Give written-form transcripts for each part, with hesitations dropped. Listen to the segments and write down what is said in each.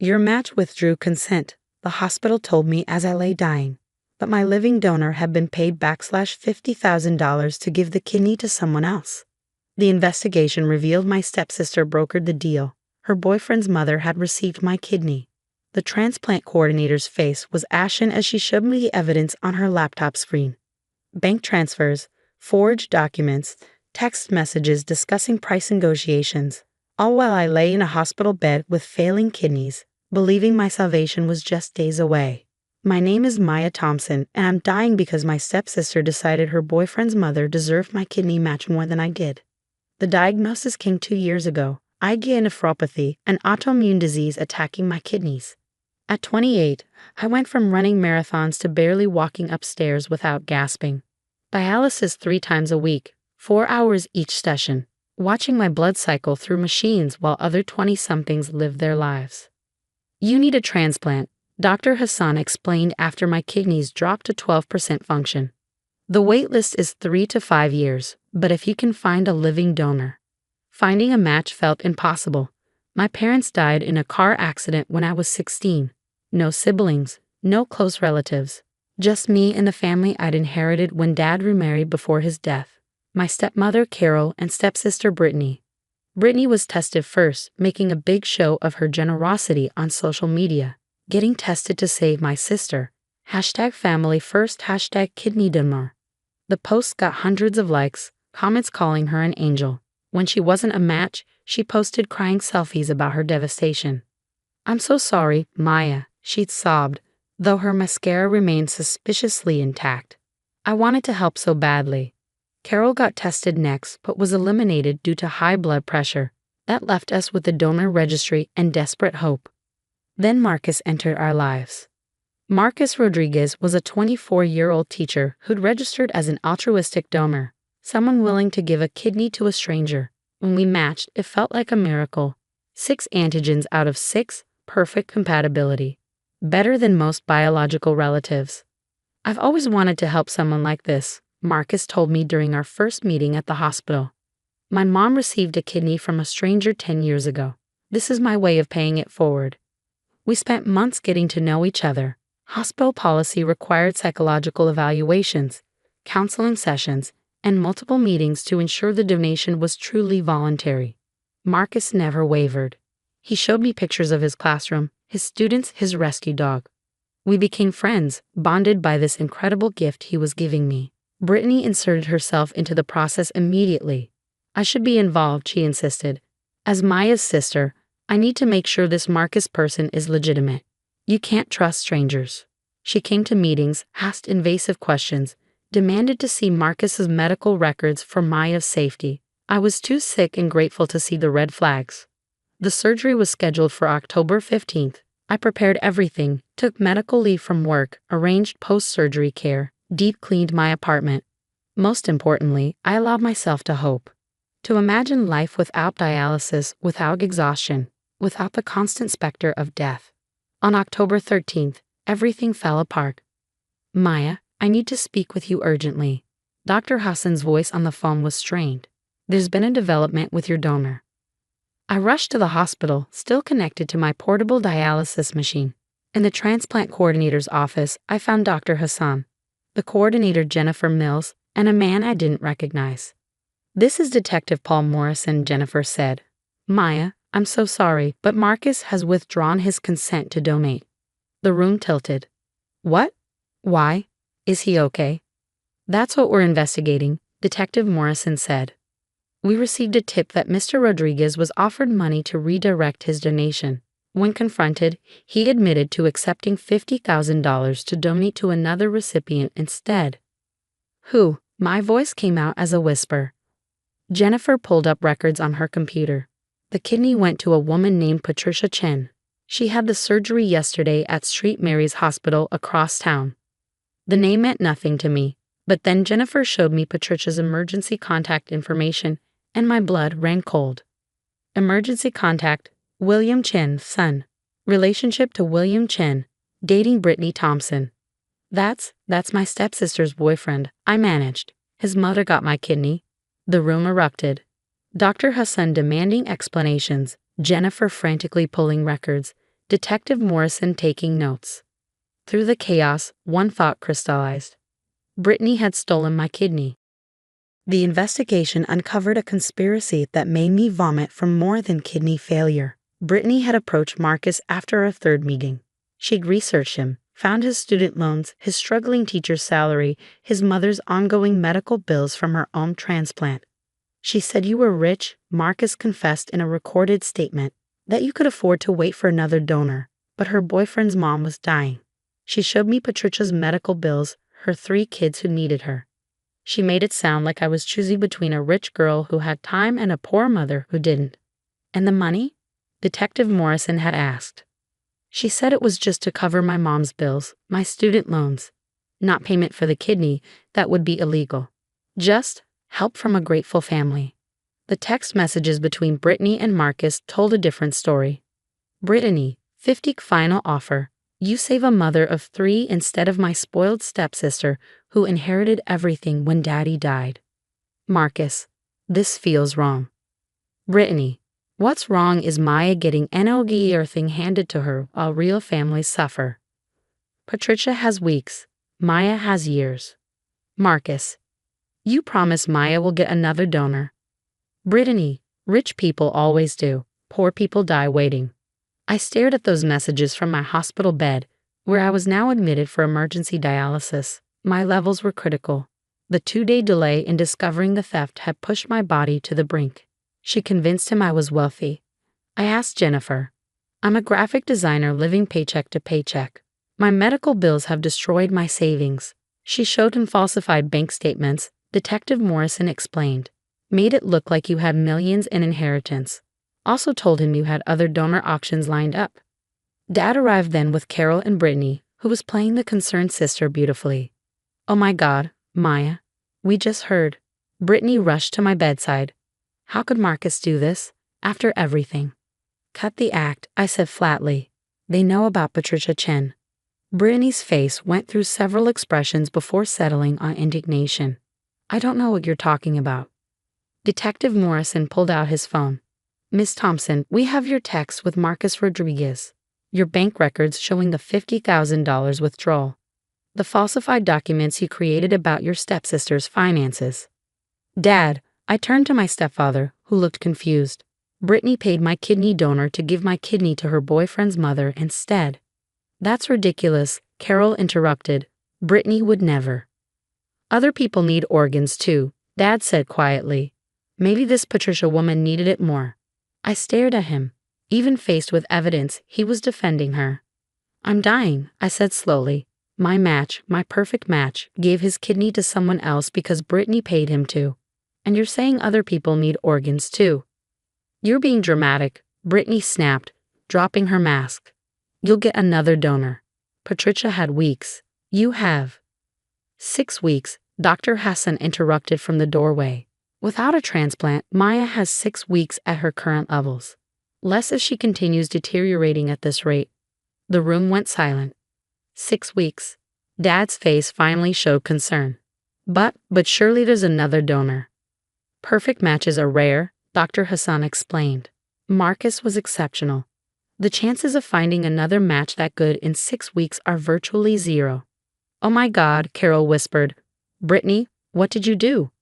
Your match withdrew consent, the hospital told me as I lay dying. But my living donor had been paid $50,000 to give the kidney to someone else. The investigation revealed my stepsister brokered the deal. Her boyfriend's mother had received my kidney. The transplant coordinator's face was ashen as she showed me the evidence on her laptop screen. Bank transfers, forged documents, text messages discussing price negotiations, all while I lay in a hospital bed with failing kidneys, believing my salvation was just days away. My name is Maya Thompson, and I'm dying because my stepsister decided her boyfriend's mother deserved my kidney match more than I did. The diagnosis came 2 years ago, IgA nephropathy, an autoimmune disease attacking my kidneys. At 28, I went from running marathons to barely walking upstairs without gasping. Dialysis 3 times a week, 4 hours each session, watching my blood cycle through machines while other 20-somethings live their lives. You need a transplant, Dr. Hassan explained after my kidneys dropped to 12% function. The wait list is 3 to 5 years, but if you can find a living donor. Finding a match felt impossible. My parents died in a car accident when I was 16. No siblings, no close relatives. Just me and the family I'd inherited when Dad remarried before his death. My stepmother Carol and stepsister Brittany. Brittany was tested first, making a big show of her generosity on social media. Getting tested to save my sister. #family first, #kidney donor. The post got hundreds of likes, comments calling her an angel. When she wasn't a match, she posted crying selfies about her devastation. I'm so sorry, Maya, she'd sobbed, though her mascara remained suspiciously intact. I wanted to help so badly. Carol got tested next, but was eliminated due to high blood pressure. That left us with the donor registry and desperate hope. Then Marcus entered our lives. Marcus Rodriguez was a 24-year-old teacher who'd registered as an altruistic donor, someone willing to give a kidney to a stranger. When we matched, it felt like a miracle. 6 antigens out of 6, perfect compatibility. Better than most biological relatives. I've always wanted to help someone like this, Marcus told me during our first meeting at the hospital. My mom received a kidney from a stranger 10 years ago. This is my way of paying it forward. We spent months getting to know each other. Hospital policy required psychological evaluations, counseling sessions, and multiple meetings to ensure the donation was truly voluntary. Marcus never wavered. He showed me pictures of his classroom, his students, his rescue dog. We became friends, bonded by this incredible gift he was giving me. Brittany inserted herself into the process immediately. I should be involved, she insisted. As Maya's sister, I need to make sure this Marcus person is legitimate. You can't trust strangers. She came to meetings, asked invasive questions, demanded to see Marcus's medical records for Maya's safety. I was too sick and grateful to see the red flags. The surgery was scheduled for October 15th. I prepared everything, took medical leave from work, arranged post-surgery care, deep cleaned my apartment. Most importantly, I allowed myself to hope. To imagine life without dialysis, without exhaustion, without the constant specter of death. On October 13th, everything fell apart. Maya, I need to speak with you urgently. Dr. Hassan's voice on the phone was strained. There's been a development with your donor. I rushed to the hospital, still connected to my portable dialysis machine. In the transplant coordinator's office, I found Dr. Hassan, the coordinator Jennifer Mills, and a man I didn't recognize. This is Detective Paul Morrison, Jennifer said. Maya, I'm so sorry, but Marcus has withdrawn his consent to donate. The room tilted. What? Why? Is he okay? That's what we're investigating, Detective Morrison said. We received a tip that Mr. Rodriguez was offered money to redirect his donation. When confronted, he admitted to accepting $50,000 to donate to another recipient instead. Who? My voice came out as a whisper. Jennifer pulled up records on her computer. The kidney went to a woman named Patricia Chen. She had the surgery yesterday at St. Mary's Hospital across town. The name meant nothing to me, but then Jennifer showed me Patricia's emergency contact information, and my blood ran cold. Emergency contact, William Chen, son. Relationship to William Chen, dating Brittany Thompson. That's my stepsister's boyfriend. I managed. His mother got my kidney. The room erupted. Dr. Hassan demanding explanations, Jennifer frantically pulling records, Detective Morrison taking notes. Through the chaos, one thought crystallized. Brittany had stolen my kidney. The investigation uncovered a conspiracy that made me vomit from more than kidney failure. Brittany had approached Marcus after our third meeting. She'd researched him, found his student loans, his struggling teacher's salary, his mother's ongoing medical bills from her own transplant. She said you were rich, Marcus confessed in a recorded statement, that you could afford to wait for another donor, but her boyfriend's mom was dying. She showed me Patricia's medical bills, her 3 kids who needed her. She made it sound like I was choosing between a rich girl who had time and a poor mother who didn't. And the money? Detective Morrison had asked. She said it was just to cover my mom's bills, my student loans. Not payment for the kidney, that would be illegal. Just help from a grateful family. The text messages between Brittany and Marcus told a different story. Brittany, 50 final offer. You save a mother of 3 instead of my spoiled stepsister who inherited everything when daddy died. Marcus, this feels wrong. Brittany, what's wrong is Maya getting NLG earthing handed to her while real families suffer. Patricia has weeks. Maya has years. Marcus, you promise Maya will get another donor. Brittany, rich people always do. Poor people die waiting. I stared at those messages from my hospital bed, where I was now admitted for emergency dialysis. My levels were critical. The 2-day delay in discovering the theft had pushed my body to the brink. She convinced him I was wealthy. I asked Jennifer. I'm a graphic designer living paycheck to paycheck. My medical bills have destroyed my savings. She showed him falsified bank statements, Detective Morrison explained. Made it look like you had millions in inheritance. Also told him you had other donor auctions lined up. Dad arrived then with Carol and Brittany, who was playing the concerned sister beautifully. Oh my God, Maya. We just heard. Brittany rushed to my bedside. How could Marcus do this, after everything? Cut the act, I said flatly. They know about Patricia Chen. Brittany's face went through several expressions before settling on indignation. I don't know what you're talking about. Detective Morrison pulled out his phone. Miss Thompson, we have your text with Marcus Rodriguez. Your bank records showing the $50,000 withdrawal. The falsified documents he created about your stepsister's finances. Dad, I turned to my stepfather, who looked confused. Brittany paid my kidney donor to give my kidney to her boyfriend's mother instead. That's ridiculous, Carol interrupted. Brittany would never. Other people need organs too, Dad said quietly. Maybe this Patricia woman needed it more. I stared at him. Even faced with evidence, he was defending her. I'm dying, I said slowly. My match, my perfect match, gave his kidney to someone else because Brittany paid him to. And you're saying other people need organs too. You're being dramatic, Brittany snapped, dropping her mask. You'll get another donor. Patricia had weeks. You have 6 weeks, Dr. Hassan interrupted from the doorway. Without a transplant, Maya has 6 weeks at her current levels. Less if she continues deteriorating at this rate. The room went silent. 6 weeks. Dad's face finally showed concern. But surely there's another donor. Perfect matches are rare, Dr. Hassan explained. Marcus was exceptional. The chances of finding another match that good in 6 weeks are virtually zero. Oh my God, Carol whispered. Brittany, what did you do?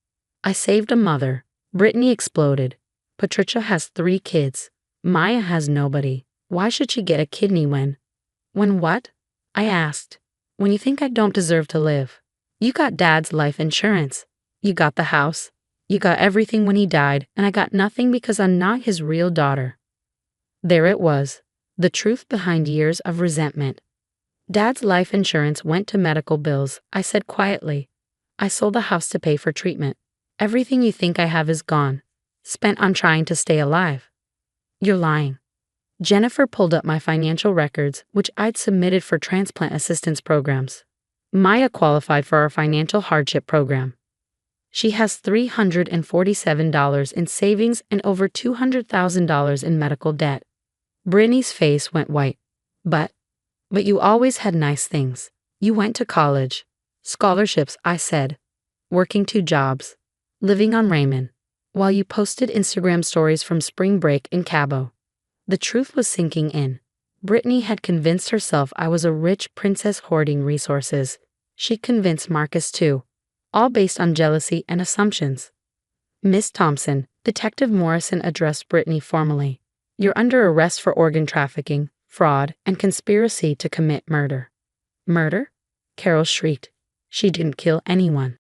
I saved a mother. Brittany exploded. Patricia has 3 kids. Maya has nobody. Why should she get a kidney when? When what? I asked. When you think I don't deserve to live. You got Dad's life insurance. You got the house. You got everything when he died, and I got nothing because I'm not his real daughter. There it was. The truth behind years of resentment. Dad's life insurance went to medical bills, I said quietly. I sold the house to pay for treatment. Everything you think I have is gone. Spent on trying to stay alive. You're lying. Jennifer pulled up my financial records, which I'd submitted for transplant assistance programs. Maya qualified for our financial hardship program. She has $347 in savings and over $200,000 in medical debt. Brittany's face went white. But you always had nice things. You went to college. Scholarships, I said. Working 2 jobs. Living on ramen. While you posted Instagram stories from spring break in Cabo. The truth was sinking in. Brittany had convinced herself I was a rich princess hoarding resources. She convinced Marcus too, all based on jealousy and assumptions. Miss Thompson, Detective Morrison addressed Brittany formally. You're under arrest for organ trafficking, fraud, and conspiracy to commit murder. Murder? Carol shrieked. She didn't kill anyone.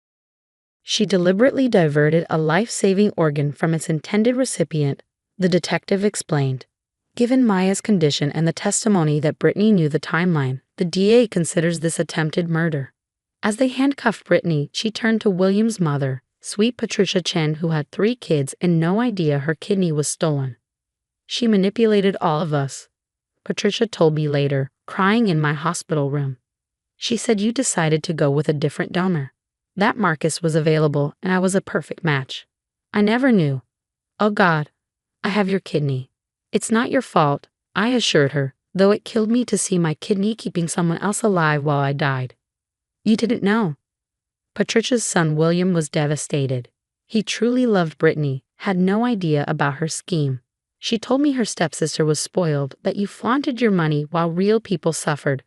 She deliberately diverted a life-saving organ from its intended recipient, the detective explained. Given Maya's condition and the testimony that Brittany knew the timeline, the DA considers this attempted murder. As they handcuffed Brittany, she turned to William's mother, sweet Patricia Chen, who had 3 kids and no idea her kidney was stolen. She manipulated all of us, Patricia told me later, crying in my hospital room. She said you decided to go with a different donor. That Marcus was available and I was a perfect match. I never knew. Oh God, I have your kidney. It's not your fault, I assured her, though it killed me to see my kidney keeping someone else alive while I died. You didn't know. Patricia's son William was devastated. He truly loved Brittany, had no idea about her scheme. She told me her stepsister was spoiled, that you flaunted your money while real people suffered.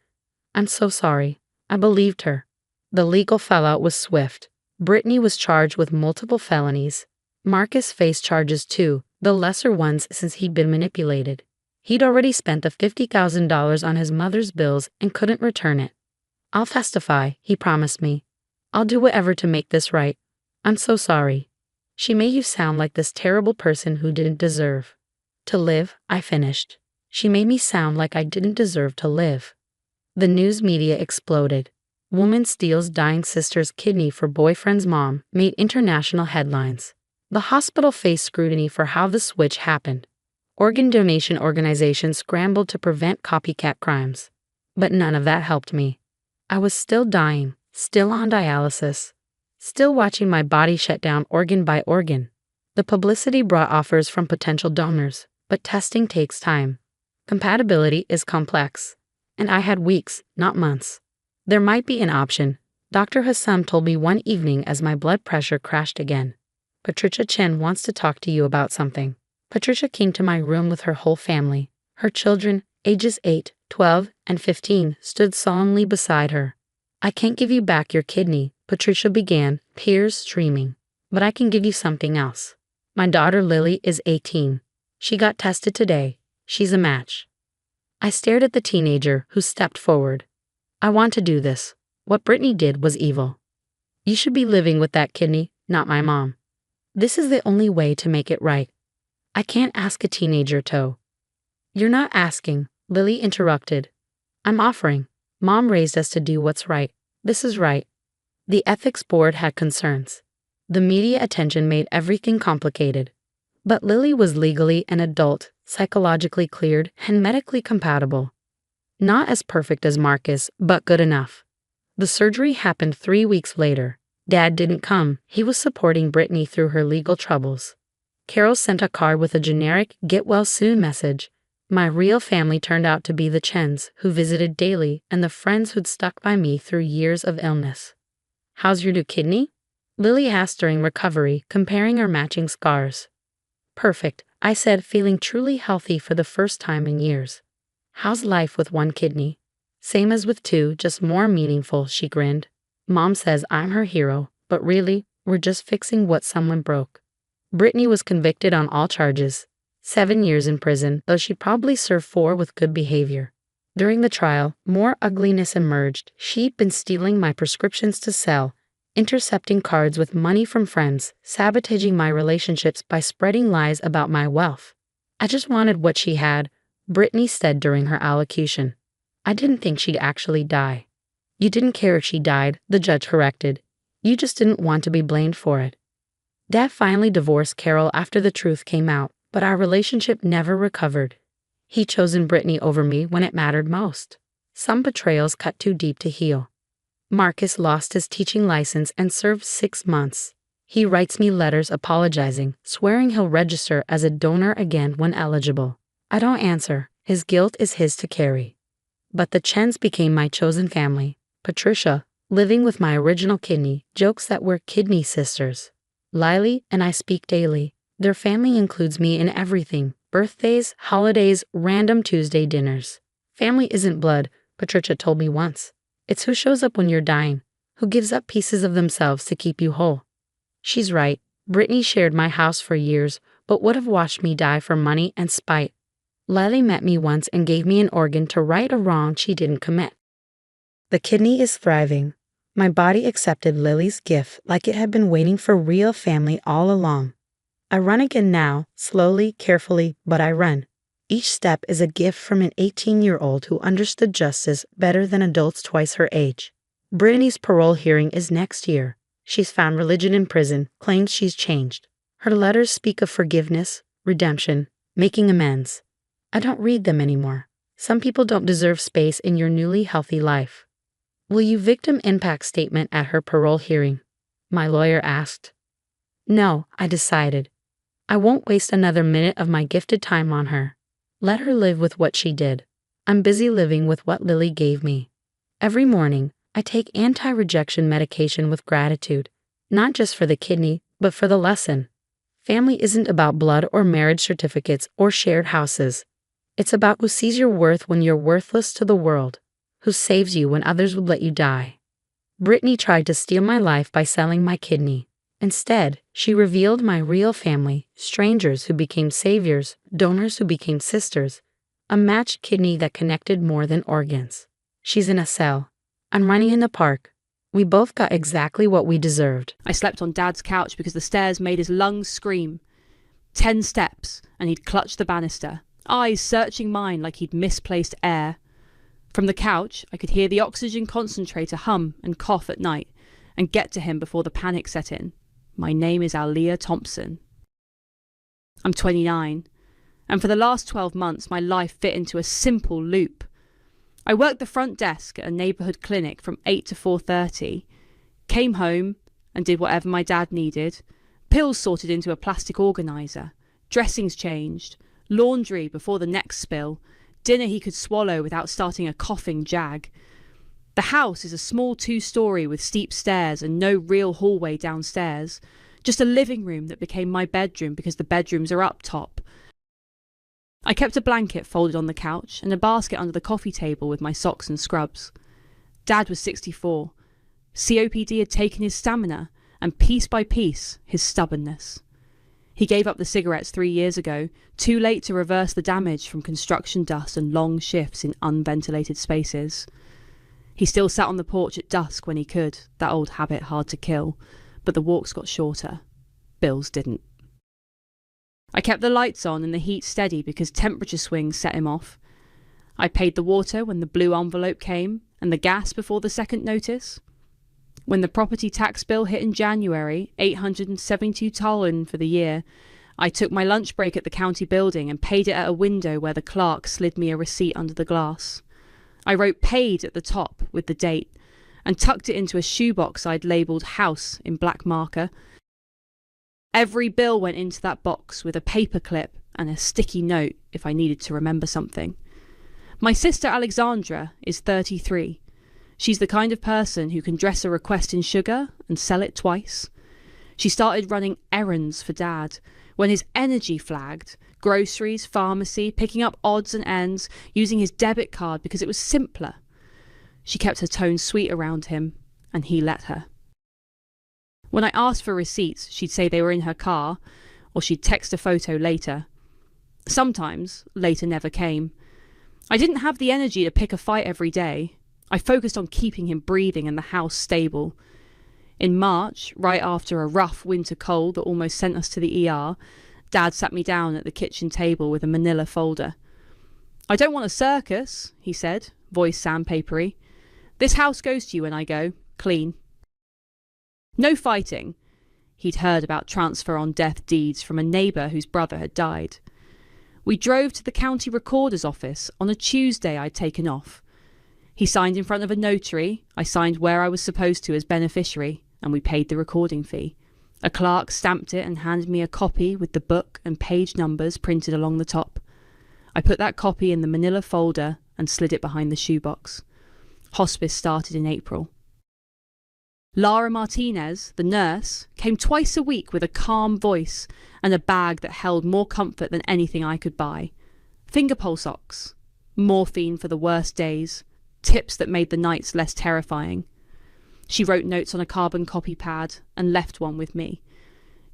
I'm so sorry. I believed her. The legal fallout was swift. Brittany was charged with multiple felonies. Marcus faced charges too, the lesser ones since he'd been manipulated. He'd already spent the $50,000 on his mother's bills and couldn't return it. I'll testify, he promised me. I'll do whatever to make this right. I'm so sorry. She made you sound like this terrible person who didn't deserve to live, I finished. She made me sound like I didn't deserve to live. The news media exploded. Woman steals dying sister's kidney for boyfriend's mom made international headlines. The hospital faced scrutiny for how the switch happened. Organ donation organizations scrambled to prevent copycat crimes. But none of that helped me. I was still dying, still on dialysis, still watching my body shut down organ by organ. The publicity brought offers from potential donors, but testing takes time. Compatibility is complex. And I had weeks, not months. There might be an option, Dr. Hassam told me one evening as my blood pressure crashed again. Patricia Chen wants to talk to you about something. Patricia came to my room with her whole family. Her children, ages 8, 12, and 15, stood solemnly beside her. I can't give you back your kidney, Patricia began, tears streaming. But I can give you something else. My daughter Lily is 18. She got tested today. She's a match. I stared at the teenager who stepped forward. I want to do this. What Brittany did was evil. You should be living with that kidney, not my mom. This is the only way to make it right. I can't ask a teenager to. You're not asking, Lily interrupted. I'm offering. Mom raised us to do what's right. This is right. The ethics board had concerns. The media attention made everything complicated. But Lily was legally an adult, psychologically cleared, and medically compatible. Not as perfect as Marcus, but good enough. The surgery happened 3 weeks later. Dad didn't come. He was supporting Brittany through her legal troubles. Carol sent a card with a generic "get well soon" message. My real family turned out to be the Chens, who visited daily, and the friends who'd stuck by me through years of illness. How's your new kidney? Lily asked during recovery, comparing our matching scars. Perfect, I said, feeling truly healthy for the first time in years. How's life with 1 kidney? Same as with 2, just more meaningful, she grinned. Mom says I'm her hero, but really, we're just fixing what someone broke. Brittany was convicted on all charges. 7 years in prison, though she probably served 4 with good behavior. During the trial, more ugliness emerged. She'd been stealing my prescriptions to sell, intercepting cards with money from friends, sabotaging my relationships by spreading lies about my wealth. I just wanted what she had, Brittany said during her allocution. I didn't think she'd actually die. You didn't care if she died, the judge corrected. You just didn't want to be blamed for it. Dad finally divorced Carol after the truth came out, but our relationship never recovered. He'd chosen Brittany over me when it mattered most. Some betrayals cut too deep to heal. Marcus lost his teaching license and served 6 months. He writes me letters apologizing, swearing he'll register as a donor again when eligible. I don't answer. His guilt is his to carry. But the Chens became my chosen family. Patricia, living with my original kidney, jokes that we're kidney sisters. Lily and I speak daily. Their family includes me in everything. Birthdays, holidays, random Tuesday dinners. Family isn't blood, Patricia told me once. It's who shows up when you're dying, who gives up pieces of themselves to keep you whole. She's right. Brittany shared my house for years, but would have watched me die for money and spite. Lily met me once and gave me an organ to right a wrong she didn't commit. The kidney is thriving. My body accepted Lily's gift like it had been waiting for real family all along. I run again now, slowly, carefully, but I run. Each step is a gift from an 18-year-old who understood justice better than adults twice her age. Brittany's parole hearing is next year. She's found religion in prison, claims she's changed. Her letters speak of forgiveness, redemption, making amends. I don't read them anymore. Some people don't deserve space in your newly healthy life. Will you victim impact statement at her parole hearing? My lawyer asked. No, I decided. I won't waste another minute of my gifted time on her. Let her live with what she did. I'm busy living with what Lily gave me. Every morning, I take anti-rejection medication with gratitude, not just for the kidney, but for the lesson. Family isn't about blood or marriage certificates or shared houses. It's about who sees your worth when you're worthless to the world, who saves you when others would let you die. Brittany tried to steal my life by selling my kidney. Instead, she revealed my real family, strangers who became saviors, donors who became sisters, a matched kidney that connected more than organs. She's in a cell. I'm running in the park. We both got exactly what we deserved. I slept on Dad's couch because the stairs made his lungs scream. 10 steps, and he'd clutch the banister, eyes searching mine like he'd misplaced air. From the couch, I could hear the oxygen concentrator hum and cough at night, and get to him before the panic set in. My name is Aaliyah Thompson. I'm 29, and for the last 12 months my life fit into a simple loop. I worked the front desk at a neighbourhood clinic from 8 to 4:30, came home and did whatever my dad needed, pills sorted into a plastic organiser, dressings changed, laundry before the next spill, dinner he could swallow without starting a coughing jag. The house is a small 2-storey with steep stairs and no real hallway downstairs, just a living room that became my bedroom because the bedrooms are up top. I kept a blanket folded on the couch and a basket under the coffee table with my socks and scrubs. Dad was 64. COPD had taken his stamina and piece by piece his stubbornness. He gave up the cigarettes 3 years ago, too late to reverse the damage from construction dust and long shifts in unventilated spaces. He still sat on the porch at dusk when he could, that old habit hard to kill, but the walks got shorter. Bill's didn't. I kept the lights on and the heat steady because temperature swings set him off. I paid the water when the blue envelope came and the gas before the second notice. When the property tax bill hit in January, $872 for the year, I took my lunch break at the county building and paid it at a window where the clerk slid me a receipt under the glass. I wrote paid at the top with the date and tucked it into a shoebox I'd labelled house in black marker. Every bill went into that box with a paper clip and a sticky note if I needed to remember something. My sister Alexandra is 33. She's the kind of person who can dress a request in sugar and sell it twice. She started running errands for Dad when his energy flagged. Groceries, pharmacy, picking up odds and ends, using his debit card because it was simpler. She kept her tone sweet around him, and he let her. When I asked for receipts, she'd say they were in her car, or she'd text a photo later. Sometimes, later never came. I didn't have the energy to pick a fight every day. I focused on keeping him breathing and the house stable. In March, right after a rough winter cold that almost sent us to the ER, Dad sat me down at the kitchen table with a manila folder. I don't want a circus, he said, voice sandpapery. This house goes to you when I go, clean. No fighting. He'd heard about transfer on death deeds from a neighbour whose brother had died. We drove to the county recorder's office on a Tuesday I'd taken off. He signed in front of a notary, I signed where I was supposed to as beneficiary, and we paid the recording fee. A clerk stamped it and handed me a copy with the book and page numbers printed along the top. I put that copy in the manila folder and slid it behind the shoebox. Hospice started in April. Lara Martinez, the nurse, came twice a week with a calm voice and a bag that held more comfort than anything I could buy. Fingerpole socks. Morphine for the worst days. Tips that made the nights less terrifying. She wrote notes on a carbon copy pad and left one with me.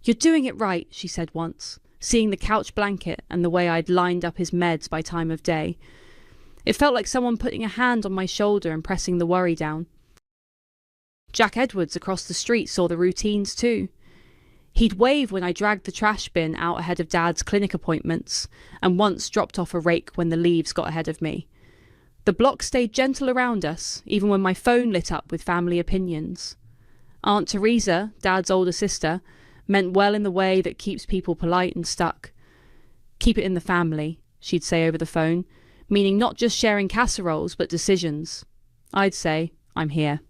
"You're doing it right," she said once, seeing the couch blanket and the way I'd lined up his meds by time of day. It felt like someone putting a hand on my shoulder and pressing the worry down. Jack Edwards across the street saw the routines too. He'd wave when I dragged the trash bin out ahead of Dad's clinic appointments, and once dropped off a rake when the leaves got ahead of me. The block stayed gentle around us, even when my phone lit up with family opinions. Aunt Teresa, Dad's older sister, meant well in the way that keeps people polite and stuck. "Keep it in the family," she'd say over the phone, meaning not just sharing casseroles, but decisions. I'd say, "I'm here.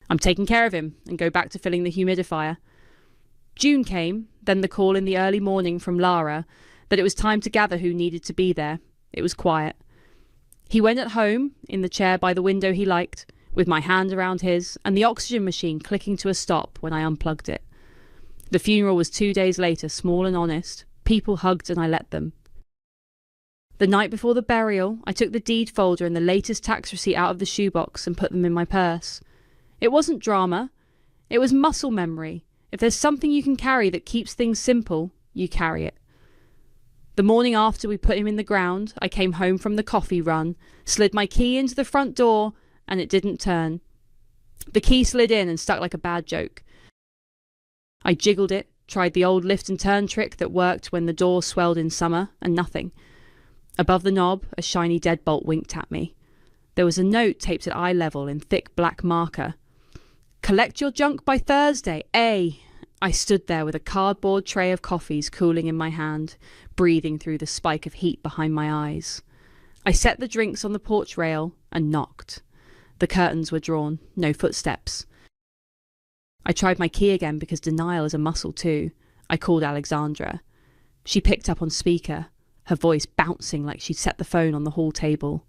I'm taking care of him," and go back to filling the humidifier. June came, then the call in the early morning from Lara that it was time to gather who needed to be there. It was quiet. He went at home, in the chair by the window he liked, with my hand around his, and the oxygen machine clicking to a stop when I unplugged it. The funeral was 2 days later, small and honest. People hugged and I let them. The night before the burial, I took the deed folder and the latest tax receipt out of the shoebox and put them in my purse. It wasn't drama. It was muscle memory. If there's something you can carry that keeps things simple, you carry it. The morning after we put him in the ground, I came home from the coffee run, slid my key into the front door, and it didn't turn. The key slid in and stuck like a bad joke. I jiggled it, tried the old lift and turn trick that worked when the door swelled in summer, and nothing. Above the knob, a shiny deadbolt winked at me. There was a note taped at eye level in thick black marker. "Collect your junk by Thursday, A." I stood there with a cardboard tray of coffees cooling in my hand, breathing through the spike of heat behind my eyes. I set the drinks on the porch rail and knocked. The curtains were drawn, no footsteps. I tried my key again because denial is a muscle too. I called Alexandra. She picked up on speaker, her voice bouncing like she'd set the phone on the hall table.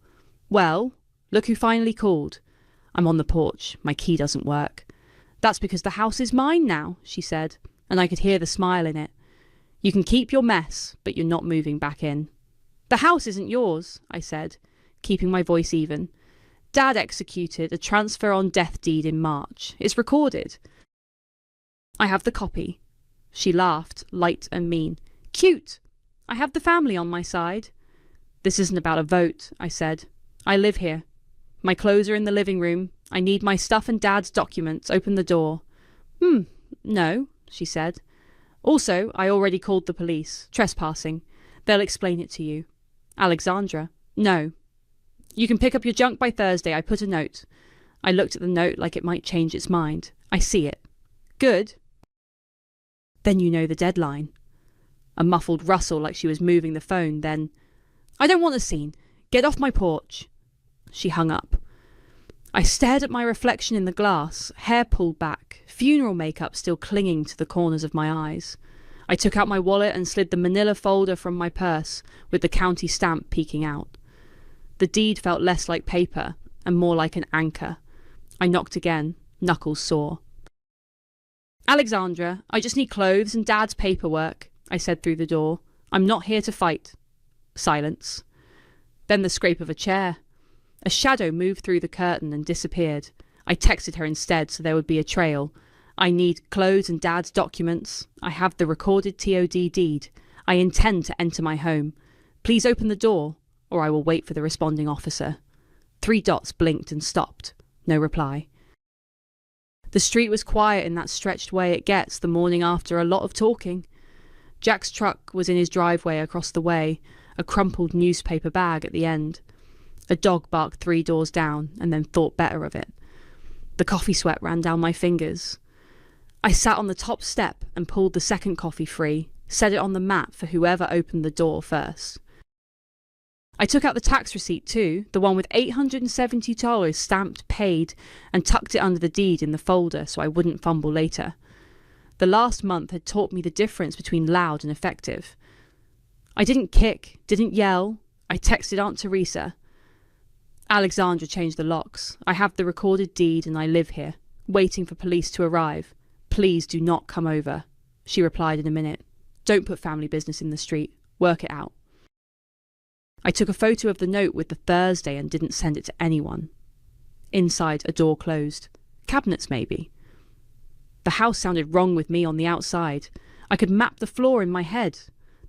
"Well, look who finally called." "I'm on the porch. My key doesn't work." "That's because the house is mine now," she said, and I could hear the smile in it. "You can keep your mess, but you're not moving back in." "The house isn't yours," I said, keeping my voice even. "Dad executed a transfer on death deed in March. It's recorded." "I have the copy." She laughed, light and mean. "Cute. I have the family on my side." "This isn't about a vote," I said. "I live here. My clothes are in the living room. I need my stuff and Dad's documents. Open the door." No," she said. "Also, I already called the police. Trespassing. They'll explain it to you." "Alexandra." "No." "You can pick up your junk by Thursday. I put a note." I looked at the note like it might change its mind. "I see it." "Good." "Then you know the deadline." A muffled rustle like she was moving the phone, then, "I don't want a scene. Get off my porch." She hung up. I stared at my reflection in the glass, hair pulled back, funeral makeup still clinging to the corners of my eyes. I took out my wallet and slid the manila folder from my purse, with the county stamp peeking out. The deed felt less like paper and more like an anchor. I knocked again, knuckles sore. "Alexandra, I just need clothes and Dad's paperwork," I said through the door. "I'm not here to fight." Silence. Then the scrape of a chair. A shadow moved through the curtain and disappeared. I texted her instead so there would be a trail. "I need clothes and Dad's documents. I have the recorded TOD deed. I intend to enter my home. Please open the door, or I will wait for the responding officer." 3 dots blinked and stopped. No reply. The street was quiet in that stretched way it gets the morning after a lot of talking. Jack's truck was in his driveway across the way, a crumpled newspaper bag at the end. A dog barked 3 doors down and then thought better of it. The coffee sweat ran down my fingers. I sat on the top step and pulled the second coffee free, set it on the mat for whoever opened the door first. I took out the tax receipt too, the one with $870 stamped paid, and tucked it under the deed in the folder so I wouldn't fumble later. The last month had taught me the difference between loud and effective. I didn't kick, didn't yell. I texted Aunt Teresa. "Alexandra changed the locks. I have the recorded deed and I live here, waiting for police to arrive. Please do not come over." She replied in a minute. "Don't put family business in the street. Work it out." I took a photo of the note with the Thursday and didn't send it to anyone. Inside, a door closed. Cabinets, maybe. The house sounded wrong with me on the outside. I could map the floor in my head.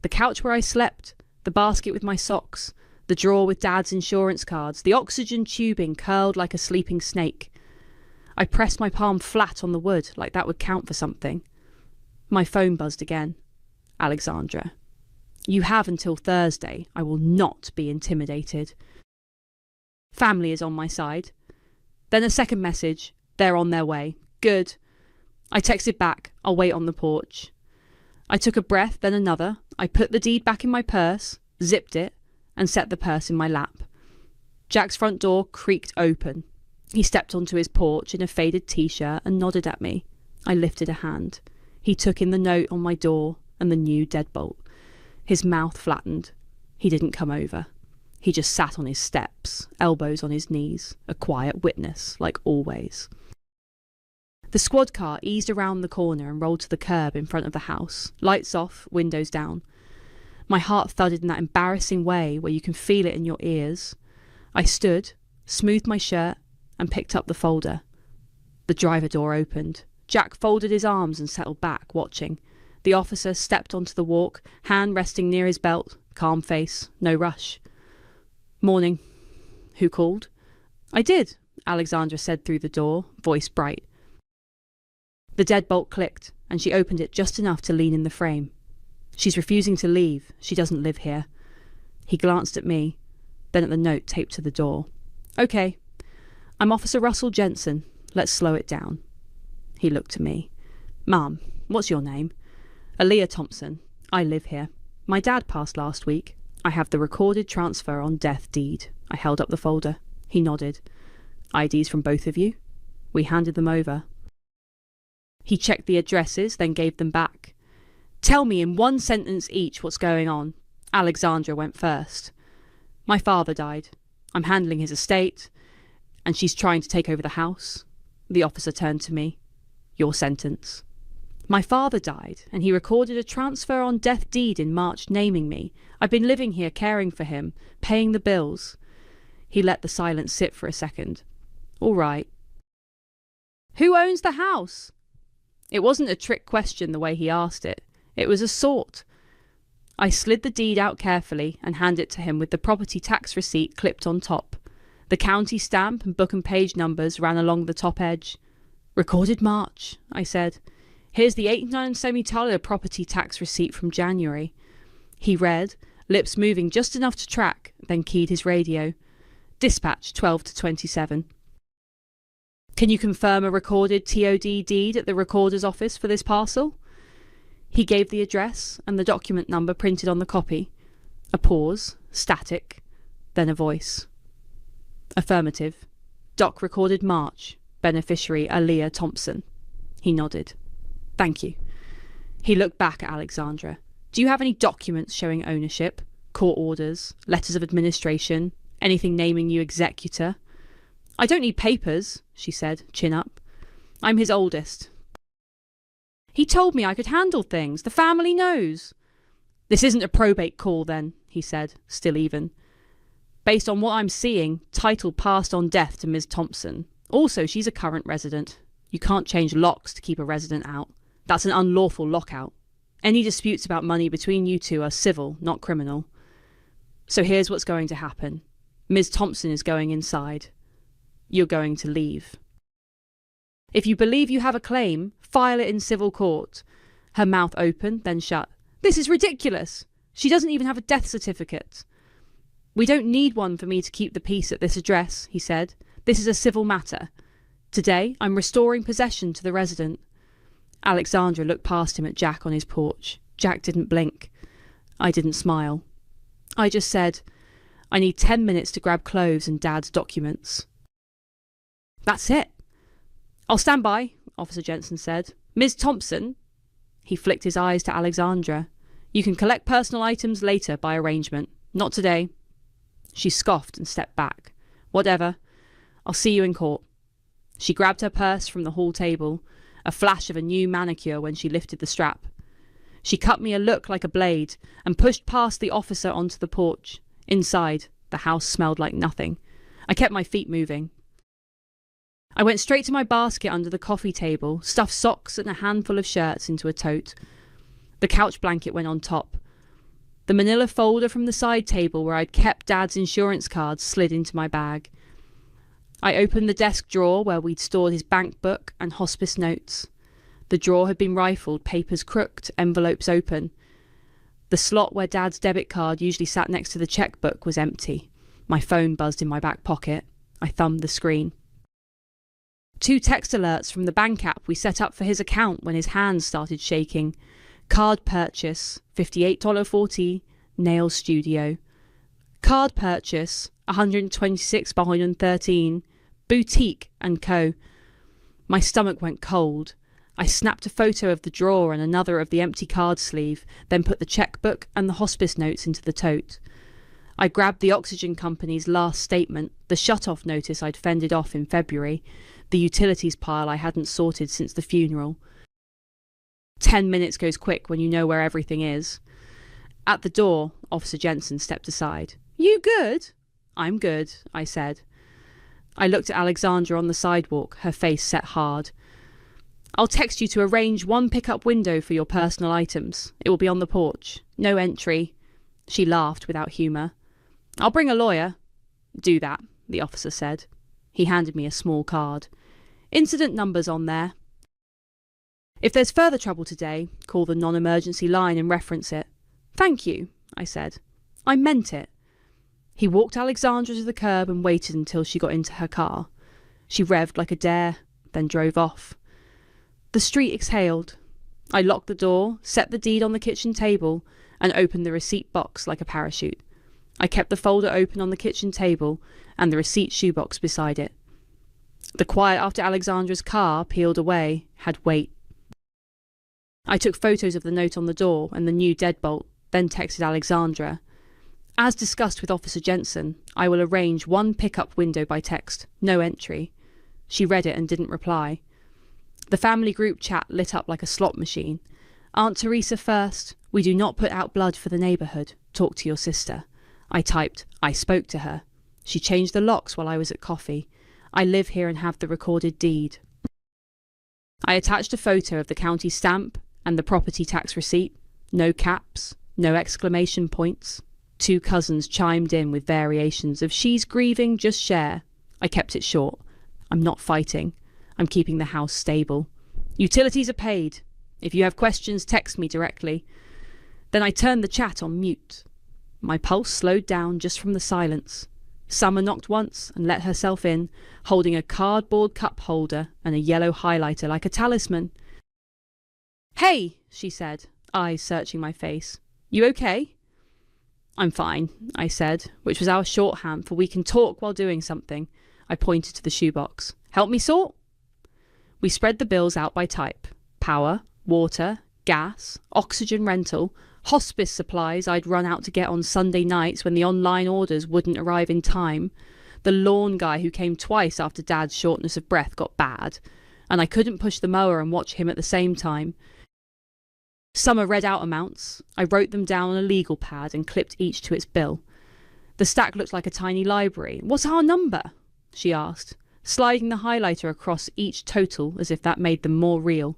The couch where I slept, the basket with my socks, the drawer with Dad's insurance cards, the oxygen tubing curled like a sleeping snake. I pressed my palm flat on the wood, like that would count for something. My phone buzzed again. Alexandra. You have until Thursday. I will not be intimidated. Family is on my side. Then a second message. They're on their way. Good. I texted back. I'll wait on the porch. I took a breath, then another. I put the deed back in my purse, zipped it, and set the purse in my lap. Jack's front door creaked open. He stepped onto his porch in a faded t-shirt and nodded at me. I lifted a hand. He took in the note on my door and the new deadbolt. His mouth flattened. He didn't come over. He just sat on his steps, elbows on his knees, a quiet witness, like always. The squad car eased around the corner and rolled to the curb in front of the house, lights off, windows down. My heart thudded in that embarrassing way where you can feel it in your ears. I stood, smoothed my shirt, and picked up the folder. The driver door opened. Jack folded his arms and settled back, watching. The officer stepped onto the walk, hand resting near his belt, calm face, no rush. Morning. Who called? I did, Alexandra said through the door, voice bright. The deadbolt clicked, and she opened it just enough to lean in the frame. She's refusing to leave. She doesn't live here. He glanced at me, then at the note taped to the door. Okay. I'm Officer Russell Jensen. Let's slow it down. He looked at me. Mum, what's your name? Aaliyah Thompson. I live here. My dad passed last week. I have the recorded transfer on death deed. I held up the folder. He nodded. IDs from both of you? We handed them over. He checked the addresses, then gave them back. Tell me in one sentence each what's going on. Alexandra went first. My father died. I'm handling his estate, and she's trying to take over the house. The officer turned to me. Your sentence. My father died, and he recorded a transfer on death deed in March naming me. I've been living here caring for him, paying the bills. He let the silence sit for a second. All right. Who owns the house? It wasn't a trick question the way he asked it. It was a sort. I slid the deed out carefully and handed it to him with the property tax receipt clipped on top. The county stamp and book and page numbers ran along the top edge. Recorded March, I said. Here's the 89 semi-taler property tax receipt from January. He read, lips moving just enough to track, then keyed his radio. Dispatch 12 to 27. Can you confirm a recorded TOD deed at the recorder's office for this parcel? He gave the address and the document number printed on the copy. A pause, static, then a voice. Affirmative. Doc recorded March. Beneficiary Aaliyah Thompson. He nodded. Thank you. He looked back at Alexandra. Do you have any documents showing ownership? Court orders? Letters of administration? Anything naming you executor? I don't need papers, she said, chin up. I'm his oldest. He told me I could handle things. The family knows. This isn't a probate call then, he said, still even. Based on what I'm seeing, title passed on death to Ms. Thompson. Also, she's a current resident. You can't change locks to keep a resident out. That's an unlawful lockout. Any disputes about money between you two are civil, not criminal. So here's what's going to happen. Ms. Thompson is going inside. You're going to leave. If you believe you have a claim, file it in civil court. Her mouth open, then shut. This is ridiculous. She doesn't even have a death certificate. We don't need one for me to keep the peace at this address, he said. This is a civil matter. Today, I'm restoring possession to the resident. Alexandra looked past him at Jack on his porch. Jack didn't blink. I didn't smile. I just said, I need 10 minutes to grab clothes and Dad's documents. That's it. I'll stand by, Officer Jensen said. Ms. Thompson. He flicked his eyes to Alexandra. You can collect personal items later by arrangement. Not today. She scoffed and stepped back. Whatever. I'll see you in court. She grabbed her purse from the hall table, a flash of a new manicure when she lifted the strap. She cut me a look like a blade and pushed past the officer onto the porch. Inside, the house smelled like nothing. I kept my feet moving. I went straight to my basket under the coffee table, stuffed socks and a handful of shirts into a tote. The couch blanket went on top. The manila folder from the side table where I'd kept Dad's insurance cards slid into my bag. I opened the desk drawer where we'd stored his bank book and hospice notes. The drawer had been rifled, papers crooked, envelopes open. The slot where Dad's debit card usually sat next to the checkbook was empty. My phone buzzed in my back pocket. I thumbed the screen. 2 text alerts from the bank app we set up for his account when his hands started shaking. Card purchase, $58.40, nail studio. Card purchase, $126 by $113, boutique and co. My stomach went cold. I snapped a photo of the drawer and another of the empty card sleeve, then put the checkbook and the hospice notes into the tote. I grabbed the oxygen company's last statement, the shut-off notice I'd fended off in February, the utilities pile I hadn't sorted since the funeral. 10 minutes goes quick when you know where everything is. At the door, Officer Jensen stepped aside. "You good?" "I'm good," I said. I looked at Alexandra on the sidewalk, her face set hard. "I'll text you to arrange one pickup window for your personal items. It will be on the porch. No entry." She laughed without humour. "I'll bring a lawyer." "Do that," the officer said. He handed me a small card. "Incident numbers on there. If there's further trouble today, call the non-emergency line and reference it." "Thank you," I said. I meant it. He walked Alexandra to the curb and waited until she got into her car. She revved like a dare, then drove off. The street exhaled. I locked the door, set the deed on the kitchen table, and opened the receipt box like a parachute. I kept the folder open on the kitchen table and the receipt shoebox beside it. The quiet after Alexandra's car peeled away had weight. I took photos of the note on the door and the new deadbolt, then texted Alexandra. "As discussed with Officer Jensen, I will arrange one pickup window by text, no entry." She read it and didn't reply. The family group chat lit up like a slot machine. "Aunt Teresa first. We do not put out blood for the neighbourhood. Talk to your sister." I typed, "I spoke to her. She changed the locks while I was at coffee. I live here and have the recorded deed." I attached a photo of the county stamp and the property tax receipt. No caps, no exclamation points. 2 cousins chimed in with variations of "she's grieving, just share." I kept it short. I'm not fighting. I'm keeping the house stable. "Utilities are paid. If you have questions, text me directly." Then I turned the chat on mute. My pulse slowed down just from the silence. Summer knocked once and let herself in, holding a cardboard cup holder and a yellow highlighter like a talisman. "Hey," she said, eyes searching my face. "You okay?" "I'm fine," I said, which was our shorthand for "we can talk while doing something." I pointed to the shoebox. "Help me sort?" We spread the bills out by type. Power, water, gas, oxygen rental, hospice supplies I'd run out to get on Sunday nights when the online orders wouldn't arrive in time, the lawn guy who came twice after Dad's shortness of breath got bad, and I couldn't push the mower and watch him at the same time. Summer read out amounts. I wrote them down on a legal pad and clipped each to its bill. The stack looked like a tiny library. "What's our number?" she asked, sliding the highlighter across each total as if that made them more real.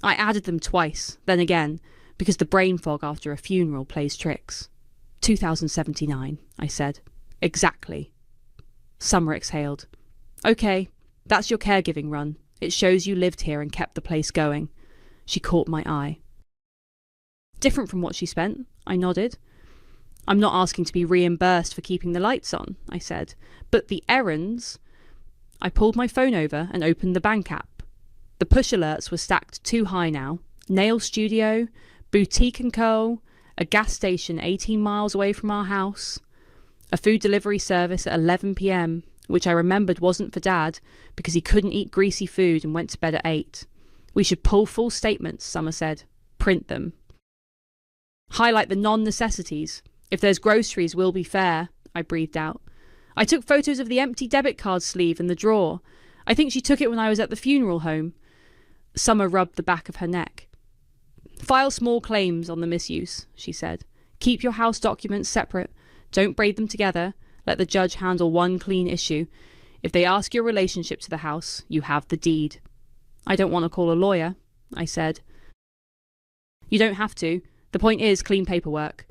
I added them twice, then again, because the brain fog after a funeral plays tricks. 2079, I said. "Exactly." Summer exhaled. "Okay, that's your caregiving run. It shows you lived here and kept the place going." She caught my eye. "Different from what she spent," I nodded. "I'm not asking to be reimbursed for keeping the lights on," I said. "But the errands..." I pulled my phone over and opened the bank app. The push alerts were stacked too high now. Nail studio, boutique and co, a gas station 18 miles away from our house, a food delivery service at 11 p.m, which I remembered wasn't for Dad because he couldn't eat greasy food and went to bed at 8. "We should pull full statements," Summer said. "Print them. Highlight the non-necessities. If there's groceries, we'll be fair," I breathed out. I took photos of the empty debit card sleeve in the drawer. I think she took it when I was at the funeral home. Summer rubbed the back of her neck. "File small claims on the misuse," she said. "Keep your house documents separate. Don't braid them together. Let the judge handle one clean issue. If they ask your relationship to the house, you have the deed. I don't want to call a lawyer, I said. You don't have to. The point is clean paperwork.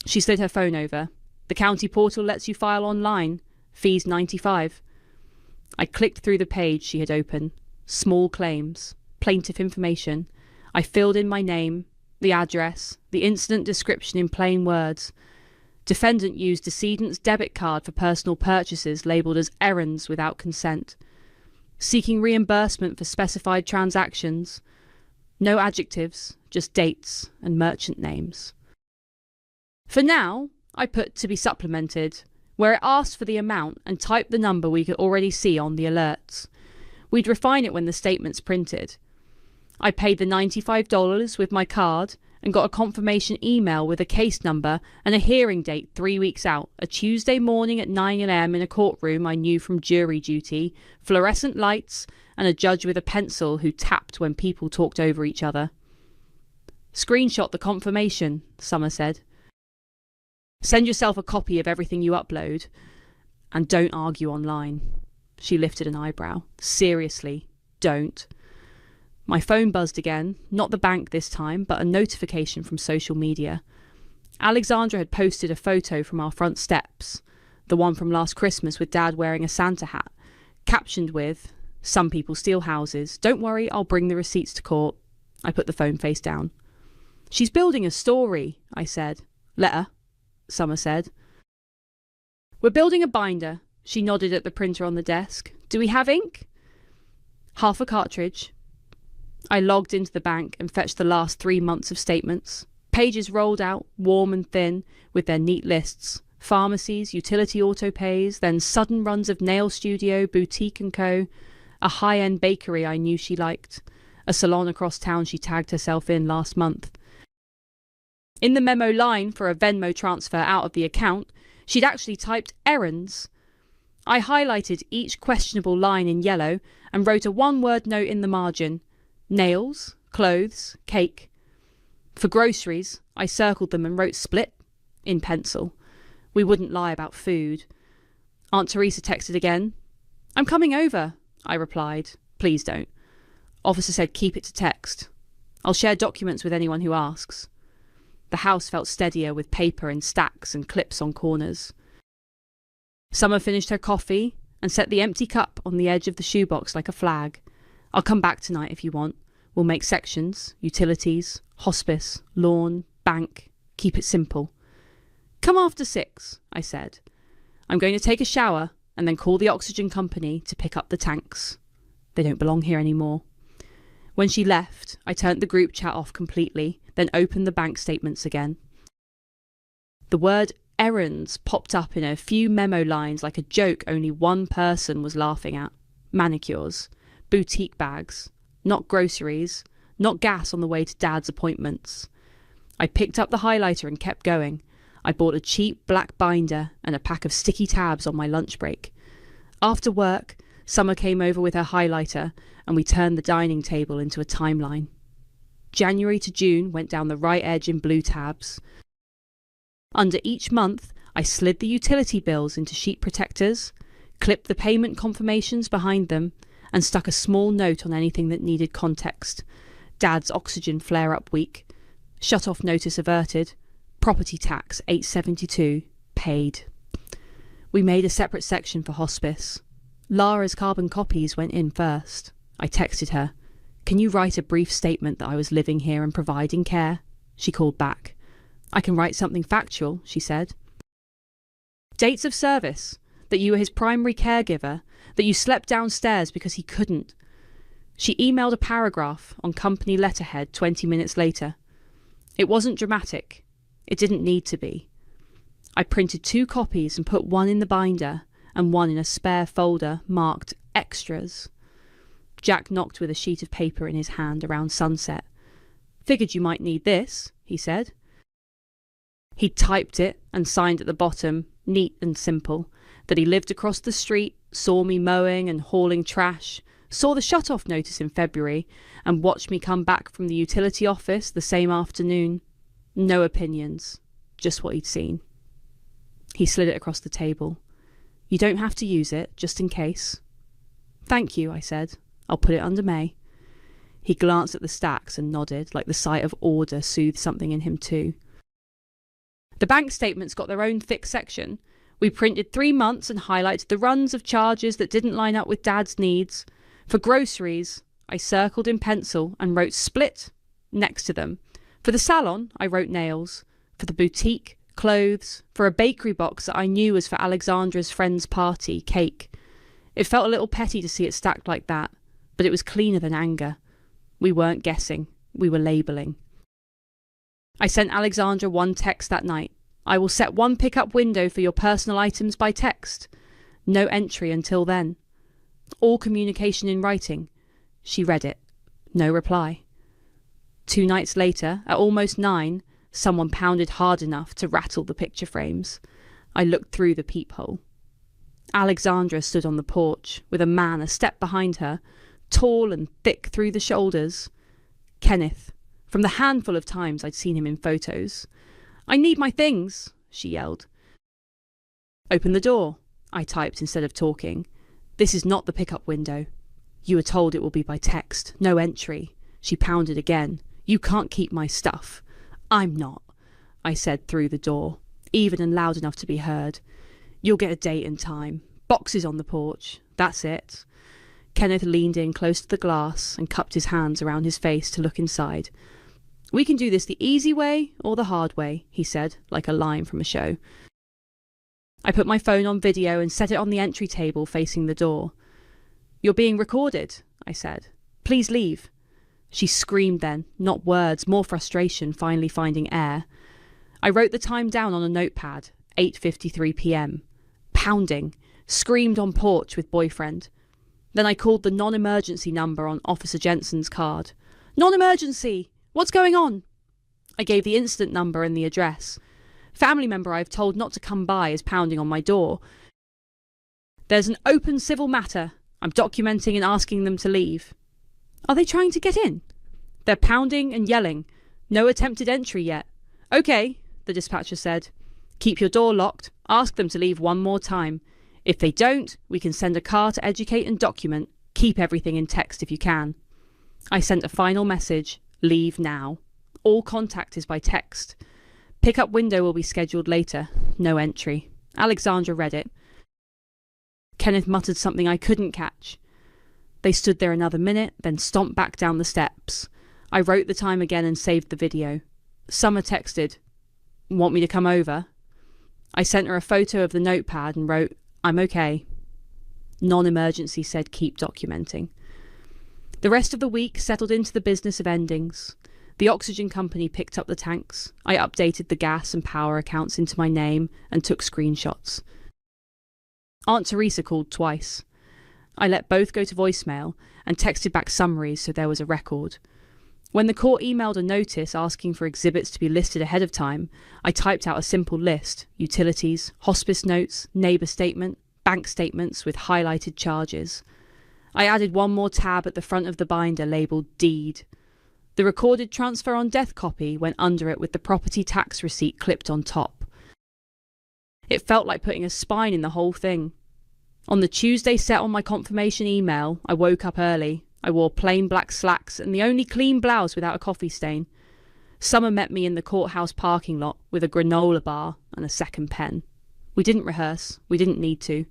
She slid her phone over. The county portal lets you file online. Fees $95. I clicked through the page she had opened. Small claims. Plaintiff information. I filled in my name, the address, the incident description in plain words. Defendant used decedent's debit card for personal purchases labelled as errands without consent. Seeking reimbursement for specified transactions. No adjectives, just dates and merchant names. For now, I put to be supplemented, where it asked for the amount and typed the number we could already see on the alerts. We'd refine it when the statement's printed. I paid the $95 with my card and got a confirmation email with a case number and a hearing date 3 weeks out, a Tuesday morning at 9 a.m. in a courtroom I knew from jury duty, fluorescent lights, and a judge with a pencil who tapped when people talked over each other. Screenshot the confirmation, Summer said. Send yourself a copy of everything you upload, and don't argue online. She lifted an eyebrow. Seriously, don't. My phone buzzed again, not the bank this time, but a notification from social media. Alexandra had posted a photo from our front steps, the one from last Christmas with Dad wearing a Santa hat, captioned with, "Some people steal houses. Don't worry, I'll bring the receipts to court." I put the phone face down. "She's building a story," I said. "Let her," Summer said. "We're building a binder." She nodded at the printer on the desk. "Do we have ink?" "Half a cartridge." I logged into the bank and fetched the last 3 months of statements. Pages rolled out, warm and thin, with their neat lists. Pharmacies, utility auto pays, then sudden runs of nail studio, boutique and co. A high-end bakery I knew she liked. A salon across town she tagged herself in last month. In the memo line for a Venmo transfer out of the account, she'd actually typed errands. I highlighted each questionable line in yellow and wrote a one-word note in the margin. Nails, clothes, cake. For groceries, I circled them and wrote split in pencil. We wouldn't lie about food. Aunt Teresa texted again. "I'm coming over," I replied. "Please don't." Officer said keep it to text. "I'll share documents with anyone who asks." The house felt steadier with paper in stacks and clips on corners. Summer finished her coffee and set the empty cup on the edge of the shoebox like a flag. "I'll come back tonight if you want. We'll make sections, utilities, hospice, lawn, bank. Keep it simple." "Come after 6, I said. "I'm going to take a shower and then call the oxygen company to pick up the tanks. They don't belong here anymore." When she left, I turned the group chat off completely, then opened the bank statements again. The word errands popped up in a few memo lines like a joke only one person was laughing at. Manicures. Boutique bags, not groceries, not gas on the way to Dad's appointments. I picked up the highlighter and kept going. I bought a cheap black binder and a pack of sticky tabs on my lunch break. After work, Summer came over with her highlighter and we turned the dining table into a timeline. January to June went down the right edge in blue tabs. Under each month, I slid the utility bills into sheet protectors, clipped the payment confirmations behind them, and stuck a small note on anything that needed context. Dad's oxygen flare-up week. Shut-off notice averted. Property tax $8.72 paid. We made a separate section for hospice. Lara's carbon copies went in first. I texted her. "Can you write a brief statement that I was living here and providing care?" She called back. "I can write something factual," she said. "Dates of service. That you were his primary caregiver, that you slept downstairs because he couldn't." She emailed a paragraph on company letterhead 20 minutes later. It wasn't dramatic. It didn't need to be. I printed 2 copies and put one in the binder and one in a spare folder marked extras. Jack knocked with a sheet of paper in his hand around sunset. "Figured you might need this," he said. He typed it and signed at the bottom, neat and simple, that he lived across the street, saw me mowing and hauling trash, saw the shut-off notice in February, and watched me come back from the utility office the same afternoon. No opinions, just what he'd seen. He slid it across the table. You don't have to use it, just in case. Thank you, I said. I'll put it under May. He glanced at the stacks and nodded, like the sight of order soothed something in him too. The bank statements got their own thick section. We printed 3 months and highlighted the runs of charges that didn't line up with Dad's needs. For groceries, I circled in pencil and wrote split next to them. For the salon, I wrote nails. For the boutique, clothes. For a bakery box that I knew was for Alexandra's friend's party, cake. It felt a little petty to see it stacked like that, but it was cleaner than anger. We weren't guessing. We were labelling. I sent Alexandra one text that night. I will set one pickup window for your personal items by text. No entry until then. All communication in writing. She read it. No reply. 2 nights later, at almost 9, someone pounded hard enough to rattle the picture frames. I looked through the peephole. Alexandra stood on the porch, with a man a step behind her, tall and thick through the shoulders. Kenneth, from the handful of times I'd seen him in photos. I need my things, she yelled. Open the door, I typed instead of talking. This is not the pickup window. You were told it will be by text, no entry. She pounded again. You can't keep my stuff. I'm not, I said through the door, even and loud enough to be heard. You'll get a date and time. Boxes on the porch. That's it. Kenneth leaned in close to the glass and cupped his hands around his face to look inside. We can do this the easy way or the hard way, he said, like a line from a show. I put my phone on video and set it on the entry table facing the door. You're being recorded, I said. Please leave. She screamed then, not words, more frustration finally finding air. I wrote the time down on a notepad, 8:53 p.m. Pounding, screamed on porch with boyfriend. Then I called the non-emergency number on Officer Jensen's card. Non-emergency! What's going on? I gave the incident number and the address. Family member I've told not to come by is pounding on my door. There's an open civil matter. I'm documenting and asking them to leave. Are they trying to get in? They're pounding and yelling. No attempted entry yet. Okay, the dispatcher said. Keep your door locked. Ask them to leave one more time. If they don't, we can send a car to educate and document. Keep everything in text if you can. I sent a final message. Leave now. All contact is by text. Pickup window will be scheduled later. No entry. Alexandra read it. Kenneth muttered something I couldn't catch. They stood there another minute, then stomped back down the steps. I wrote the time again and saved the video. Summer texted, "Want me to come over?" I sent her a photo of the notepad and wrote, "I'm okay." Non-emergency said keep documenting. The rest of the week settled into the business of endings. The oxygen company picked up the tanks. I updated the gas and power accounts into my name and took screenshots. Aunt Teresa called twice. I let both go to voicemail and texted back summaries so there was a record. When the court emailed a notice asking for exhibits to be listed ahead of time, I typed out a simple list: utilities, hospice notes, neighbour statement, bank statements with highlighted charges. I added one more tab at the front of the binder labelled Deed. The recorded transfer on death copy went under it with the property tax receipt clipped on top. It felt like putting a spine in the whole thing. On the Tuesday set on my confirmation email, I woke up early. I wore plain black slacks and the only clean blouse without a coffee stain. Summer met me in the courthouse parking lot with a granola bar and a second pen. We didn't rehearse. We didn't need to.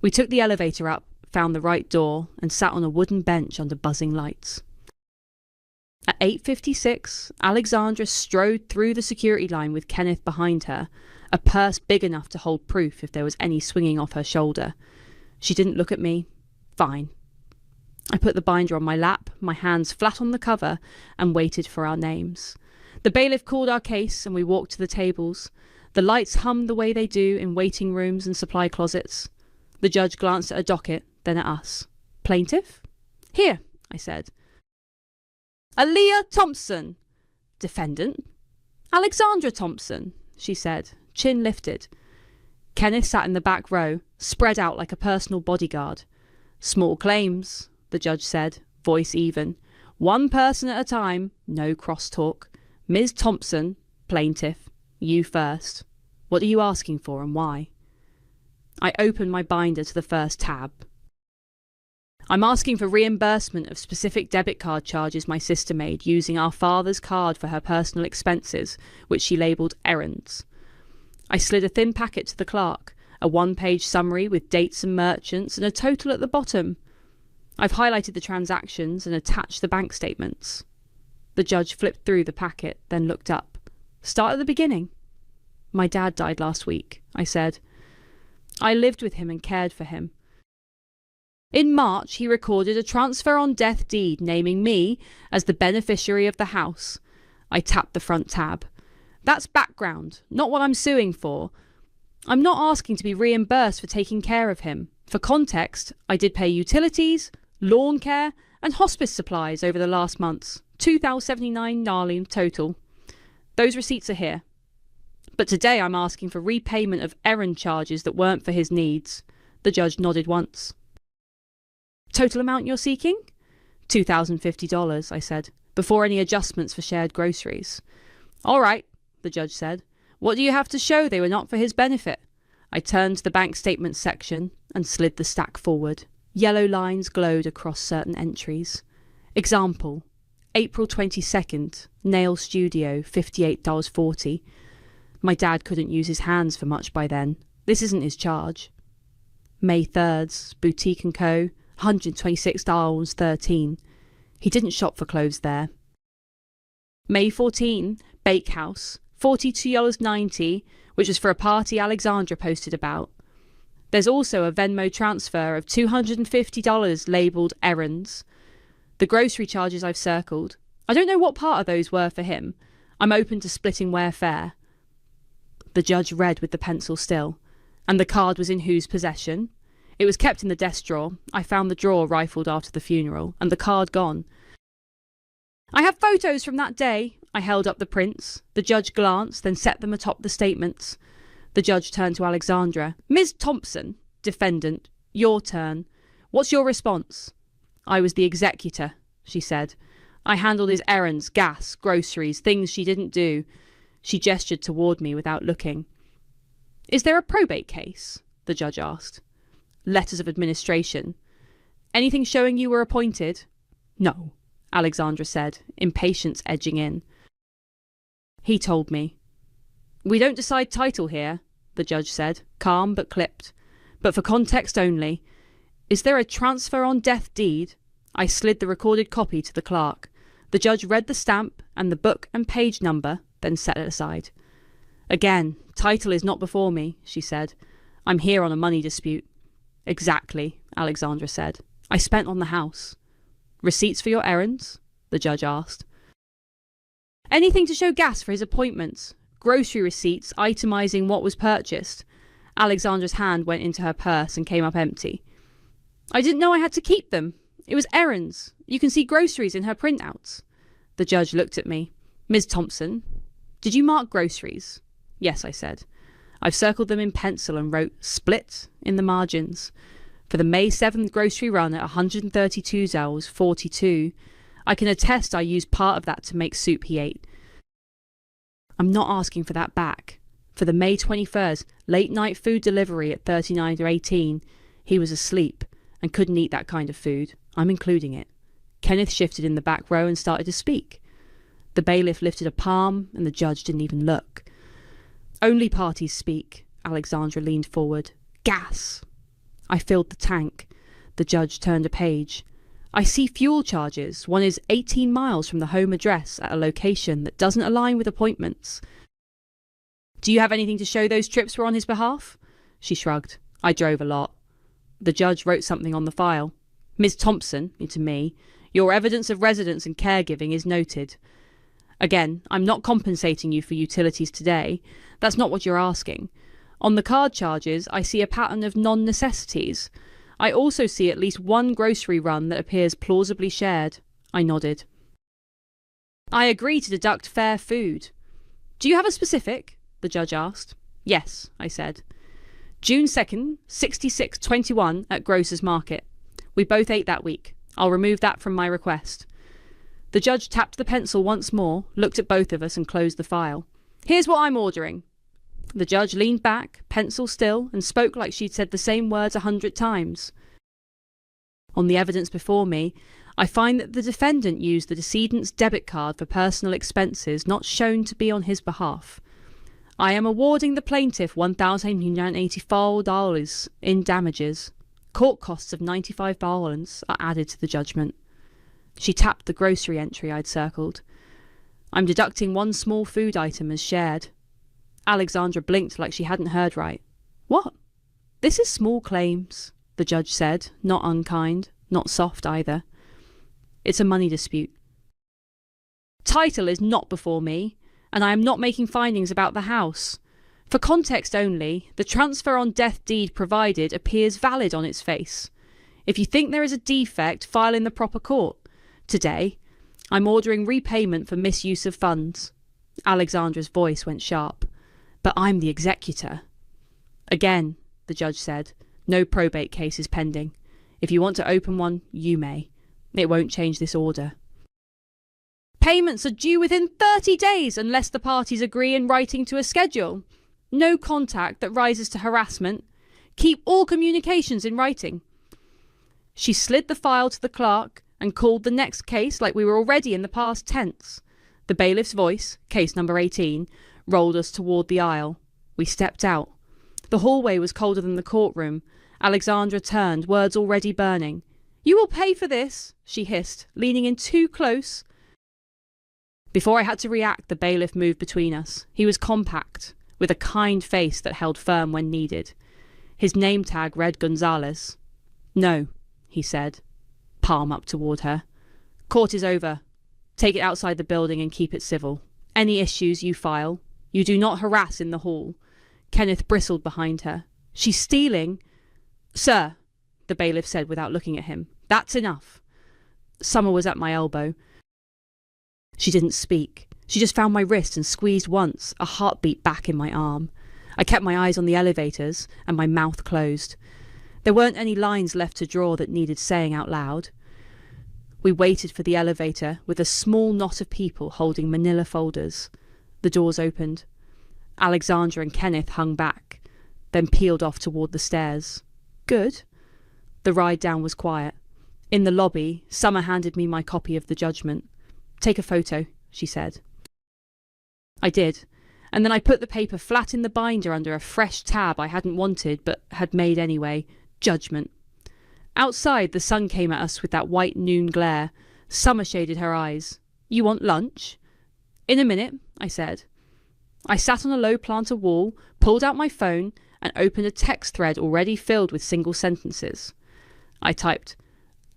We took the elevator up, found the right door, and sat on a wooden bench under buzzing lights. At 8:56, Alexandra strode through the security line with Kenneth behind her, a purse big enough to hold proof if there was any swinging off her shoulder. She didn't look at me. Fine. I put the binder on my lap, my hands flat on the cover, and waited for our names. The bailiff called our case and we walked to the tables. The lights hummed the way they do in waiting rooms and supply closets. The judge glanced at a docket, then at us. Plaintiff? Here, I said. Aaliyah Thompson. Defendant? Alexandra Thompson, she said, chin lifted. Kenneth sat in the back row, spread out like a personal bodyguard. Small claims, the judge said, voice even. One person at a time, no crosstalk. Ms. Thompson, plaintiff, you first. What are you asking for and why? I opened my binder to the first tab. I'm asking for reimbursement of specific debit card charges my sister made using our father's card for her personal expenses, which she labelled errands. I slid a thin packet to the clerk, a one-page summary with dates and merchants and a total at the bottom. I've highlighted the transactions and attached the bank statements. The judge flipped through the packet, then looked up. Start at the beginning. My dad died last week, I said. I lived with him and cared for him. In March, he recorded a transfer on death deed naming me as the beneficiary of the house. I tapped the front tab. That's background, not what I'm suing for. I'm not asking to be reimbursed for taking care of him. For context, I did pay utilities, lawn care, and hospice supplies over the last months. $2,079 in total. Those receipts are here. But today I'm asking for repayment of errand charges that weren't for his needs. The judge nodded once. Total amount you're seeking? $2,050, I said, before any adjustments for shared groceries. All right, the judge said. What do you have to show they were not for his benefit? I turned to the bank statements section and slid the stack forward. Yellow lines glowed across certain entries. Example, April 22nd, Nail Studio, $58.40. My dad couldn't use his hands for much by then. This isn't his charge. May 3rd's, Boutique & Co., $126.13. He didn't shop for clothes there. May 14, Bakehouse, $42.90, which was for a party Alexandra posted about. There's also a Venmo transfer of $250 labelled errands. The grocery charges I've circled. I don't know what part of those were for him. I'm open to splitting where fair. The judge read with the pencil still. And the card was in whose possession? It was kept in the desk drawer. I found the drawer rifled after the funeral, and the card gone. I have photos from that day. I held up the prints. The judge glanced, then set them atop the statements. The judge turned to Alexandra. Ms. Thompson, defendant, your turn. What's your response? I was the executor, she said. I handled his errands, gas, groceries, things she didn't do. She gestured toward me without looking. Is there a probate case? The judge asked. Letters of administration. Anything showing you were appointed? No, Alexandra said, impatience edging in. He told me. We don't decide title here, the judge said, calm but clipped. But for context only. Is there a transfer on death deed? I slid the recorded copy to the clerk. The judge read the stamp and the book and page number, then set it aside. Again, title is not before me, she said. I'm here on a money dispute. Exactly, Alexandra said. I spent on the house. Receipts for your errands? The judge asked. Anything to show gas for his appointments? Grocery receipts itemising what was purchased? Alexandra's hand went into her purse and came up empty. I didn't know I had to keep them. It was errands. You can see groceries in her printouts. The judge looked at me. Ms. Thompson, did you mark groceries? Yes, I said. I've circled them in pencil and wrote split in the margins. For the May 7th grocery run at 132 Zels, 42. I can attest I used part of that to make soup he ate. I'm not asking for that back. For the May 21st late night food delivery at 39 to 18, he was asleep and couldn't eat that kind of food. I'm including it. Kenneth shifted in the back row and started to speak. The bailiff lifted a palm and the judge didn't even look. Only parties speak. Alexandra leaned forward. Gas. I filled the tank. The judge turned a page. I see fuel charges. One is 18 miles from the home address at a location that doesn't align with appointments. Do you have anything to show those trips were on his behalf? She shrugged. I drove a lot. The judge wrote something on the file. Ms. Thompson, to me, your evidence of residence and caregiving is noted. Again, I'm not compensating you for utilities today. That's not what you're asking. On the card charges, I see a pattern of non-necessities. I also see at least one grocery run that appears plausibly shared. I nodded. I agree to deduct fair food. Do you have a specific? The judge asked. Yes, I said. June 2nd, 6621 at Grocer's Market. We both ate that week. I'll remove that from my request. The judge tapped the pencil once more, looked at both of us and closed the file. Here's what I'm ordering. The judge leaned back, pencil still, and spoke like she'd said the same words 100 times. On the evidence before me, I find that the defendant used the decedent's debit card for personal expenses not shown to be on his behalf. I am awarding the plaintiff $1,984 in damages. Court costs of $95 are added to the judgment. She tapped the grocery entry I'd circled. I'm deducting one small food item as shared. Alexandra blinked like she hadn't heard right. What? This is small claims, the judge said, not unkind, not soft either. It's a money dispute. Title is not before me, and I am not making findings about the house. For context only, the transfer on death deed provided appears valid on its face. If you think there is a defect, file in the proper court. Today, I'm ordering repayment for misuse of funds. Alexandra's voice went sharp. But I'm the executor. Again, the judge said, no probate case is pending. If you want to open one, you may. It won't change this order. Payments are due within 30 days unless the parties agree in writing to a schedule. No contact that rises to harassment. Keep all communications in writing. She slid the file to the clerk and called the next case like we were already in the past tense. The bailiff's voice, case number 18, rolled us toward the aisle. We stepped out. The hallway was colder than the courtroom. Alexandra turned, words already burning. You will pay for this, she hissed, leaning in too close. Before I had to react, the bailiff moved between us. He was compact, with a kind face that held firm when needed. His name tag read Gonzalez. No, he said, palm up toward her. Court is over. Take it outside the building and keep it civil. Any issues you file. You do not harass in the hall. Kenneth bristled behind her. She's stealing. Sir, the bailiff said without looking at him. That's enough. Summer was at my elbow. She didn't speak. She just found my wrist and squeezed once, a heartbeat back in my arm. I kept my eyes on the elevators and my mouth closed. There weren't any lines left to draw that needed saying out loud. We waited for the elevator with a small knot of people holding manila folders. The doors opened. Alexandra and Kenneth hung back, then peeled off toward the stairs. Good. The ride down was quiet. In the lobby, Summer handed me my copy of the judgment. Take a photo, she said. I did, and then I put the paper flat in the binder under a fresh tab I hadn't wanted but had made anyway. Judgment. Outside, the sun came at us with that white noon glare. Summer shaded her eyes. You want lunch? In a minute, I said. I sat on a low planter wall, pulled out my phone, and opened a text thread already filled with single sentences. I typed,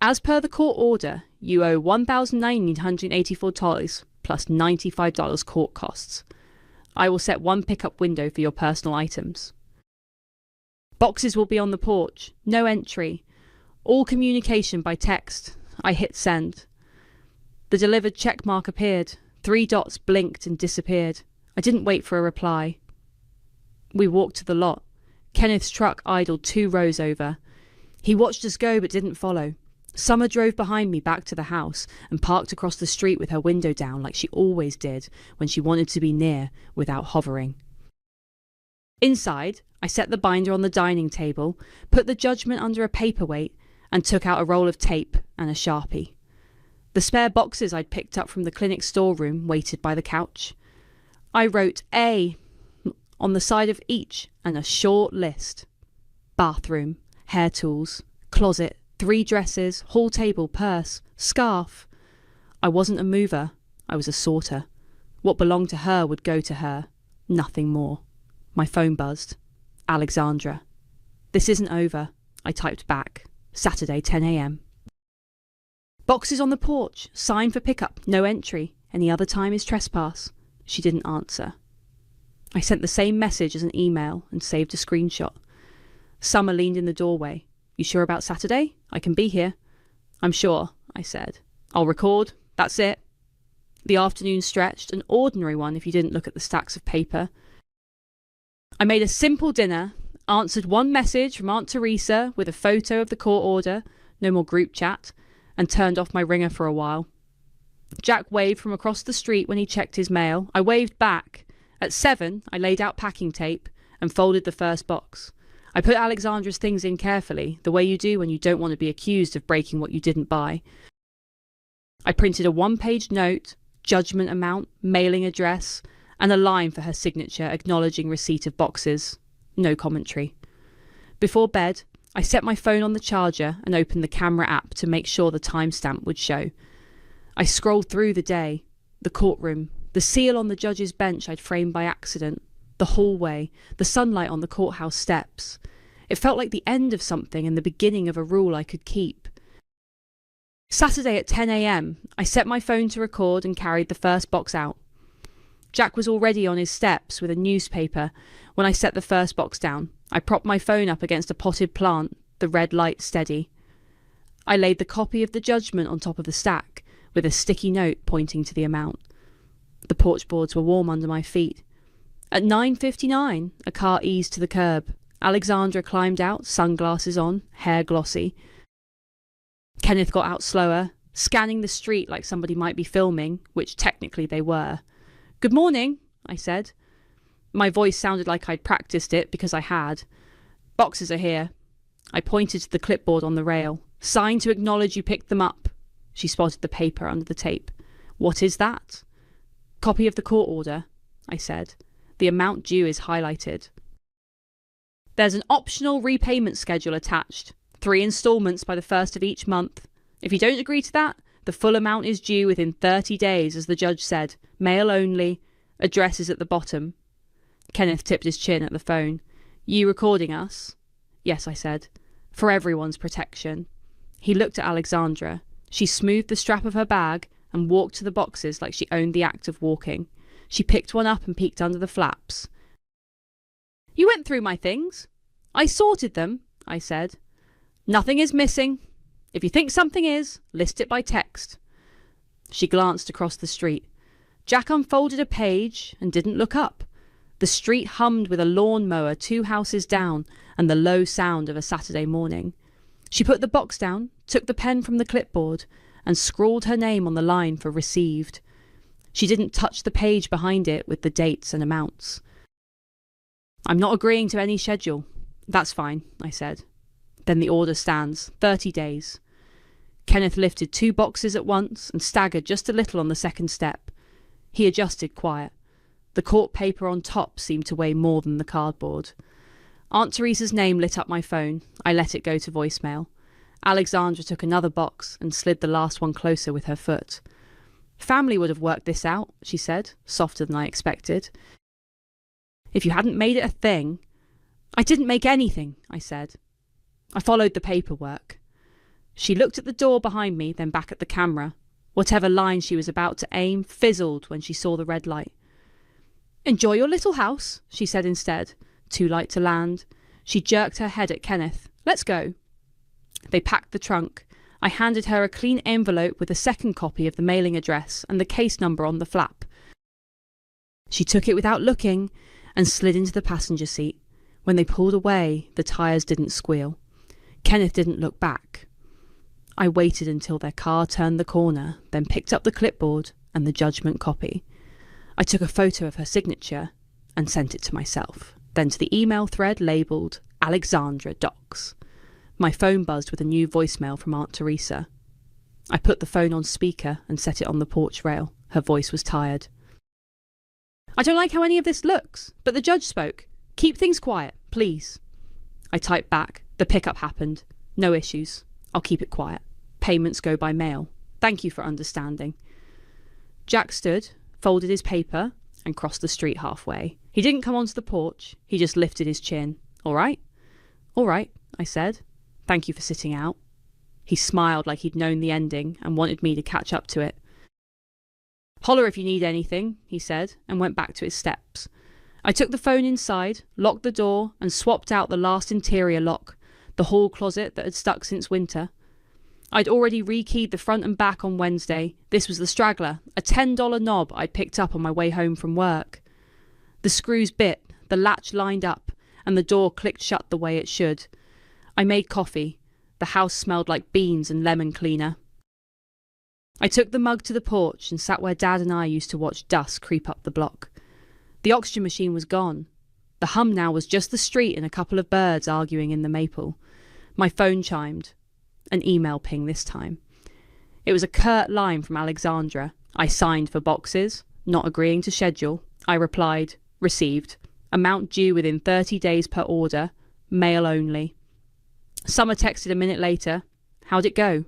as per the court order, you owe $1,984 plus $95 court costs. I will set one pickup window for your personal items. Boxes will be on the porch. No entry. All communication by text. I hit send. The delivered check mark appeared. 3 dots blinked and disappeared. I didn't wait for a reply. We walked to the lot. Kenneth's truck idled 2 rows over. He watched us go but didn't follow. Summer drove behind me back to the house and parked across the street with her window down like she always did when she wanted to be near without hovering. Inside, I set the binder on the dining table, put the judgment under a paperweight, and took out a roll of tape and a Sharpie. The spare boxes I'd picked up from the clinic storeroom waited by the couch. I wrote A on the side of each and a short list. Bathroom, hair tools, closet, 3 dresses, hall table, purse, scarf. I wasn't a mover, I was a sorter. What belonged to her would go to her, nothing more. My phone buzzed. Alexandra. This isn't over, I typed back. Saturday, 10 a.m. Boxes on the porch, sign for pickup, no entry. Any other time is trespass. She didn't answer. I sent the same message as an email and saved a screenshot. Summer leaned in the doorway. You sure about Saturday? I can be here. I'm sure, I said. I'll record. That's it. The afternoon stretched, an ordinary one if you didn't look at the stacks of paper. I made a simple dinner, answered one message from Aunt Teresa with a photo of the court order, no more group chat, and turned off my ringer for a while. Jack waved from across the street when he checked his mail. I waved back, At 7, I laid out packing tape and folded the first box. I put Alexandra's things in carefully, the way you do when you don't want to be accused of breaking what you didn't buy. I printed a 1-page note, judgment amount, mailing address, and a line for her signature acknowledging receipt of boxes. No commentary. Before bed, I set my phone on the charger and opened the camera app to make sure the timestamp would show. I scrolled through the day, the courtroom, the seal on the judge's bench I'd framed by accident, the hallway, the sunlight on the courthouse steps. It felt like the end of something and the beginning of a rule I could keep. Saturday at 10 a.m, I set my phone to record and carried the first box out. Jack was already on his steps with a newspaper when I set the first box down. I propped my phone up against a potted plant, the red light steady. I laid the copy of the judgment on top of the stack, with a sticky note pointing to the amount. The porch boards were warm under my feet. At 9:59, a car eased to the curb. Alexandra climbed out, sunglasses on, hair glossy. Kenneth got out slower, scanning the street like somebody might be filming, which technically they were. "Good morning," I said. My voice sounded like I'd practiced it because I had. "Boxes are here." I pointed to the clipboard on the rail. "Sign to acknowledge you picked them up." She spotted the paper under the tape. "What is that?" "Copy of the court order," I said. The amount due is highlighted. "There's an optional repayment schedule attached. 3 installments by the 1st of each month. If you don't agree to that, the full amount is due within 30 days, as the judge said. Mail only. Address is at the bottom." Kenneth tipped his chin at the phone. "You recording us?" "Yes," I said. "For everyone's protection." He looked at Alexandra. She smoothed the strap of her bag and walked to the boxes like she owned the act of walking. She picked one up and peeked under the flaps. "You went through my things." "I sorted them," I said. "Nothing is missing. If you think something is, list it by text." She glanced across the street. Jack unfolded a page and didn't look up. The street hummed with a lawnmower 2 houses down and the low sound of a Saturday morning. She put the box down, took the pen from the clipboard, and scrawled her name on the line for received. She didn't touch the page behind it with the dates and amounts. "I'm not agreeing to any schedule." "That's fine," I said. "Then the order stands. 30 days. Kenneth lifted 2 boxes at once and staggered just a little on the second step. He adjusted quiet. The court paper on top seemed to weigh more than the cardboard. Aunt Teresa's name lit up my phone. I let it go to voicemail. Alexandra took another box and slid the last one closer with her foot. "Family would have worked this out," she said, softer than I expected. "If you hadn't made it a thing—" "I didn't make anything," I said. I followed the paperwork. She looked at the door behind me, then back at the camera. Whatever line she was about to aim fizzled when she saw the red light. "Enjoy your little house," she said instead. Too light to land. She jerked her head at Kenneth. "Let's go." They packed the trunk. I handed her a clean envelope with a second copy of the mailing address and the case number on the flap. She took it without looking and slid into the passenger seat. When they pulled away, the tyres didn't squeal. Kenneth didn't look back. I waited until their car turned the corner, then picked up the clipboard and the judgment copy. I took a photo of her signature and sent it to myself, then to the email thread labelled Alexandra Docs. My phone buzzed with a new voicemail from Aunt Teresa. I put the phone on speaker and set it on the porch rail. Her voice was tired. "I don't like how any of this looks, but the judge spoke. Keep things quiet, please." I typed back. "The pickup happened. No issues. I'll keep it quiet. Payments go by mail. Thank you for understanding." Jack stood, folded his paper, and crossed the street halfway. He didn't come onto the porch. He just lifted his chin. "All right?" "All right," I said. "Thank you for sitting out." He smiled like he'd known the ending and wanted me to catch up to it. "Holler if you need anything," he said, and went back to his steps. I took the phone inside, locked the door, and swapped out the last interior lock, the hall closet that had stuck since winter. I'd already rekeyed the front and back on Wednesday. This was the straggler, a $10 knob I'd picked up on my way home from work. The screws bit, the latch lined up, and the door clicked shut the way it should. I made coffee. The house smelled like beans and lemon cleaner. I took the mug to the porch and sat where Dad and I used to watch dusk creep up the block. The oxygen machine was gone. The hum now was just the street and a couple of birds arguing in the maple. My phone chimed. An email ping this time. It was a curt line from Alexandra. I signed for boxes, not agreeing to schedule. I replied, received. Amount due within 30 days per order. Mail only. Summer texted a minute later. How'd it go?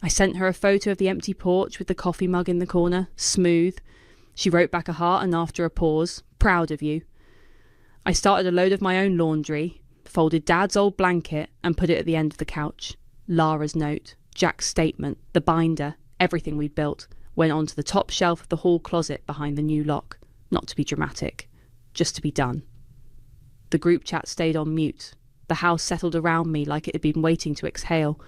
I sent her a photo of the empty porch with the coffee mug in the corner, smooth. She wrote back a heart and after a pause, proud of you. I started a load of my own laundry, folded Dad's old blanket and put it at the end of the couch. Lara's note, Jack's statement, the binder, everything we'd built, went onto the top shelf of the hall closet behind the new lock. Not to be dramatic, just to be done. The group chat stayed on mute. The house settled around me like it had been waiting to exhale.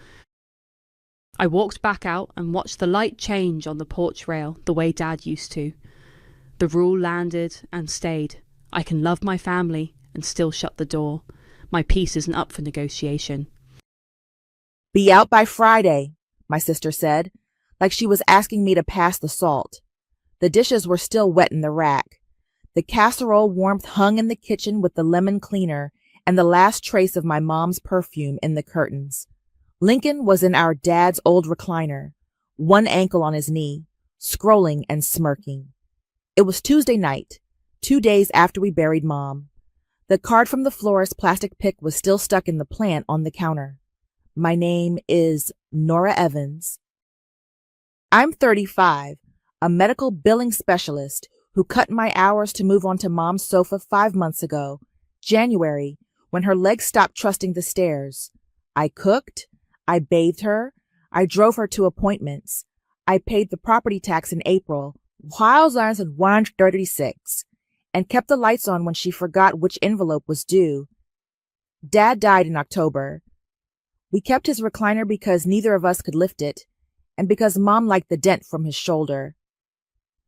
I walked back out and watched the light change on the porch rail the way Dad used to. The rule landed and stayed. I can love my family and still shut the door. My peace isn't up for negotiation. Be out by Friday, my sister said, like she was asking me to pass the salt. The dishes were still wet in the rack. The casserole warmth hung in the kitchen with the lemon cleaner and the last trace of my mom's perfume in the curtains. Lincoln was in our dad's old recliner, one ankle on his knee, scrolling and smirking. It was Tuesday night, 2 days after we buried Mom. The card from the florist's plastic pick was still stuck in the plant on the counter. My name is Nora Evans. I'm 35, a medical billing specialist who cut my hours to move onto Mom's sofa 5 months ago, January, when her legs stopped trusting the stairs. I cooked, I bathed her, I drove her to appointments. I paid the property tax in April, while I was at 136, and kept the lights on when she forgot which envelope was due. Dad died in October. We kept his recliner because neither of us could lift it, and because Mom liked the dent from his shoulder.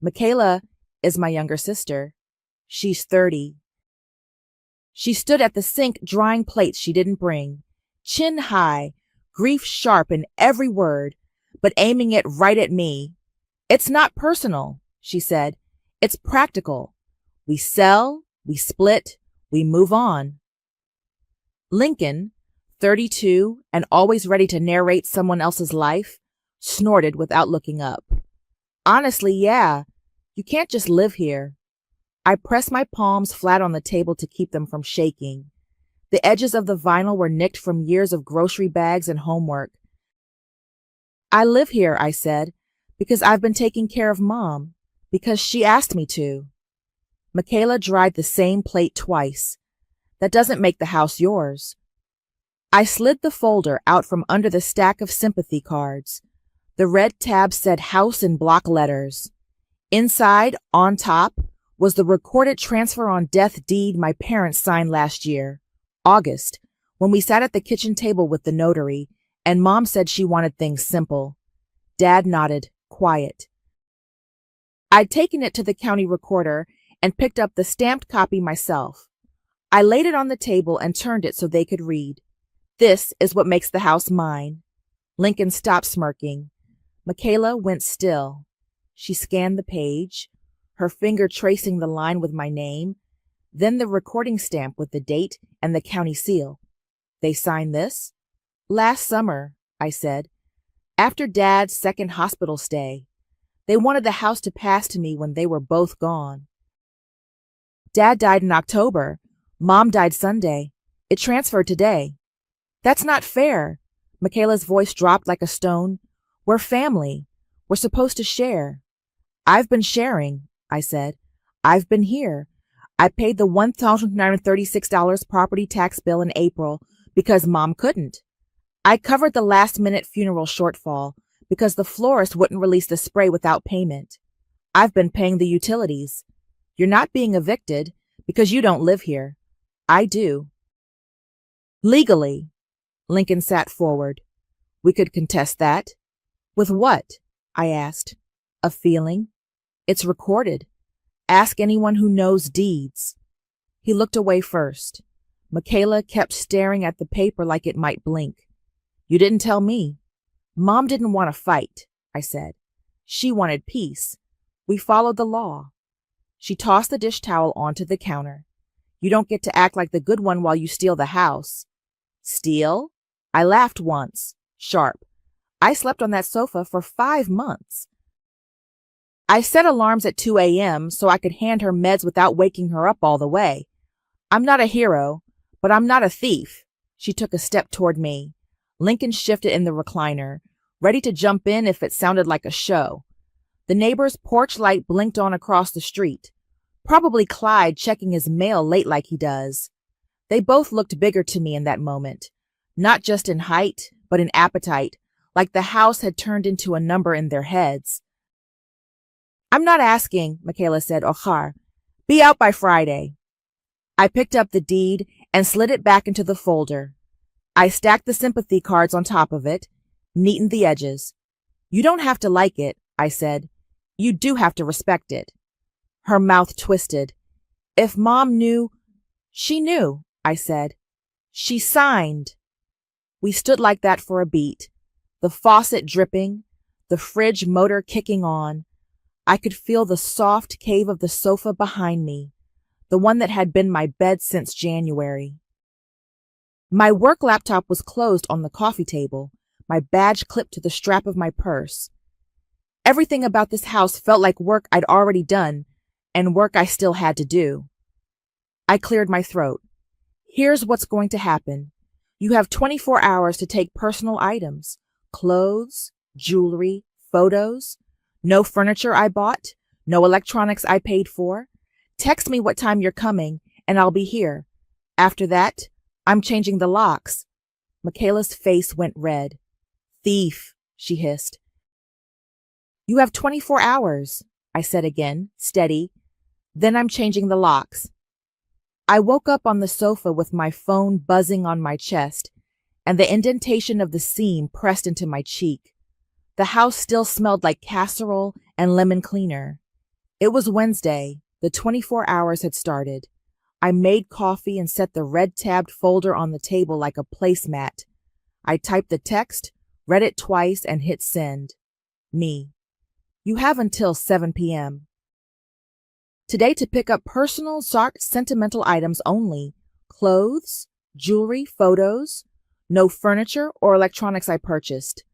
Michaela is my younger sister. She's 30. She stood at the sink drying plates she didn't bring, chin high, grief sharp in every word, but aiming it right at me. It's not personal, she said. It's practical. We sell, we split, we move on. Lincoln, 32 and always ready to narrate someone else's life, snorted without looking up. Honestly, yeah, you can't just live here. I pressed my palms flat on the table to keep them from shaking. The edges of the vinyl were nicked from years of grocery bags and homework. I live here, I said, because I've been taking care of Mom, because she asked me to. Michaela dried the same plate twice. That doesn't make the house yours. I slid the folder out from under the stack of sympathy cards. The red tab said house in block letters. Inside, on top, was the recorded transfer on death deed my parents signed last year, August, when we sat at the kitchen table with the notary, and Mom said she wanted things simple. Dad nodded, quiet. I'd taken it to the county recorder and picked up the stamped copy myself. I laid it on the table and turned it so they could read. This is what makes the house mine. Lincoln stopped smirking. Michaela went still. She scanned the page, her finger tracing the line with my name, then the recording stamp with the date and the county seal. They signed this? Last summer, I said, after Dad's second hospital stay. They wanted the house to pass to me when they were both gone. Dad died in October. Mom died Sunday. It transferred today. That's not fair. Michaela's voice dropped like a stone. We're family. We're supposed to share. I've been sharing, I said. I've been here. I paid the $1,936 property tax bill in April because Mom couldn't. I covered the last-minute funeral shortfall because the florist wouldn't release the spray without payment. I've been paying the utilities. You're not being evicted because you don't live here. I do. Legally, Lincoln sat forward. We could contest that. With what? I asked. A feeling. It's recorded. Ask anyone who knows deeds. He looked away first. Michaela kept staring at the paper like it might blink. You didn't tell me. Mom didn't want to fight, I said. She wanted peace. We followed the law. She tossed the dish towel onto the counter. You don't get to act like the good one while you steal the house. Steal? I laughed once, sharp. I slept on that sofa for 5 months. I set alarms at 2 a.m. so I could hand her meds without waking her up all the way. I'm not a hero, but I'm not a thief. She took a step toward me. Lincoln shifted in the recliner, ready to jump in if it sounded like a show. The neighbor's porch light blinked on across the street. Probably Clyde checking his mail late like he does. They both looked bigger to me in that moment, not just in height, but in appetite, like the house had turned into a number in their heads. I'm not asking, Michaela said, Ochar. Be out by Friday. I picked up the deed and slid it back into the folder. I stacked the sympathy cards on top of it, neatened the edges. You don't have to like it, I said. You do have to respect it. Her mouth twisted. If Mom knew, she knew, I said. She signed. We stood like that for a beat, the faucet dripping, the fridge motor kicking on. I could feel the soft cave of the sofa behind me, the one that had been my bed since January. My work laptop was closed on the coffee table, my badge clipped to the strap of my purse. Everything about this house felt like work I'd already done and work I still had to do. I cleared my throat. Here's what's going to happen. You have 24 hours to take personal items, clothes, jewelry, photos. No furniture I bought, no electronics I paid for. Text me what time you're coming, and I'll be here. After that, I'm changing the locks. Michaela's face went red. Thief, she hissed. You have 24 hours, I said again, steady. Then I'm changing the locks. I woke up on the sofa with my phone buzzing on my chest, and the indentation of the seam pressed into my cheek. The house still smelled like casserole and lemon cleaner. It was Wednesday. The 24 hours had started. I made coffee and set the red-tabbed folder on the table like a placemat. I typed the text, read it twice, and hit send. Me. You have until 7 p.m. Today to pick up personal, sentimental items only. Clothes, jewelry, photos. No furniture or electronics I purchased.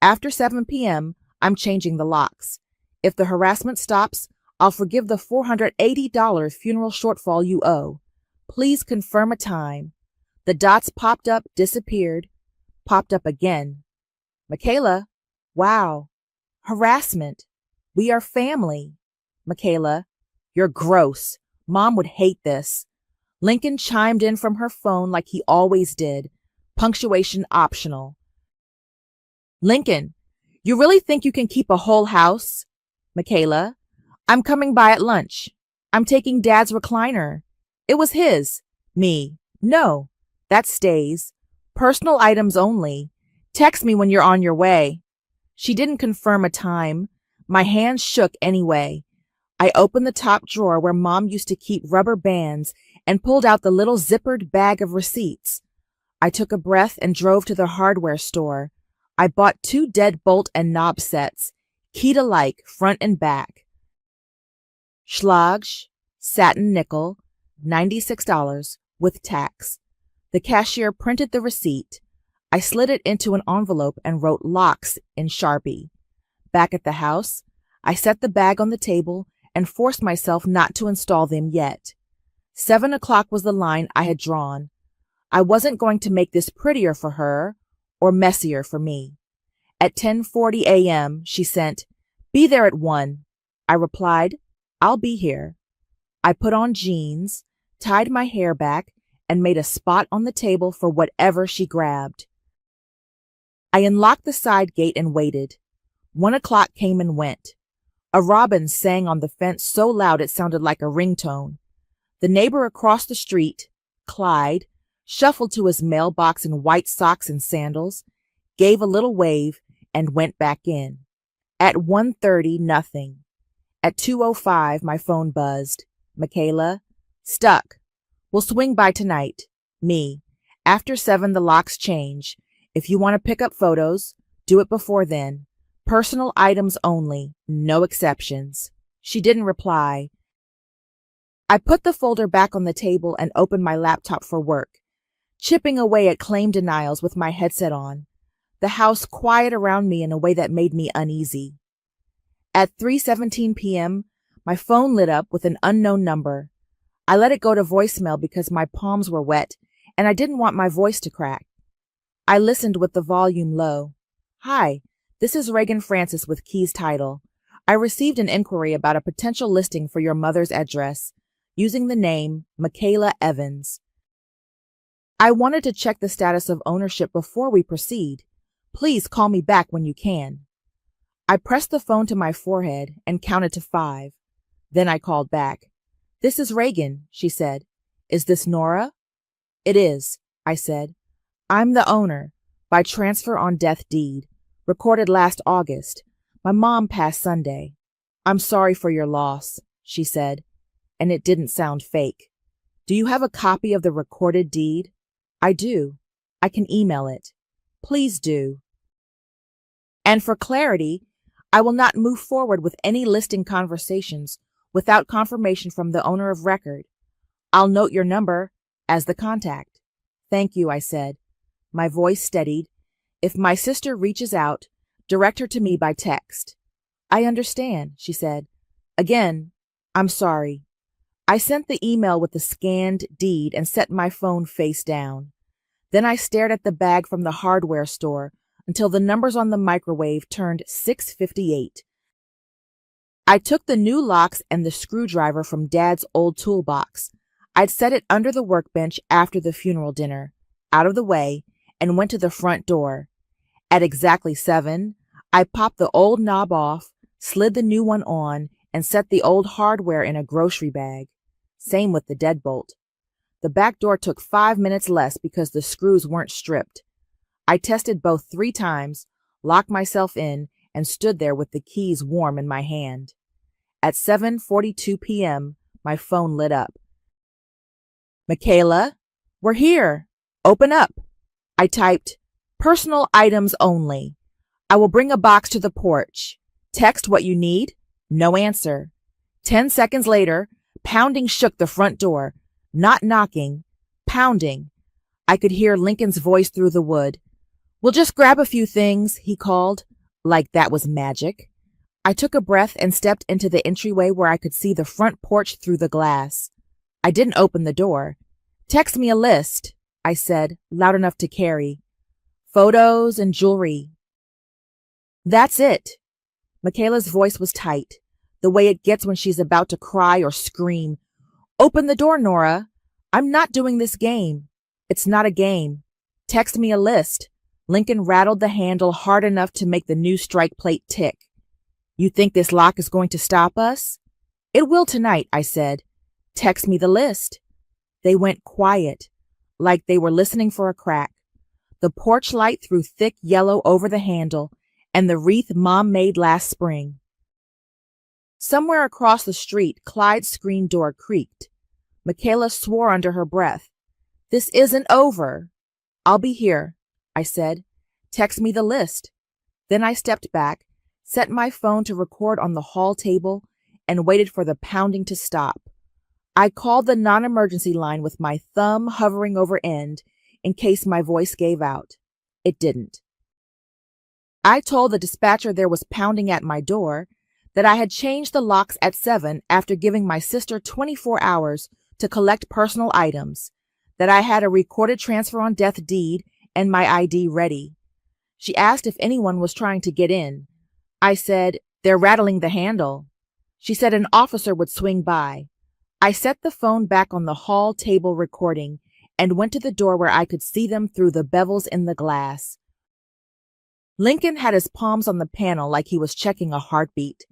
After 7 p.m., I'm changing the locks. If the harassment stops, I'll forgive the $480 funeral shortfall you owe. Please confirm a time. The dots popped up, disappeared, popped up again. Michaela, wow. Harassment. We are family. Michaela, you're gross. Mom would hate this. Lincoln chimed in from her phone like he always did. Punctuation optional. Lincoln, you really think you can keep a whole house? Michaela, I'm coming by at lunch. I'm taking Dad's recliner. It was his. Me, no, that stays. Personal items only. Text me when you're on your way. She didn't confirm a time. My hands shook anyway. I opened the top drawer where Mom used to keep rubber bands and pulled out the little zippered bag of receipts. I took a breath and drove to the hardware store. I bought 2 deadbolt and knob sets, keyed alike, front and back. Schlage, satin nickel, $96 with tax. The cashier printed the receipt. I slid it into an envelope and wrote locks in Sharpie. Back at the house, I set the bag on the table and forced myself not to install them yet. 7 o'clock was the line I had drawn. I wasn't going to make this prettier for her or messier for me. At 10:40 a.m., she sent, "Be there at 1." I replied, "I'll be here." I put on jeans, tied my hair back, and made a spot on the table for whatever she grabbed. I unlocked the side gate and waited. 1 o'clock came and went. A robin sang on the fence so loud it sounded like a ringtone. The neighbor across the street, Clyde, shuffled to his mailbox in white socks and sandals, gave a little wave, and went back in. At 1:30, nothing. At 2:05, my phone buzzed. Michaela, stuck. We'll swing by tonight. Me. After 7, the locks change. If you want to pick up photos, do it before then. Personal items only, no exceptions. She didn't reply. I put the folder back on the table and opened my laptop for work, chipping away at claim denials with my headset on, the house quiet around me in a way that made me uneasy. At 3:17 p.m., my phone lit up with an unknown number. I let it go to voicemail because my palms were wet and I didn't want my voice to crack. I listened with the volume low. Hi, this is Reagan Francis with Keys Title. I received an inquiry about a potential listing for your mother's address using the name Michaela Evans. I wanted to check the status of ownership before we proceed. Please call me back when you can. I pressed the phone to my forehead and counted to 5. Then I called back. This is Reagan, she said. Is this Nora? It is, I said. I'm the owner, by transfer on death deed, recorded last August. My mom passed Sunday. I'm sorry for your loss, she said, and it didn't sound fake. Do you have a copy of the recorded deed? I do. I can email it. Please do. And for clarity, I will not move forward with any listing conversations without confirmation from the owner of record. I'll note your number as the contact. Thank you, I said. My voice steadied. If my sister reaches out, direct her to me by text. I understand, she said. Again, I'm sorry. I sent the email with the scanned deed and set my phone face down. Then I stared at the bag from the hardware store until the numbers on the microwave turned 6:58. I took the new locks and the screwdriver from Dad's old toolbox. I'd set it under the workbench after the funeral dinner, out of the way, and went to the front door. At exactly 7, I popped the old knob off, slid the new one on, and set the old hardware in a grocery bag. Same with the deadbolt. The back door took 5 minutes less because the screws weren't stripped. I tested both 3 times, locked myself in, and stood there with the keys warm in my hand. At 7:42 p.m., my phone lit up. Michaela, we're here. Open up. I typed, personal items only. I will bring a box to the porch. Text what you need. No answer. 10 seconds later, pounding shook the front door. Not knocking, pounding. I could hear Lincoln's voice through the wood. We'll just grab a few things, he called, like that was magic. I took a breath and stepped into the entryway where I could see the front porch through the glass. I didn't open the door. Text me a list, I said, loud enough to carry. Photos and jewelry. That's it. Michaela's voice was tight, the way it gets when she's about to cry or scream. Open the door, Nora. I'm not doing this game. It's not a game. Text me a list. Lincoln rattled the handle hard enough to make the new strike plate tick. You think this lock is going to stop us? It will tonight, I said. Text me the list. They went quiet, like they were listening for a crack. The porch light threw thick yellow over the handle and the wreath Mom made last spring. Somewhere across the street, Clyde's screen door creaked. Michaela swore under her breath. This isn't over. I'll be here, I said. Text me the list. Then I stepped back, set my phone to record on the hall table, and waited for the pounding to stop. I called the non-emergency line with my thumb hovering over end in case my voice gave out. It didn't. I told the dispatcher there was pounding at my door, that I had changed the locks at 7 after giving my sister 24 hours to collect personal items, that I had a recorded transfer on death deed and my ID ready. She asked if anyone was trying to get in. I said, they're rattling the handle. She said an officer would swing by. I set the phone back on the hall table recording and went to the door where I could see them through the bevels in the glass. Lincoln had his palms on the panel like he was checking a heartbeat.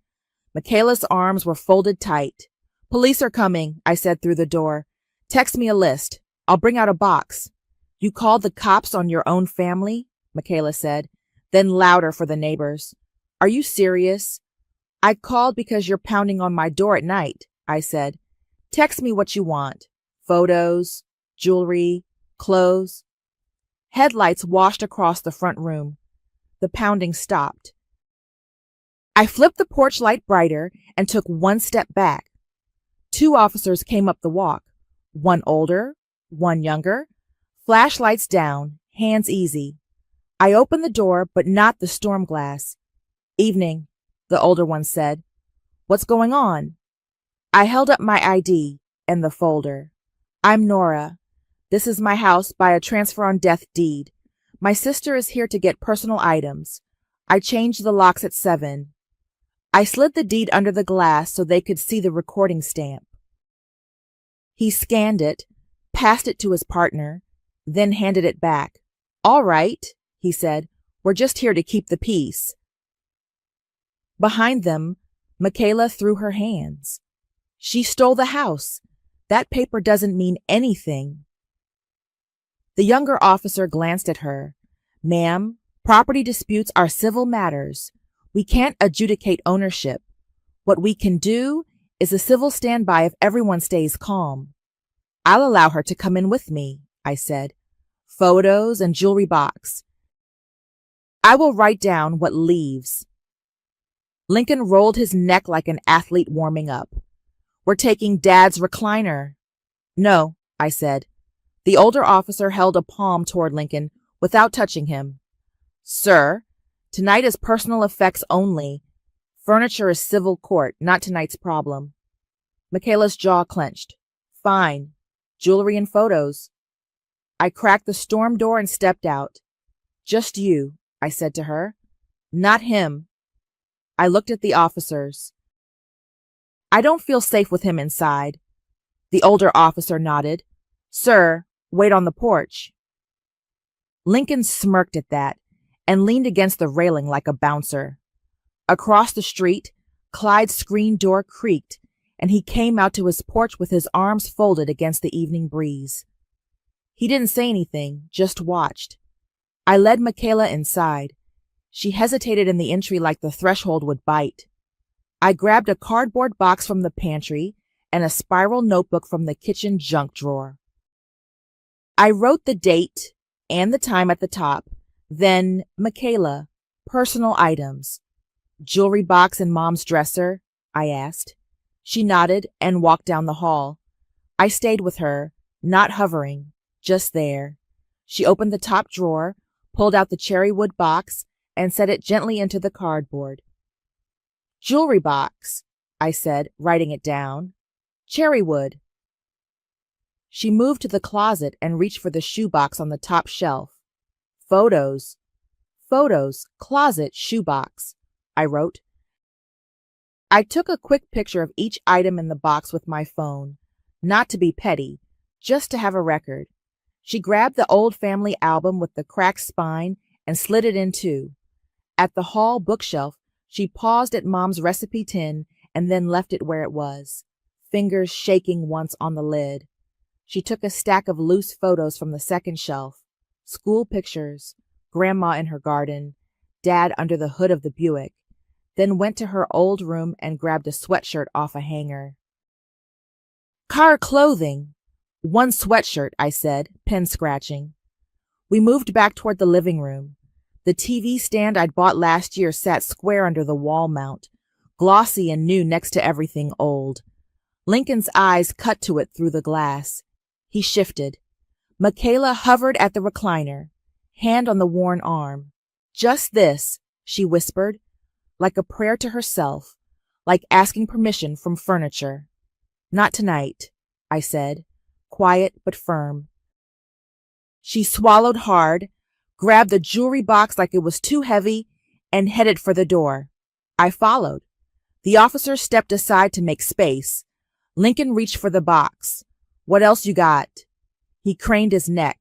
Michaela's arms were folded tight. Police are coming, I said through the door. Text me a list. I'll bring out a box. You called the cops on your own family? Michaela said, then louder for the neighbors. Are you serious? I called because you're pounding on my door at night, I said. Text me what you want. Photos, jewelry, clothes. Headlights washed across the front room. The pounding stopped. I flipped the porch light brighter and took one step back. 2 officers came up the walk, one older, one younger, flashlights down, hands easy. I opened the door, but not the storm glass. "Evening," the older one said. "What's going on?" I held up my ID and the folder. "I'm Nora. This is my house by a transfer on death deed. My sister is here to get personal items. I changed the locks at 7. I slid the deed under the glass so they could see the recording stamp. He scanned it, passed it to his partner, then handed it back. "All right," he said. "We're just here to keep the peace." Behind them, Michaela threw her hands. "She stole the house. That paper doesn't mean anything." The younger officer glanced at her. "Ma'am, property disputes are civil matters. We can't adjudicate ownership. What we can do is a civil standby if everyone stays calm." "I'll allow her to come in with me," I said. "Photos and jewelry box. I will write down what leaves." Lincoln rolled his neck like an athlete warming up. "We're taking Dad's recliner." "No," I said. The older officer held a palm toward Lincoln without touching him. "Sir, tonight is personal effects only. Furniture is civil court, not tonight's problem." Michaela's jaw clenched. "Fine. Jewelry and photos." I cracked the storm door and stepped out. "Just you," I said to her. "Not him." I looked at the officers. "I don't feel safe with him inside." The older officer nodded. "Sir, wait on the porch." Lincoln smirked at that and leaned against the railing like a bouncer. Across the street, Clyde's screen door creaked, and he came out to his porch with his arms folded against the evening breeze. He didn't say anything, just watched. I led Michaela inside. She hesitated in the entry like the threshold would bite. I grabbed a cardboard box from the pantry and a spiral notebook from the kitchen junk drawer. I wrote the date and the time at the top, then Michaela, personal items. "Jewelry box in Mom's dresser?" I asked. She nodded and walked down the hall. I stayed with her, not hovering, just there. She opened the top drawer, pulled out the cherry wood box, and set it gently into the cardboard. "Jewelry box," I said, writing it down. "Cherry wood." She moved to the closet and reached for the shoebox on the top shelf. "Photos." "Photos, closet, shoebox," I wrote. I took a quick picture of each item in the box with my phone, not to be petty, just to have a record. She grabbed the old family album with the cracked spine and slid it in two. At the hall bookshelf, she paused at Mom's recipe tin and then left it where it was, fingers shaking once on the lid. She took a stack of loose photos from the second shelf, school pictures, Grandma in her garden, Dad under the hood of the Buick, then went to her old room and grabbed a sweatshirt off a hanger. "Car clothing." "One sweatshirt," I said, pen scratching. We moved back toward the living room. The TV stand I'd bought last year sat square under the wall mount, glossy and new next to everything old. Lincoln's eyes cut to it through the glass. He shifted. Michaela hovered at the recliner, hand on the worn arm. "Just this," she whispered, like a prayer to herself, like asking permission from furniture. "Not tonight," I said, quiet but firm. She swallowed hard, grabbed the jewelry box like it was too heavy, and headed for the door. I followed. The officer stepped aside to make space. Lincoln reached for the box. "What else you got?" He craned his neck.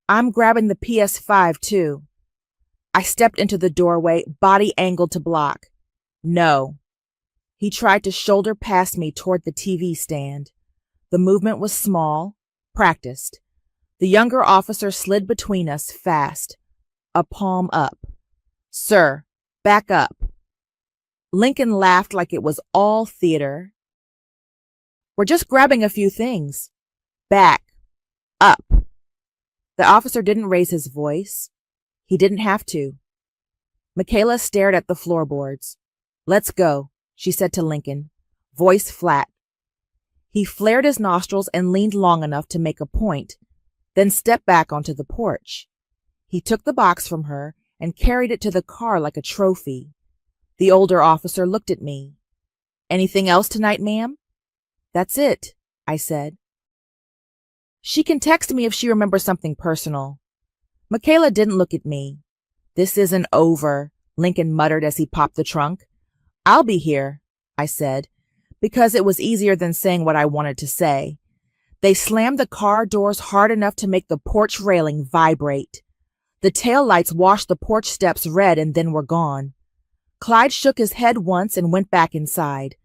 "I'm grabbing the PS5 too." I stepped into the doorway, body angled to block. "No." He tried to shoulder past me toward the TV stand. The movement was small, practiced. The younger officer slid between us fast, a palm up. "Sir, back up." Lincoln laughed like it was all theater. "We're just grabbing a few things." "Back. Up." The officer didn't raise his voice. He didn't have to. Michaela stared at the floorboards. "Let's go," she said to Lincoln, voice flat. He flared his nostrils and leaned long enough to make a point, then stepped back onto the porch. He took the box from her and carried it to the car like a trophy. The older officer looked at me. "Anything else tonight, ma'am?" "That's it," I said. "She can text me if she remembers something personal." Michaela didn't look at me. "This isn't over," Lincoln muttered as he popped the trunk. "I'll be here," I said, because it was easier than saying what I wanted to say. They slammed the car doors hard enough to make the porch railing vibrate. The taillights washed the porch steps red and then were gone. Clyde shook his head once and went back inside.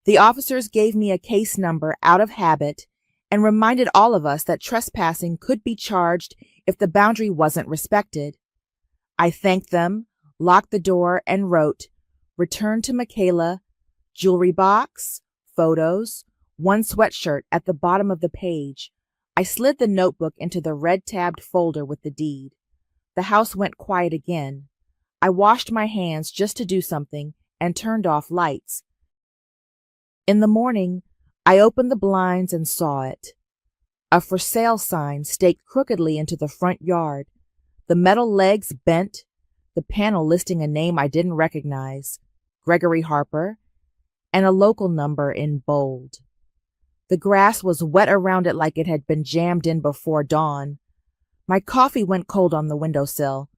The officers gave me a case number out of habit and reminded all of us that trespassing could be charged if the boundary wasn't respected. I thanked them, locked the door, and wrote, "Return to Michaela, jewelry box, photos, one sweatshirt" at the bottom of the page. I slid the notebook into the red-tabbed folder with the deed. The house went quiet again. I washed my hands just to do something and turned off lights. In the morning, I opened the blinds and saw it. A for sale sign staked crookedly into the front yard, the metal legs bent, the panel listing a name I didn't recognize, Gregory Harper, and a local number in bold. The grass was wet around it like it had been jammed in before dawn. My coffee went cold on the windowsill.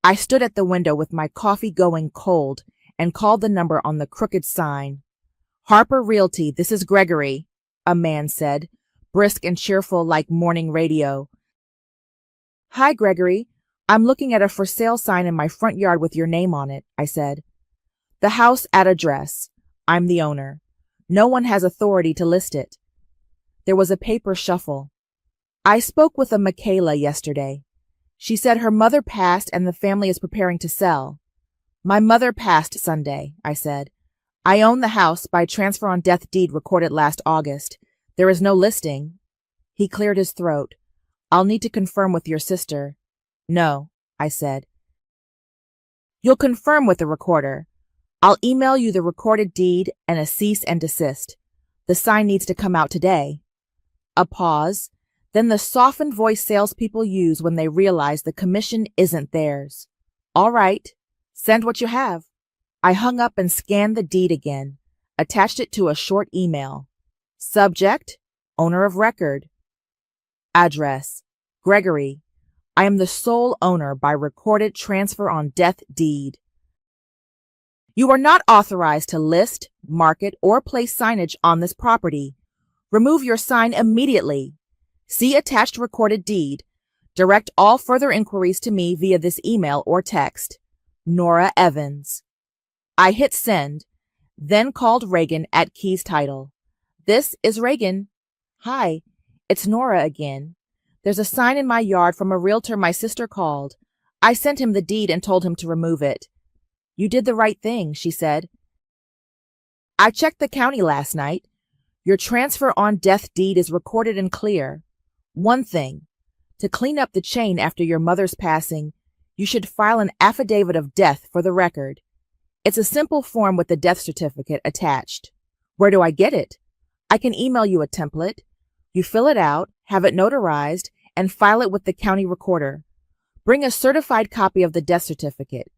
I stood at the window with my coffee going cold and called the number on the crooked sign. "Harper Realty, this is Gregory," a man said, brisk and cheerful like morning radio. "Hi, Gregory. I'm looking at a for sale sign in my front yard with your name on it," I said. "The house at address. I'm the owner. No one has authority to list it." There was a paper shuffle. "I spoke with a Michaela yesterday. She said her mother passed and the family is preparing to sell." "My mother passed Sunday," I said. "I own the house by transfer on death deed recorded last August. There is no listing." He cleared his throat. "I'll need to confirm with your sister." "No," I said. "You'll confirm with the recorder. I'll email you the recorded deed and a cease and desist. The sign needs to come out today." A pause, then the softened voice salespeople use when they realize the commission isn't theirs. "All right, send what you have." I hung up and scanned the deed again, attached it to a short email. Subject, owner of record. Address, Gregory. I am the sole owner by recorded transfer on death deed. You are not authorized to list, market, or place signage on this property. Remove your sign immediately. See attached recorded deed. Direct all further inquiries to me via this email or text. Nora Evans. I hit send, then called Reagan at Keys Title. "This is Reagan." "Hi, it's Nora again. There's a sign in my yard from a realtor my sister called. I sent him the deed and told him to remove it." "You did the right thing," she said. "I checked the county last night. Your transfer on death deed is recorded and clear. One thing, to clean up the chain after your mother's passing, you should file an affidavit of death for the record. It's a simple form with the death certificate attached. Where do I get it? I can email you a template. You fill it out, have it notarized, and file it with the county recorder. Bring a certified copy of the death certificate.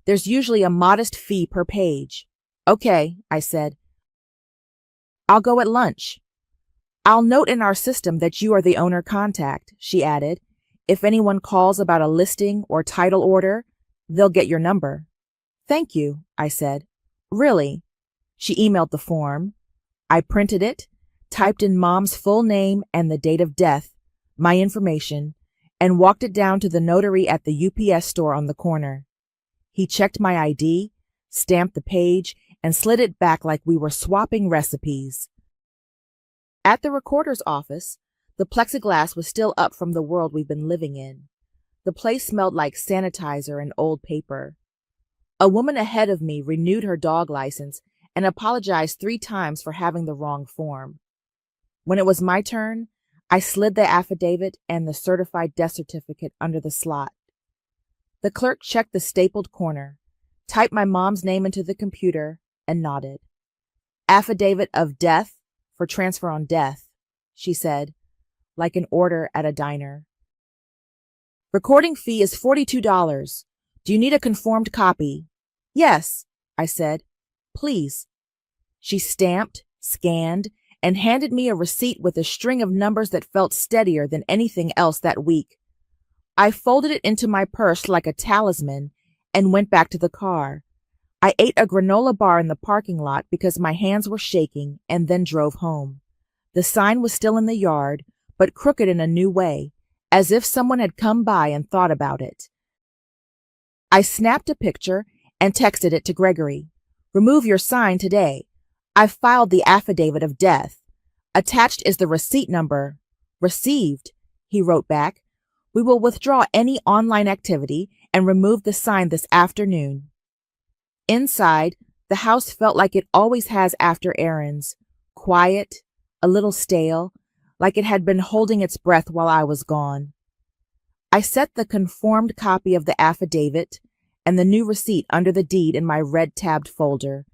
There's usually a modest fee per page." "Okay," I said. "I'll go at lunch." "I'll note in our system that you are the owner contact," she added. "If anyone calls about a listing or title order, they'll get your number." "Thank you," I said. "Really?" She emailed the form. I printed it, typed in Mom's full name and the date of death, my information, and walked it down to the notary at the UPS store on the corner. He checked my ID, stamped the page, and slid it back like we were swapping recipes. At the recorder's office, the plexiglass was still up from the world we've been living in. The place smelled like sanitizer and old paper. A woman ahead of me renewed her dog license and apologized 3 times for having the wrong form. When it was my turn, I slid the affidavit and the certified death certificate under the slot. The clerk checked the stapled corner, typed my mom's name into the computer, and nodded. "Affidavit of death for transfer on death, she said, like an order at a diner. Recording fee is $42. Do you need a conformed copy? Yes, I said. Please. She stamped, scanned, and handed me a receipt with a string of numbers that felt steadier than anything else that week. I folded it into my purse like a talisman and went back to the car. I ate a granola bar in the parking lot because my hands were shaking and then drove home. The sign was still in the yard, but crooked in a new way, as if someone had come by and thought about it. I snapped a picture and texted it to Gregory. Remove your sign today. I've filed the affidavit of death. Attached is the receipt number. Received, he wrote back. We will withdraw any online activity and remove the sign this afternoon. Inside, the house felt like it always has after errands. Quiet, a little stale, like it had been holding its breath while I was gone. I set the conformed copy of the affidavit and the new receipt under the deed in my red-tabbed folder.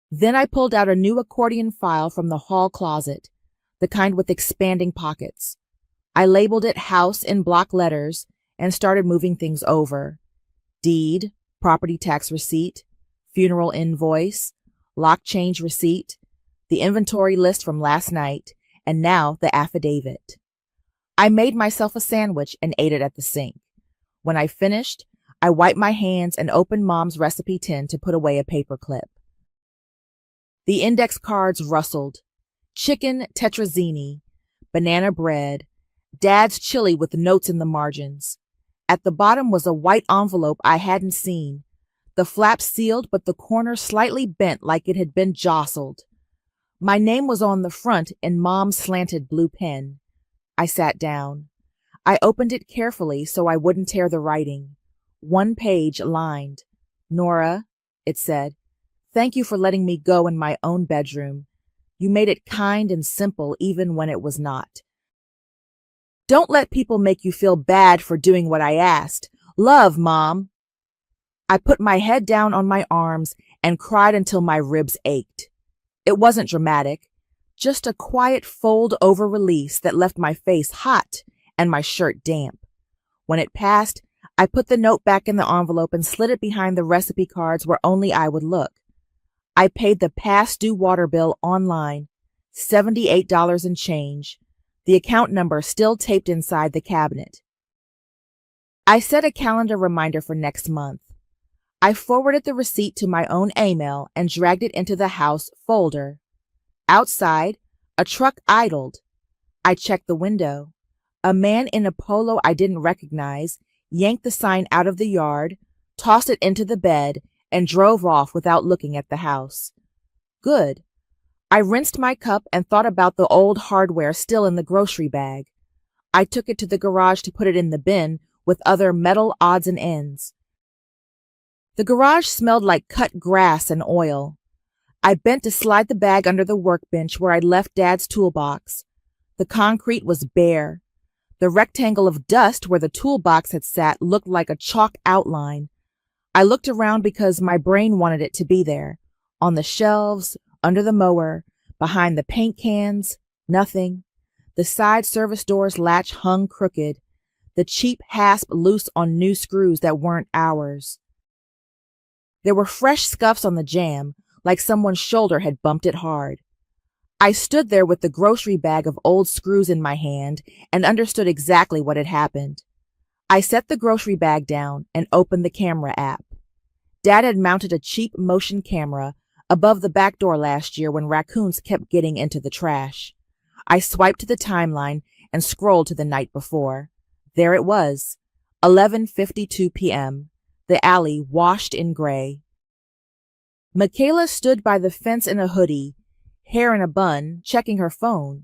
Then I pulled out a new accordion file from the hall closet, the kind with expanding pockets. I labeled it house in block letters and started moving things over. Deed, property tax receipt, funeral invoice, lock change receipt, the inventory list from last night, and now the affidavit. I made myself a sandwich and ate it at the sink. When I finished, I wiped my hands and opened Mom's recipe tin to put away a paperclip. The index cards rustled. Chicken tetrazzini, banana bread, Dad's chili with notes in the margins. At the bottom was a white envelope I hadn't seen. The flap sealed, but the corner slightly bent like it had been jostled. My name was on the front in Mom's slanted blue pen. I sat down. I opened it carefully so I wouldn't tear the writing. One page lined. Nora, it said, thank you for letting me go in my own bedroom. You made it kind and simple even when it was not. Don't let people make you feel bad for doing what I asked. Love, Mom. I put my head down on my arms and cried until my ribs ached. It wasn't dramatic, just a quiet fold-over release that left my face hot and my shirt damp. When it passed, I put the note back in the envelope and slid it behind the recipe cards where only I would look. I paid the past due water bill online, $78 and change, the account number still taped inside the cabinet. I set a calendar reminder for next month. I forwarded the receipt to my own email and dragged it into the house folder. Outside, a truck idled. I checked the window. A man in a polo I didn't recognize yanked the sign out of the yard, tossed it into the bed, and drove off without looking at the house. Good. I rinsed my cup and thought about the old hardware still in the grocery bag. I took it to the garage to put it in the bin with other metal odds and ends. The garage smelled like cut grass and oil. I bent to slide the bag under the workbench where I'd left Dad's toolbox. The concrete was bare. The rectangle of dust where the toolbox had sat looked like a chalk outline. I looked around because my brain wanted it to be there. On the shelves, under the mower, behind the paint cans, nothing. The side service door's latch hung crooked, the cheap hasp loose on new screws that weren't ours. There were fresh scuffs on the jamb, like someone's shoulder had bumped it hard. I stood there with the grocery bag of old screws in my hand and understood exactly what had happened. I set the grocery bag down and opened the camera app. Dad had mounted a cheap motion camera above the back door last year when raccoons kept getting into the trash. I swiped to the timeline and scrolled to the night before. There it was, 11:52 p.m., the alley washed in gray. Michaela stood by the fence in a hoodie, hair in a bun, checking her phone.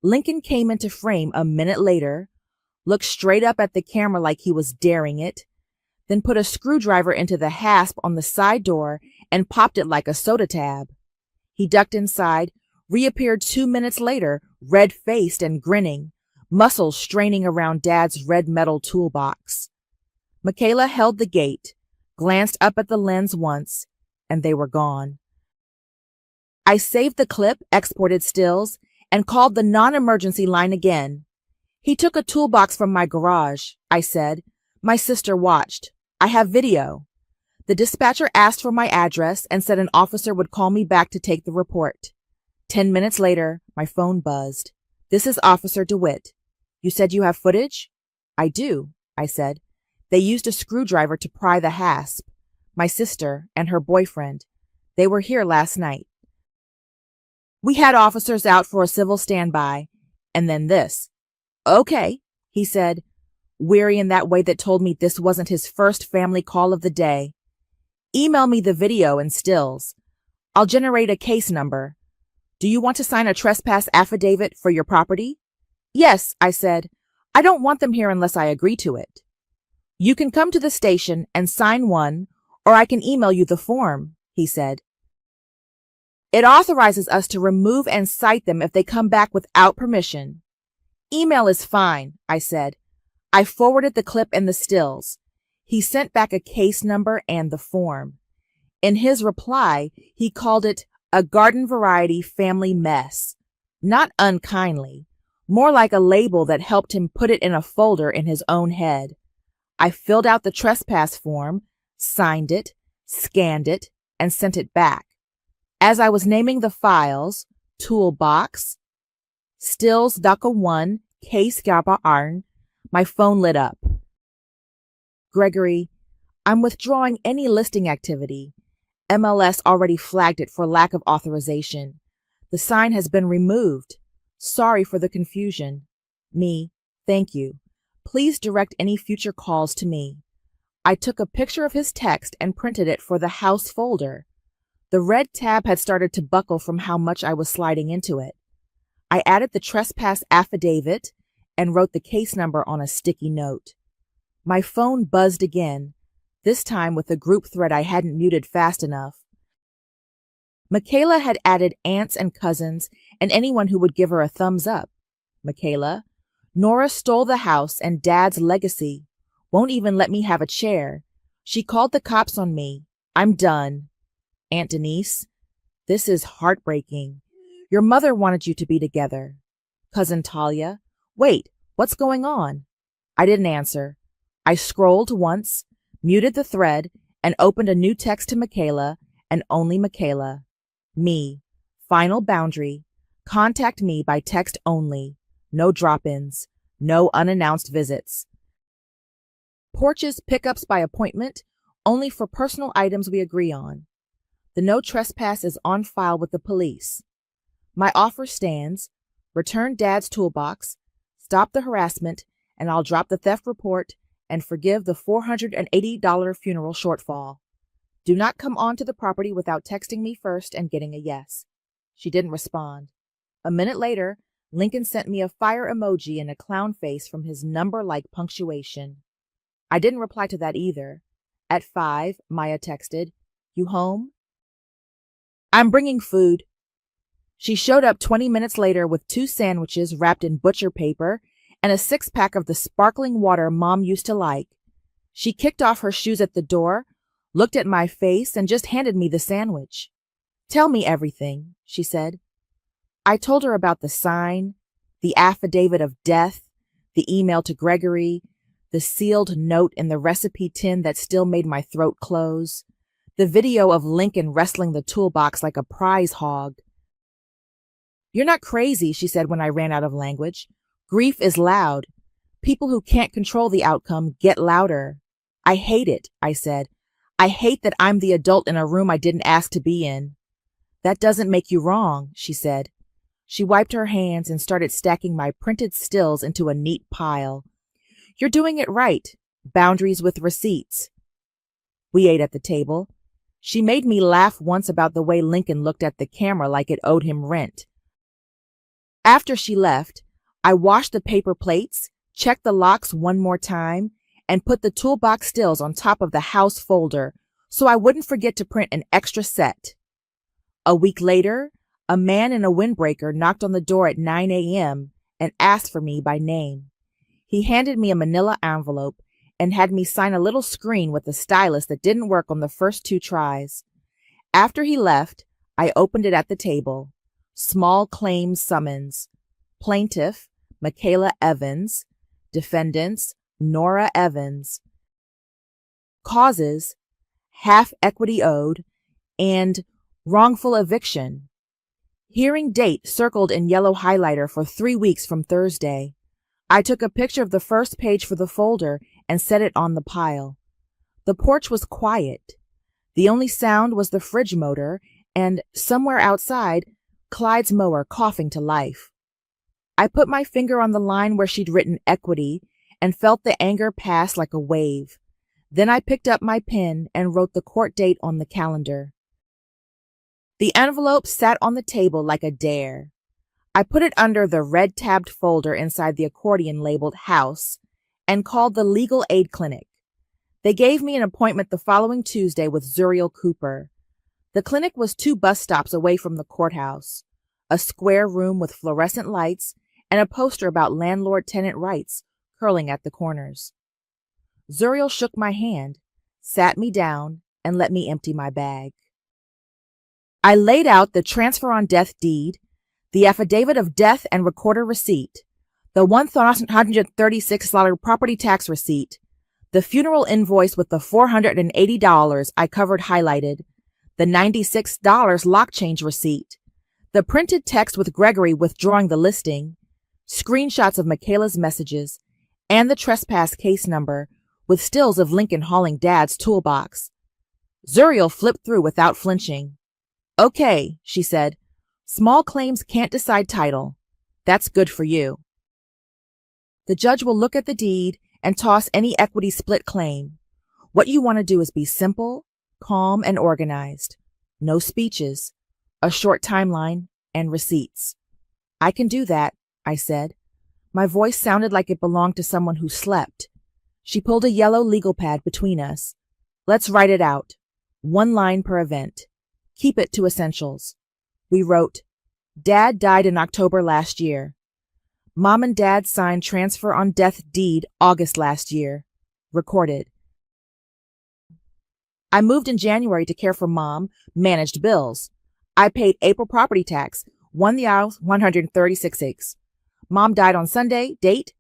Lincoln came into frame a minute later, looked straight up at the camera like he was daring it, then put a screwdriver into the hasp on the side door and popped it like a soda tab. He ducked inside, reappeared 2 minutes later, red-faced and grinning, muscles straining around Dad's red metal toolbox. Michaela held the gate, glanced up at the lens once, and they were gone. I saved the clip, exported stills, and called the non-emergency line again. He took a toolbox from my garage, I said. My sister watched. I have video. The dispatcher asked for my address and said an officer would call me back to take the report. 10 minutes later, my phone buzzed. This is Officer DeWitt. You said you have footage? I do, I said. They used a screwdriver to pry the hasp. My sister and her boyfriend. They were here last night. We had officers out for a civil standby, and then this. Okay, he said, weary in that way that told me this wasn't his first family call of the day. Email me the video and stills. I'll generate a case number. Do you want to sign a trespass affidavit for your property? Yes, I said. I don't want them here unless I agree to it. You can come to the station and sign one, or I can email you the form, he said. It authorizes us to remove and cite them if they come back without permission. Email is fine, I said. I forwarded the clip and the stills. He sent back a case number and the form. In his reply, he called it a garden variety family mess. Not unkindly, more like a label that helped him put it in a folder in his own head. I filled out the trespass form, signed it, scanned it, and sent it back. As I was naming the files, toolbox, stills DACA 1, case Gaba Arn, my phone lit up. Gregory, I'm withdrawing any listing activity. MLS already flagged it for lack of authorization. The sign has been removed. Sorry for the confusion. Me, thank you. Please direct any future calls to me. I took a picture of his text and printed it for the house folder. The red tab had started to buckle from how much I was sliding into it. I added the trespass affidavit and wrote the case number on a sticky note. My phone buzzed again, this time with a group thread I hadn't muted fast enough. Michaela had added aunts and cousins and anyone who would give her a thumbs up. Michaela, Nora stole the house and Dad's legacy. Won't even let me have a chair. She called the cops on me. I'm done. Aunt Denise, this is heartbreaking. Your mother wanted you to be together. Cousin Talia, wait, what's going on? I didn't answer. I scrolled once, muted the thread, and opened a new text to Michaela, and only Michaela. Me. Final boundary. Contact me by text only. No drop-ins. No unannounced visits. Porches pickups by appointment, only for personal items we agree on. The no trespass is on file with the police. My offer stands. Return Dad's toolbox, stop the harassment, and I'll drop the theft report and forgive the $480 funeral shortfall. Do not come onto the property without texting me first and getting a yes. She didn't respond. A minute later, Lincoln sent me a fire emoji and a clown face from his number-like punctuation. I didn't reply to that either. At 5, Maya texted, "You home?" "I'm bringing food." She showed up 20 minutes later with 2 sandwiches wrapped in butcher paper and a 6-pack of the sparkling water Mom used to like. She kicked off her shoes at the door, looked at my face, and just handed me the sandwich. "Tell me everything," she said. I told her about the sign, the affidavit of death, the email to Gregory, the sealed note in the recipe tin that still made my throat close, the video of Lincoln wrestling the toolbox like a prize hog. "You're not crazy," she said when I ran out of language. "Grief is loud. People who can't control the outcome get louder." "I hate it," I said. "I hate that I'm the adult in a room I didn't ask to be in." "That doesn't make you wrong," she said. She wiped her hands and started stacking my printed stills into a neat pile. "You're doing it right. Boundaries with receipts." We ate at the table. She made me laugh once about the way Lincoln looked at the camera like it owed him rent. After she left, I washed the paper plates, checked the locks one more time, and put the toolbox stills on top of the house folder so I wouldn't forget to print an extra set. A week later, a man in a windbreaker knocked on the door at 9 a.m. and asked for me by name. He handed me a manila envelope and had me sign a little screen with a stylus that didn't work on the first 2 tries. After he left, I opened it at the table. Small claims summons. Plaintiff, Michaela Evans. Defendants, Nora Evans. Causes, half equity owed, and wrongful eviction. Hearing date circled in yellow highlighter for 3 weeks from Thursday. I took a picture of the first page for the folder and set it on the pile. The porch was quiet. The only sound was the fridge motor and, somewhere outside, Clyde's mower coughing to life. I put my finger on the line where she'd written equity and felt the anger pass like a wave. Then I picked up my pen and wrote the court date on the calendar. The envelope sat on the table like a dare. I put it under the red-tabbed folder inside the accordion labeled House and called the Legal Aid Clinic. They gave me an appointment the following Tuesday with Zuriel Cooper. The clinic was 2 bus stops away from the courthouse, a square room with fluorescent lights and a poster about landlord-tenant rights curling at the corners. Zuriel shook my hand, sat me down, and let me empty my bag. I laid out the transfer on death deed, the affidavit of death and recorder receipt, the $136 property tax receipt, the funeral invoice with the $480 I covered highlighted, the $96 lock change receipt, the printed text with Gregory withdrawing the listing, screenshots of Michaela's messages, and the trespass case number with stills of Lincoln hauling Dad's toolbox. Zuriel flipped through without flinching. "Okay," she said. "Small claims can't decide title. That's good for you. The judge will look at the deed and toss any equity split claim. What you want to do is be simple, calm, and organized. No speeches, a short timeline, and receipts." "I can do that," I said. My voice sounded like it belonged to someone who slept. She pulled a yellow legal pad between us. "Let's write it out. 1 line per event. Keep it to essentials." We wrote, "Dad died in October last year. Mom and Dad signed transfer on death deed August last year. Recorded. I moved in January to care for Mom, managed bills. I paid April property tax, won the house 136 Mom died on Sunday, date,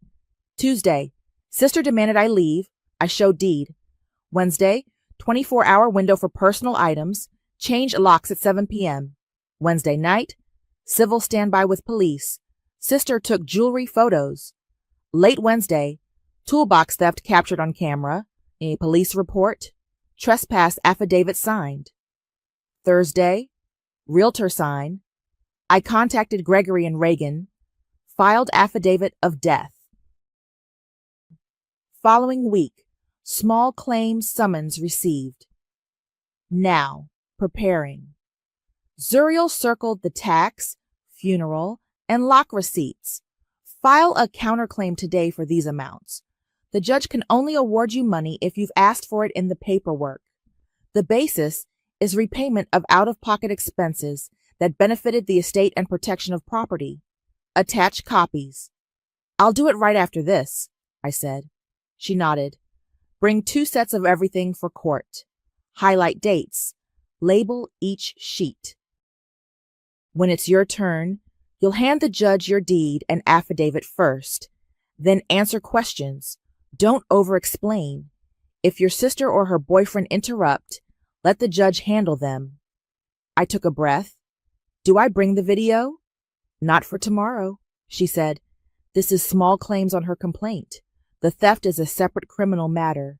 Tuesday. Sister demanded I leave. I showed deed. Wednesday, 24-hour window for personal items, change locks at 7 p.m. Wednesday night, civil standby with police. Sister took jewelry photos. Late Wednesday, toolbox theft captured on camera, a police report, trespass affidavit signed. Thursday, realtor sign. I contacted Gregory and Reagan, filed affidavit of death. Following week, small claims summons received. Now, preparing. Zuriel circled the tax, funeral, and lock receipts. File a counterclaim today for these amounts. The judge can only award you money if you've asked for it in the paperwork. The basis is repayment of out-of-pocket expenses that benefited the estate and protection of property. Attach copies. "I'll do it right after this," I said. She nodded. "Bring 2 sets of everything for court. Highlight dates. Label each sheet. When it's your turn, you'll hand the judge your deed and affidavit first, then answer questions. Don't over-explain. If your sister or her boyfriend interrupt, let the judge handle them." I took a breath. "Do I bring the video?" "Not for tomorrow," she said. "This is small claims on her complaint. The theft is a separate criminal matter.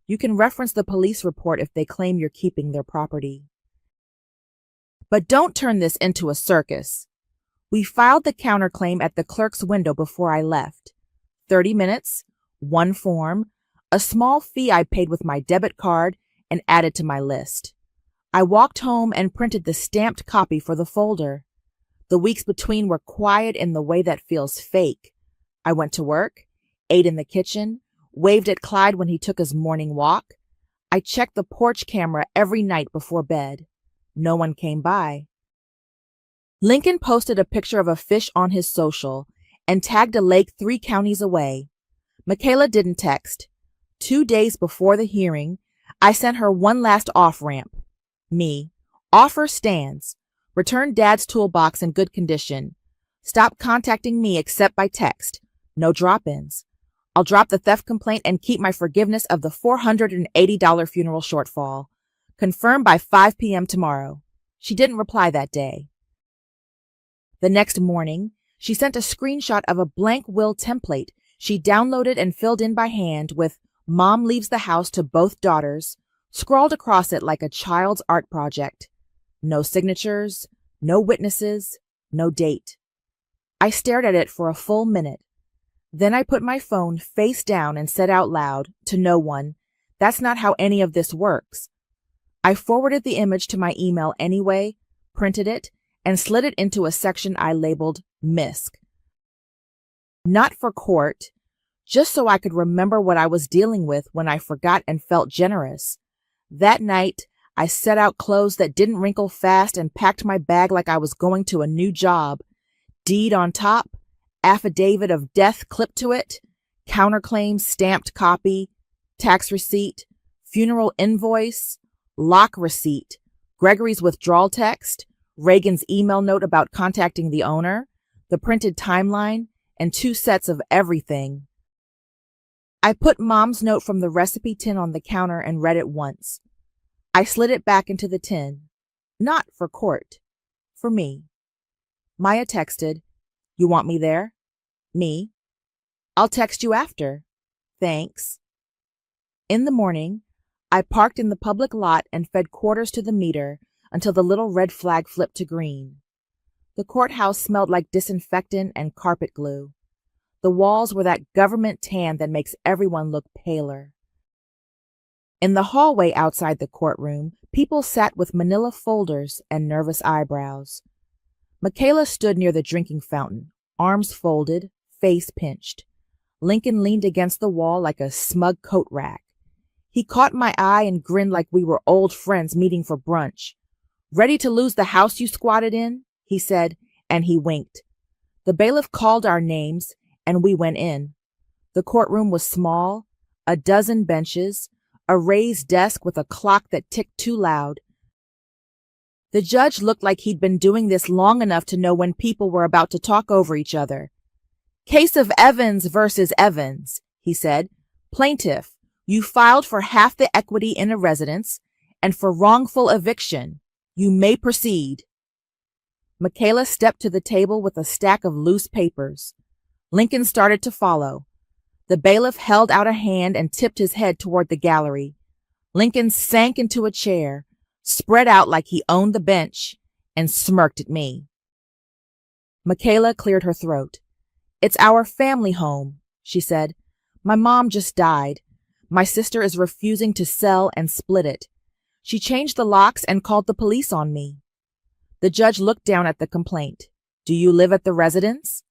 You can reference the police report if they claim you're keeping their property. But don't turn this into a circus." We filed the counterclaim at the clerk's window before I left. 30 minutes, 1 form, a small fee I paid with my debit card and added to my list. I walked home and printed the stamped copy for the folder. The weeks between were quiet in the way that feels fake. I went to work, ate in the kitchen, waved at Clyde when he took his morning walk. I checked the porch camera every night before bed. No one came by. Lincoln posted a picture of a fish on his social and tagged a lake 3 counties away. Michaela didn't text. 2 days before the hearing, I sent her one last off-ramp. Me. Offer stands. Return Dad's toolbox in good condition. Stop contacting me except by text. No drop-ins. I'll drop the theft complaint and keep my forgiveness of the $480 funeral shortfall. Confirm by 5 p.m. tomorrow. She didn't reply that day. The next morning, she sent a screenshot of a blank will template she downloaded and filled in by hand with "Mom leaves the house to both daughters," scrawled across it like a child's art project. No signatures, no witnesses, no date. I stared at it for a full minute. Then I put my phone face down and said out loud, to no one, "That's not how any of this works." I forwarded the image to my email anyway, printed it, and slid it into a section I labeled MISC. Not for court, just so I could remember what I was dealing with when I forgot and felt generous. That night, I set out clothes that didn't wrinkle fast and packed my bag like I was going to a new job. Deed on top, affidavit of death clipped to it, counterclaim stamped copy, tax receipt, funeral invoice, lock receipt, Gregory's withdrawal text, Reagan's email note about contacting the owner, the printed timeline, and 2 sets of everything. I put Mom's note from the recipe tin on the counter and read it once. I slid it back into the tin. Not for court. For me. Maya texted, "You want me there?" Me. "I'll text you after." Thanks. In the morning, I parked in the public lot and fed quarters to the meter until the little red flag flipped to green. The courthouse smelled like disinfectant and carpet glue. The walls were that government tan that makes everyone look paler. In the hallway outside the courtroom, people sat with manila folders and nervous eyebrows. Michaela stood near the drinking fountain, arms folded, face pinched. Lincoln leaned against the wall like a smug coat rack. He caught my eye and grinned like we were old friends meeting for brunch. "Ready to lose the house you squatted in?" he said, and he winked. The bailiff called our names, and we went in. The courtroom was small, a dozen benches, a raised desk with a clock that ticked too loud. The judge looked like he'd been doing this long enough to know when people were about to talk over each other. "Case of Evans versus Evans," he said. "Plaintiff, you filed for half the equity in a residence and for wrongful eviction. You may proceed." Michaela stepped to the table with a stack of loose papers. Lincoln started to follow. The bailiff held out a hand and tipped his head toward the gallery. Lincoln sank into a chair, spread out like he owned the bench, and smirked at me. Michaela cleared her throat. "It's our family home," she said. "My mom just died. My sister is refusing to sell and split it. She changed the locks and called the police on me." The judge looked down at the complaint. "Do you live at the residence?"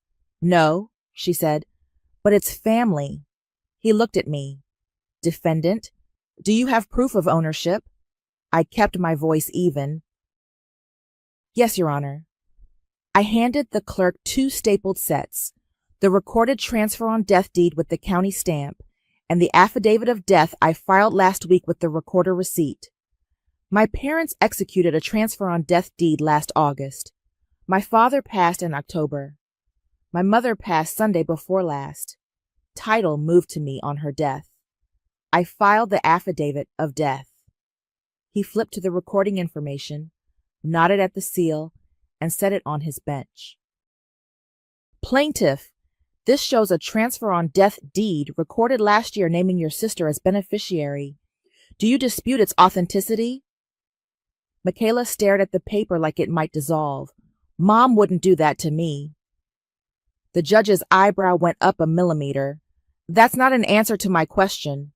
"No," she said, "but it's family." He looked at me. "Defendant, do you have proof of ownership?" I kept my voice even. "Yes, Your Honor." I handed the clerk 2 stapled sets, the recorded transfer on death deed with the county stamp, and the affidavit of death I filed last week with the recorder receipt. My parents executed a transfer on death deed last August. My father passed in October. My mother passed Sunday before last. Title moved to me on her death. I filed the affidavit of death. He flipped to the recording information, nodded at the seal, and set it on his bench. "Plaintiff, this shows a transfer on death deed recorded last year naming your sister as beneficiary. Do you dispute its authenticity?" Michaela stared at the paper like it might dissolve. "Mom wouldn't do that to me." The judge's eyebrow went up a millimeter. "That's not an answer to my question.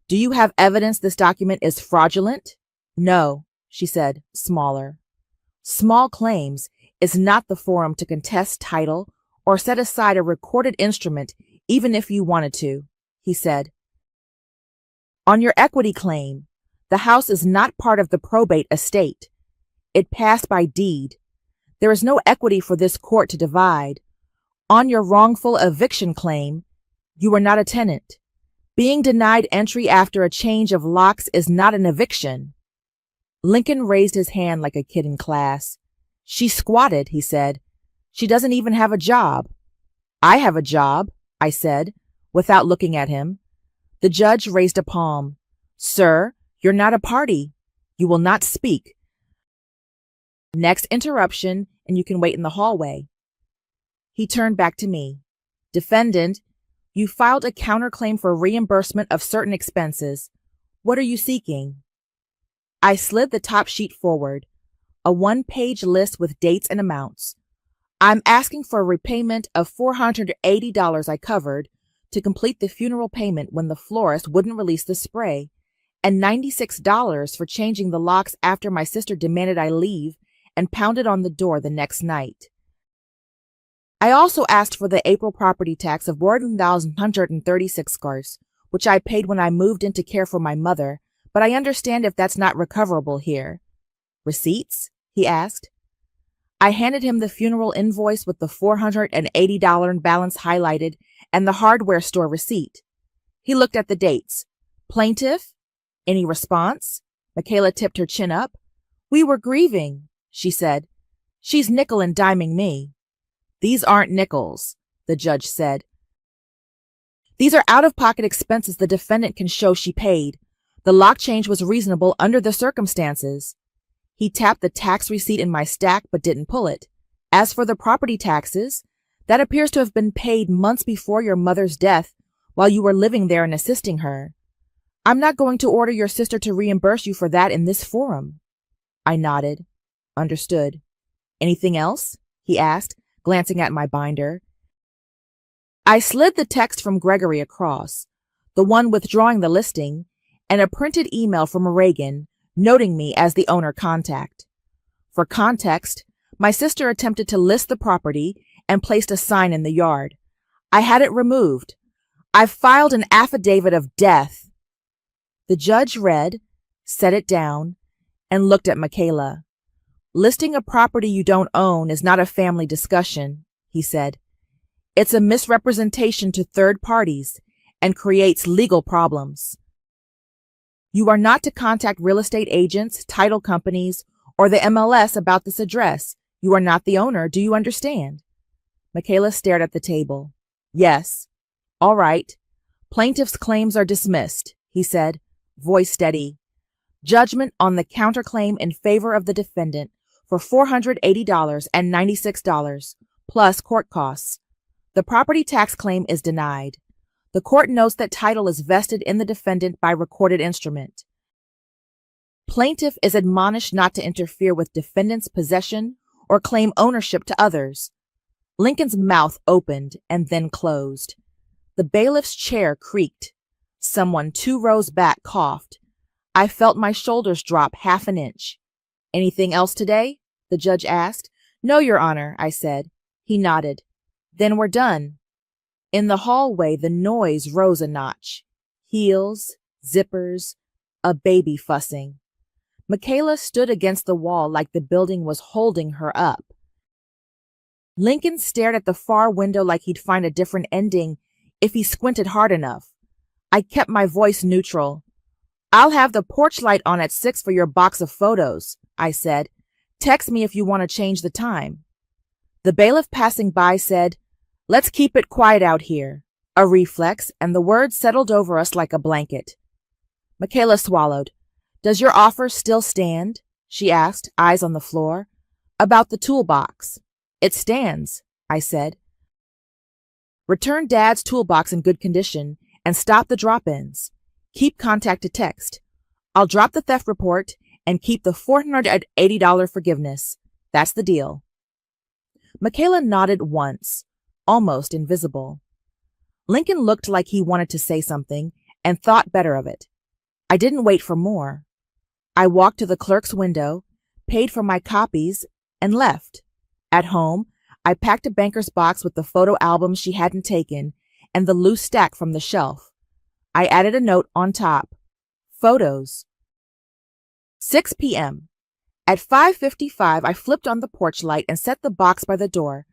Do you have evidence this document is fraudulent?" "No," she said, smaller. "Small claims is not the forum to contest title or set aside a recorded instrument even if you wanted to," he said. "On your equity claim, the house is not part of the probate estate. It passed by deed. There is no equity for this court to divide. On your wrongful eviction claim, you are not a tenant. Being denied entry after a change of locks is not an eviction." Lincoln raised his hand like a kid in class. She squatted, he said. She doesn't even have a job. I have a job, I said, without looking at him. The judge raised a palm. Sir, you're not a party. You will not speak. Next interruption, and you can wait in the hallway. He turned back to me. Defendant, you filed a counterclaim for reimbursement of certain expenses. What are you seeking? I slid the top sheet forward, a one-page list with dates and amounts. I'm asking for a repayment of $480 I covered to complete the funeral payment when the florist wouldn't release the spray, and $96 for changing the locks after my sister demanded I leave and pounded on the door the next night. I also asked for the April property tax of 1,136 skars, which I paid when I moved in to care for my mother, but I understand if that's not recoverable here. Receipts? He asked. I handed him the funeral invoice with the $480 balance highlighted and the hardware store receipt. He looked at the dates. Plaintiff? Any response? Michaela tipped her chin up. We were grieving, she said. She's nickel and diming me. These aren't nickels, the judge said. These are out-of-pocket expenses the defendant can show she paid. The lock change was reasonable under the circumstances. He tapped the tax receipt in my stack but didn't pull it. As for the property taxes, that appears to have been paid months before your mother's death while you were living there and assisting her. I'm not going to order your sister to reimburse you for that in this forum. I nodded. Understood. Anything else? He asked, glancing at my binder. I slid the text from Gregory across, the one withdrawing the listing, and a printed email from Reagan, noting me as the owner contact. For context, my sister attempted to list the property and placed a sign in the yard. I had it removed. I've filed an affidavit of death. The judge read, set it down, and looked at Michaela. Listing a property you don't own is not a family discussion, he said. It's a misrepresentation to third parties and creates legal problems. You are not to contact real estate agents, title companies, or the MLS about this address. You are not the owner. Do you understand? Michaela stared at the table. Yes. All right. Plaintiff's claims are dismissed, he said, voice steady. Judgment on the counterclaim in favor of the defendant for $480 and $96, plus court costs. The property tax claim is denied. The court notes that title is vested in the defendant by recorded instrument. Plaintiff is admonished not to interfere with defendant's possession or claim ownership to others. Lincoln's mouth opened and then closed. The bailiff's chair creaked. Someone 2 rows back coughed. I felt my shoulders drop half an inch. Anything else today? The judge asked. No, Your Honor, I said. He nodded. Then we're done. In the hallway, the noise rose a notch. Heels, zippers, a baby fussing. Michaela stood against the wall like the building was holding her up. Lincoln stared at the far window like he'd find a different ending if he squinted hard enough. I kept my voice neutral. I'll have the porch light on at 6 for your box of photos, I said. Text me if you want to change the time. The bailiff passing by said, Let's keep it quiet out here. A reflex, and the words settled over us like a blanket. Michaela swallowed. Does your offer still stand? She asked, eyes on the floor. About the toolbox. It stands, I said. Return Dad's toolbox in good condition and stop the drop-ins. Keep contact to text. I'll drop the theft report and keep the $480 forgiveness. That's the deal. Michaela nodded once, almost invisible. Lincoln looked like he wanted to say something and thought better of it. I didn't wait for more. I walked to the clerk's window, paid for my copies, and left. At home, I packed a banker's box with the photo albums she hadn't taken and the loose stack from the shelf. I added a note on top. Photos. 6 p.m. At 5:55, I flipped on the porch light and set the box by the door.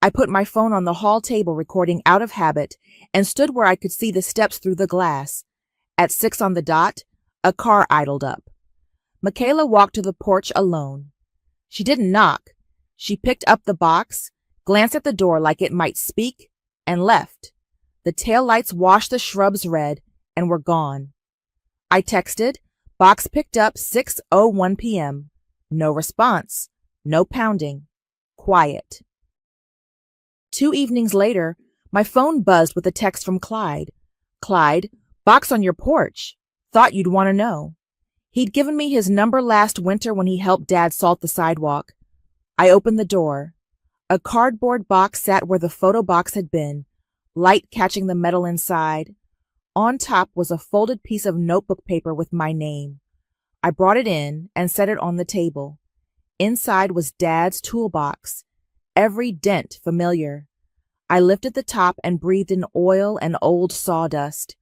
I put my phone on the hall table recording out of habit and stood where I could see the steps through the glass. At 6 on the dot, a car idled up. Michaela walked to the porch alone. She didn't knock. She picked up the box, glanced at the door like it might speak, and left. The taillights washed the shrubs red and were gone. I texted, box picked up 6:01 p.m. No response, no pounding, quiet. 2 evenings later, my phone buzzed with a text from Clyde. Clyde, box on your porch. Thought you'd want to know. He'd given me his number last winter when he helped Dad salt the sidewalk. I opened the door. A cardboard box sat where the photo box had been, light catching the metal inside. On top was a folded piece of notebook paper with my name. I brought it in and set it on the table. Inside was Dad's toolbox, every dent familiar. I lifted the top and breathed in oil and old sawdust.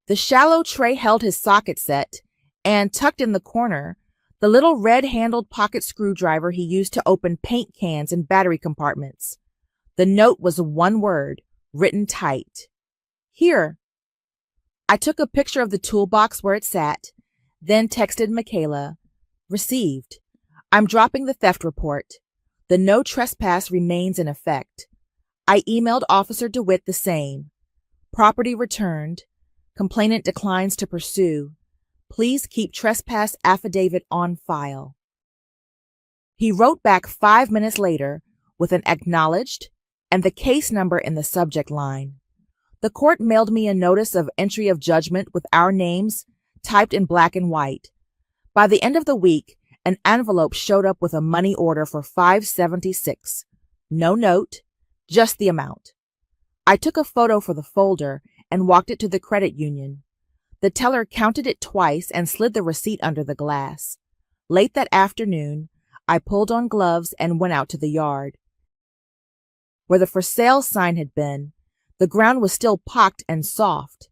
The shallow tray held his socket set, and tucked in the corner, the little red-handled pocket screwdriver he used to open paint cans and battery compartments. The note was one word, written tight. Here. I took a picture of the toolbox where it sat, then texted Michaela. Received. I'm dropping the theft report. The no trespass remains in effect. I emailed Officer DeWitt the same. Property returned. Complainant declines to pursue. Please keep trespass affidavit on file. He wrote back 5 minutes later with an acknowledged and the case number in the subject line. The court mailed me a notice of entry of judgment with our names typed in black and white. By the end of the week, an envelope showed up with a money order for $576. No note, just the amount. I took a photo for the folder and walked it to the credit union. The teller counted it twice and slid the receipt under the glass. Late that afternoon, I pulled on gloves and went out to the yard. Where the for sale sign had been, the ground was still pocked and soft.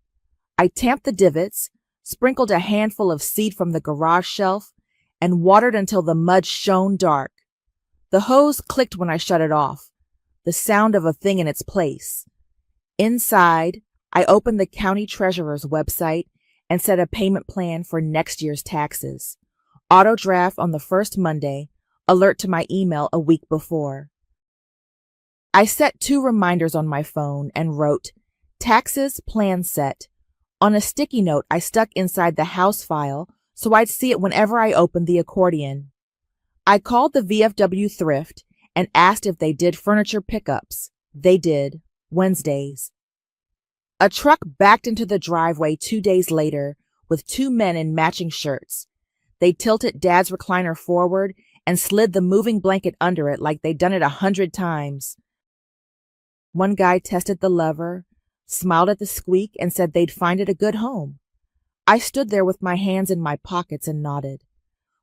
I tamped the divots, sprinkled a handful of seed from the garage shelf, and watered until the mud shone dark. The hose clicked when I shut it off, the sound of a thing in its place. Inside, I opened the county treasurer's website and set a payment plan for next year's taxes. Auto draft on the first Monday, alert to my email a week before. I set 2 reminders on my phone and wrote, taxes plan set, on a sticky note I stuck inside the house file so I'd see it whenever I opened the accordion. I called the VFW thrift and asked if they did furniture pickups. They did, Wednesdays. A truck backed into the driveway 2 days later with 2 men in matching shirts. They tilted Dad's recliner forward and slid the moving blanket under it like they'd done it 100 times. One guy tested the lever, smiled at the squeak, and said they'd find it a good home. I stood there with my hands in my pockets and nodded.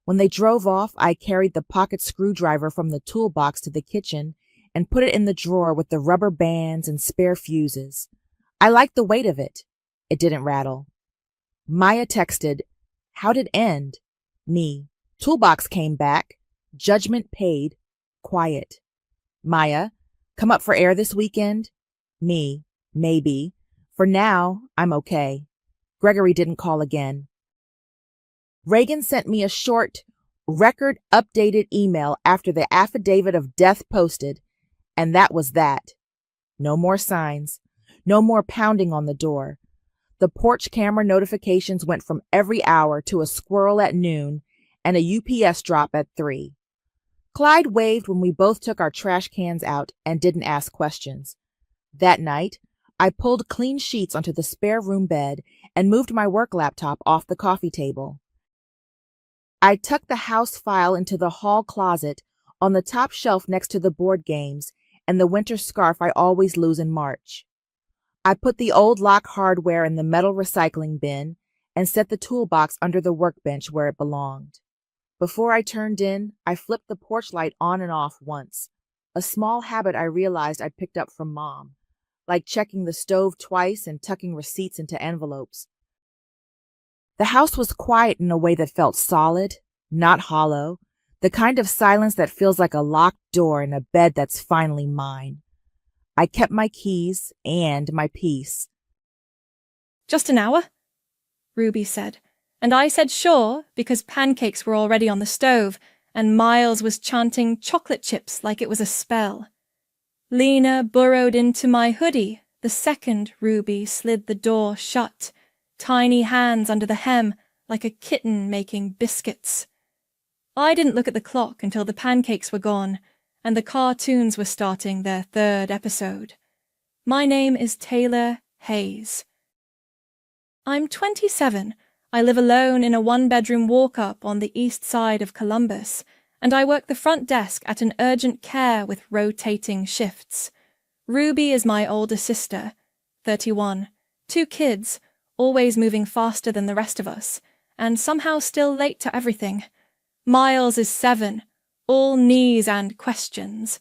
When they drove off, I carried the pocket screwdriver from the toolbox to the kitchen and put it in the drawer with the rubber bands and spare fuses. I liked the weight of it. It didn't rattle. Maya texted, how'd it end? Me. Toolbox came back. Judgment paid. Quiet. Maya, come up for air this weekend? Me. Maybe. For now, I'm okay. Gregory didn't call again. Reagan sent me a short, record updated email after the affidavit of death posted, and that was that. No more signs. No more pounding on the door. The porch camera notifications went from every hour to a squirrel at noon and a UPS drop at 3. Clyde waved when we both took our trash cans out and didn't ask questions. That night, I pulled clean sheets onto the spare room bed and moved my work laptop off the coffee table. I tucked the house file into the hall closet on the top shelf next to the board games and the winter scarf I always lose in March. I put the old lock hardware in the metal recycling bin and set the toolbox under the workbench where it belonged. Before I turned in, I flipped the porch light on and off once, a small habit I realized I'd picked up from Mom, like checking the stove twice and tucking receipts into envelopes. The house was quiet in a way that felt solid, not hollow, the kind of silence that feels like a locked door in a bed that's finally mine. I kept my keys and my peace. Just an hour? Ruby said, and I said sure because pancakes were already on the stove and Miles was chanting chocolate chips like it was a spell. Lena burrowed into my hoodie the second Ruby slid the door shut, tiny hands under the hem like a kitten making biscuits. I didn't look at the clock until the pancakes were gone and the cartoons were starting their third episode. My name is Taylor Hayes. I'm 27. I live alone in a one-bedroom walk-up on the east side of Columbus, and I work the front desk at an urgent care with rotating shifts. Ruby is my older sister, 31, 2 kids, always moving faster than the rest of us, and somehow still late to everything. Miles is 7, all knees and questions.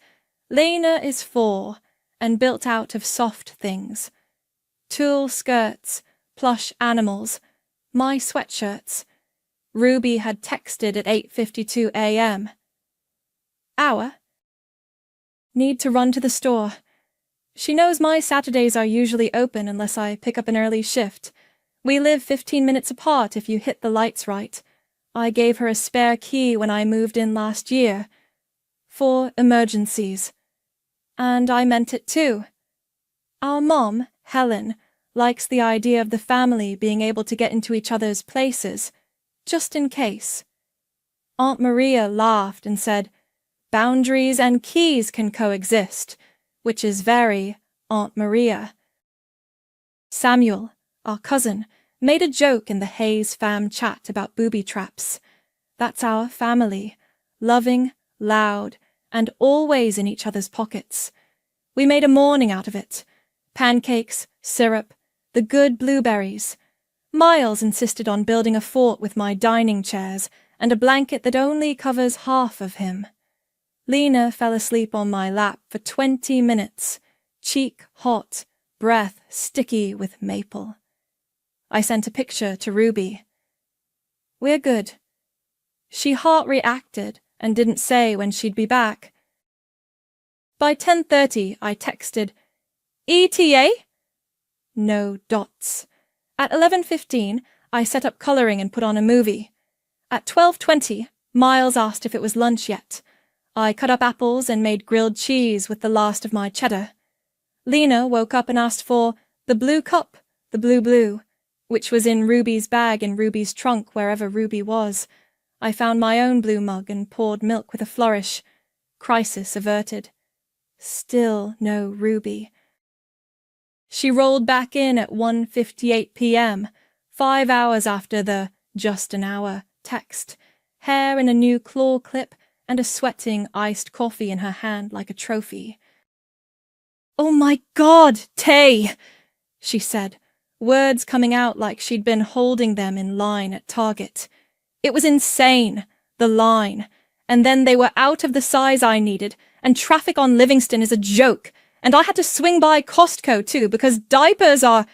Lena is 4, and built out of soft things. Tulle skirts, plush animals, my sweatshirts. Ruby had texted at 8:52 a.m. Hour? Need to run to the store. She knows my Saturdays are usually open unless I pick up an early shift. We live 15 minutes apart if you hit the lights right. I gave her a spare key when I moved in last year. For emergencies. And I meant it too. Our mom, Helen, likes the idea of the family being able to get into each other's places, just in case. Aunt Maria laughed and said, "Boundaries and keys can coexist," which is very Aunt Maria. Samuel, our cousin, made a joke in the Hayes fam chat about booby traps. That's our family, loving, loud, and always in each other's pockets. We made a morning out of it. Pancakes, syrup, the good blueberries. Miles insisted on building a fort with my dining chairs and a blanket that only covers half of him. Lena fell asleep on my lap for 20 minutes, cheek hot, breath sticky with maple. I sent a picture to Ruby. We're good. She heart-reacted and didn't say when she'd be back. By 10:30, I texted, ETA? No dots. At 11:15, I set up colouring and put on a movie. At 12:20, Miles asked if it was lunch yet. I cut up apples and made grilled cheese with the last of my cheddar. Lena woke up and asked for the blue cup, the blue, which was in Ruby's bag in Ruby's trunk wherever Ruby was. I found my own blue mug and poured milk with a flourish. Crisis averted. Still no Ruby. She rolled back in at 1:58 p.m., 5 hours after the "just an hour" text, hair in a new claw clip and a sweating iced coffee in her hand like a trophy. "Oh my God, Tay!" she said, words coming out like she'd been holding them in line at Target. It was insane, the line, and then they were out of the size I needed, and traffic on Livingston is a joke, and I had to swing by Costco too because diapers are...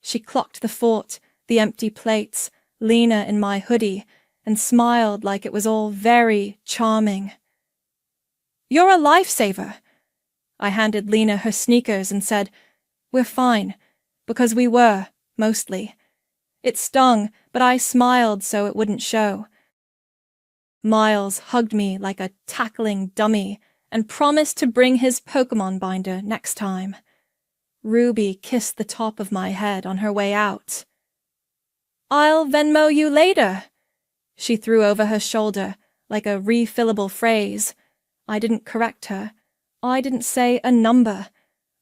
She clocked the fort, the empty plates, Lena in my hoodie, and smiled like it was all very charming. "You're a lifesaver." I handed Lena her sneakers and said, "We're fine," because we were, mostly. It stung, but I smiled so it wouldn't show. Miles hugged me like a tackling dummy and promised to bring his Pokemon binder next time. Ruby kissed the top of my head on her way out. "I'll Venmo you later," she threw over her shoulder like a refillable phrase. I didn't correct her. I didn't say a number.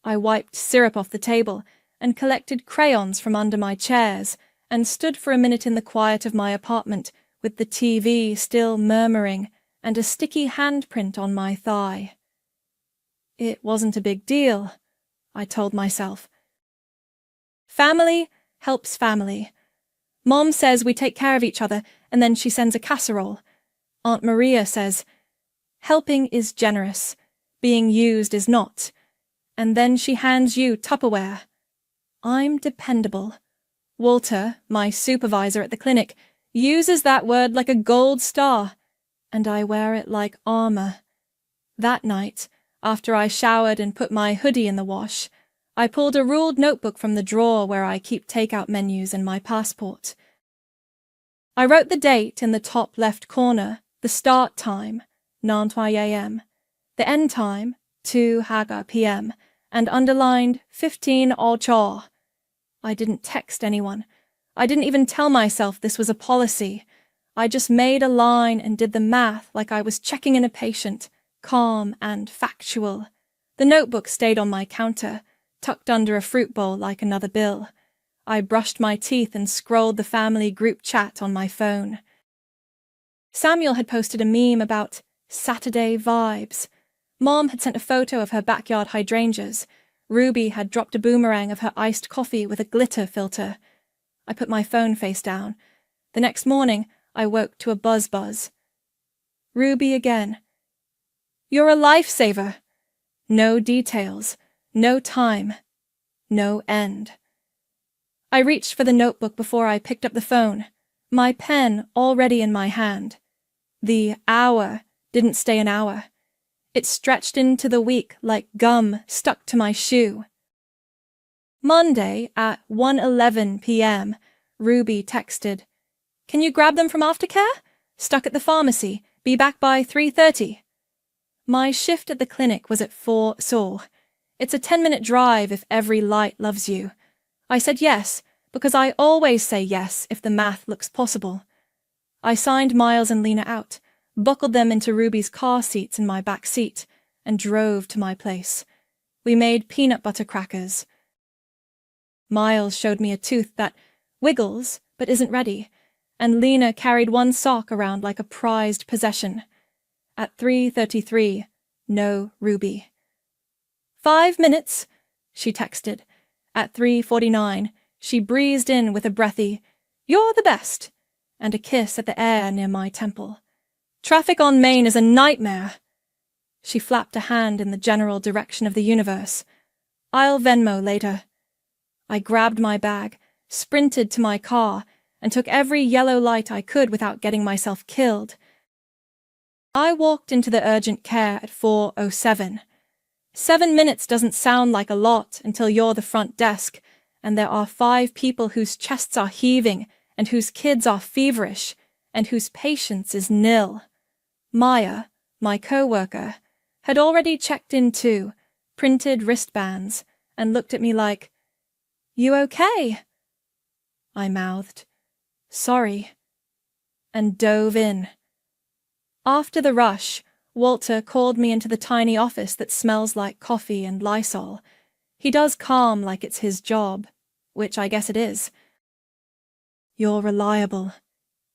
I wiped syrup off the table and collected crayons from under my chairs and stood for a minute in the quiet of my apartment with the TV still murmuring and a sticky handprint on my thigh. It wasn't a big deal, I told myself. Family helps family. Mom says we take care of each other and then she sends a casserole. Aunt Maria says, helping is generous, being used is not. And then she hands you Tupperware. I'm dependable. Walter, my supervisor at the clinic, uses that word like a gold star, and I wear it like armor. That night, after I showered and put my hoodie in the wash, I pulled a ruled notebook from the drawer where I keep takeout menus and my passport. I wrote the date in the top left corner, The start time, 9 a.m. The end time, 2 Haga p.m. and underlined 15 Ocho. I didn't text anyone. I didn't even tell myself this was a policy. I just made a line and did the math like I was checking in a patient, calm and factual. The notebook stayed on my counter, tucked under a fruit bowl like another bill. I brushed my teeth and scrolled the family group chat on my phone. Samuel had posted a meme about Saturday vibes. Mom had sent a photo of her backyard hydrangeas. Ruby had dropped a boomerang of her iced coffee with a glitter filter. I put my phone face down. The next morning, I woke to a buzz. Ruby again. You're a lifesaver. No details, no time, no end. I reached for the notebook before I picked up the phone, my pen already in my hand. The hour didn't stay an hour. It stretched into the week like gum stuck to my shoe. Monday at 1:11 p.m., Ruby texted, "Can you grab them from aftercare? Stuck at the pharmacy. Be back by 3:30. My shift at the clinic was at 4 so. It's a 10-minute drive if every light loves you. I said yes, because I always say yes if the math looks possible. I signed Miles and Lena out, buckled them into Ruby's car seats in my back seat, and drove to my place. We made peanut butter crackers. Miles showed me a tooth that wiggles but isn't ready, and Lena carried one sock around like a prized possession. At 3:33, no Ruby. 5 minutes, she texted. At 3:49, she breezed in with a breathy, "You're the best," and a kiss at the air near my temple. "Traffic on Main is a nightmare." She flapped a hand in the general direction of the universe. "I'll Venmo later." I grabbed my bag, sprinted to my car, and took every yellow light I could without getting myself killed. I walked into the urgent care at 4:07. 7 minutes doesn't sound like a lot until you're the front desk, and there are 5 people whose chests are heaving, and whose kids are feverish, and whose patience is nil. Maya, my co-worker, had already checked in too, printed wristbands, and looked at me like, "You okay?" I mouthed, "Sorry," and dove in. After the rush, Walter called me into the tiny office that smells like coffee and Lysol. He does calm like it's his job, which I guess it is. "You're reliable,"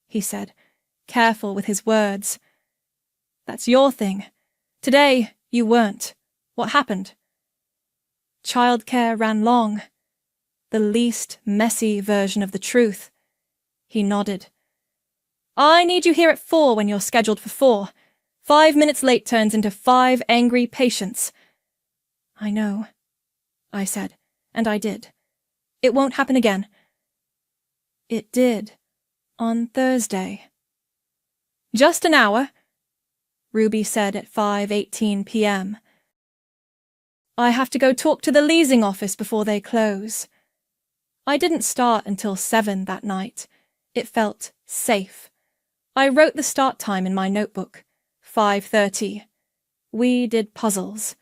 he said, careful with his words. "That's your thing. Today, you weren't. What happened?" "Childcare ran long. The least messy version of the truth." He nodded. "I need you here at 4 when you're scheduled for 4. 5 minutes late turns into 5 angry patients." "I know," I said, and I did. "It won't happen again." It did. On Thursday. "Just an hour," Ruby said at 5:18 p.m. "I have to go talk to the leasing office before they close." I didn't start until 7 that night. It felt safe. I wrote the start time in my notebook, 5:30. We did puzzles.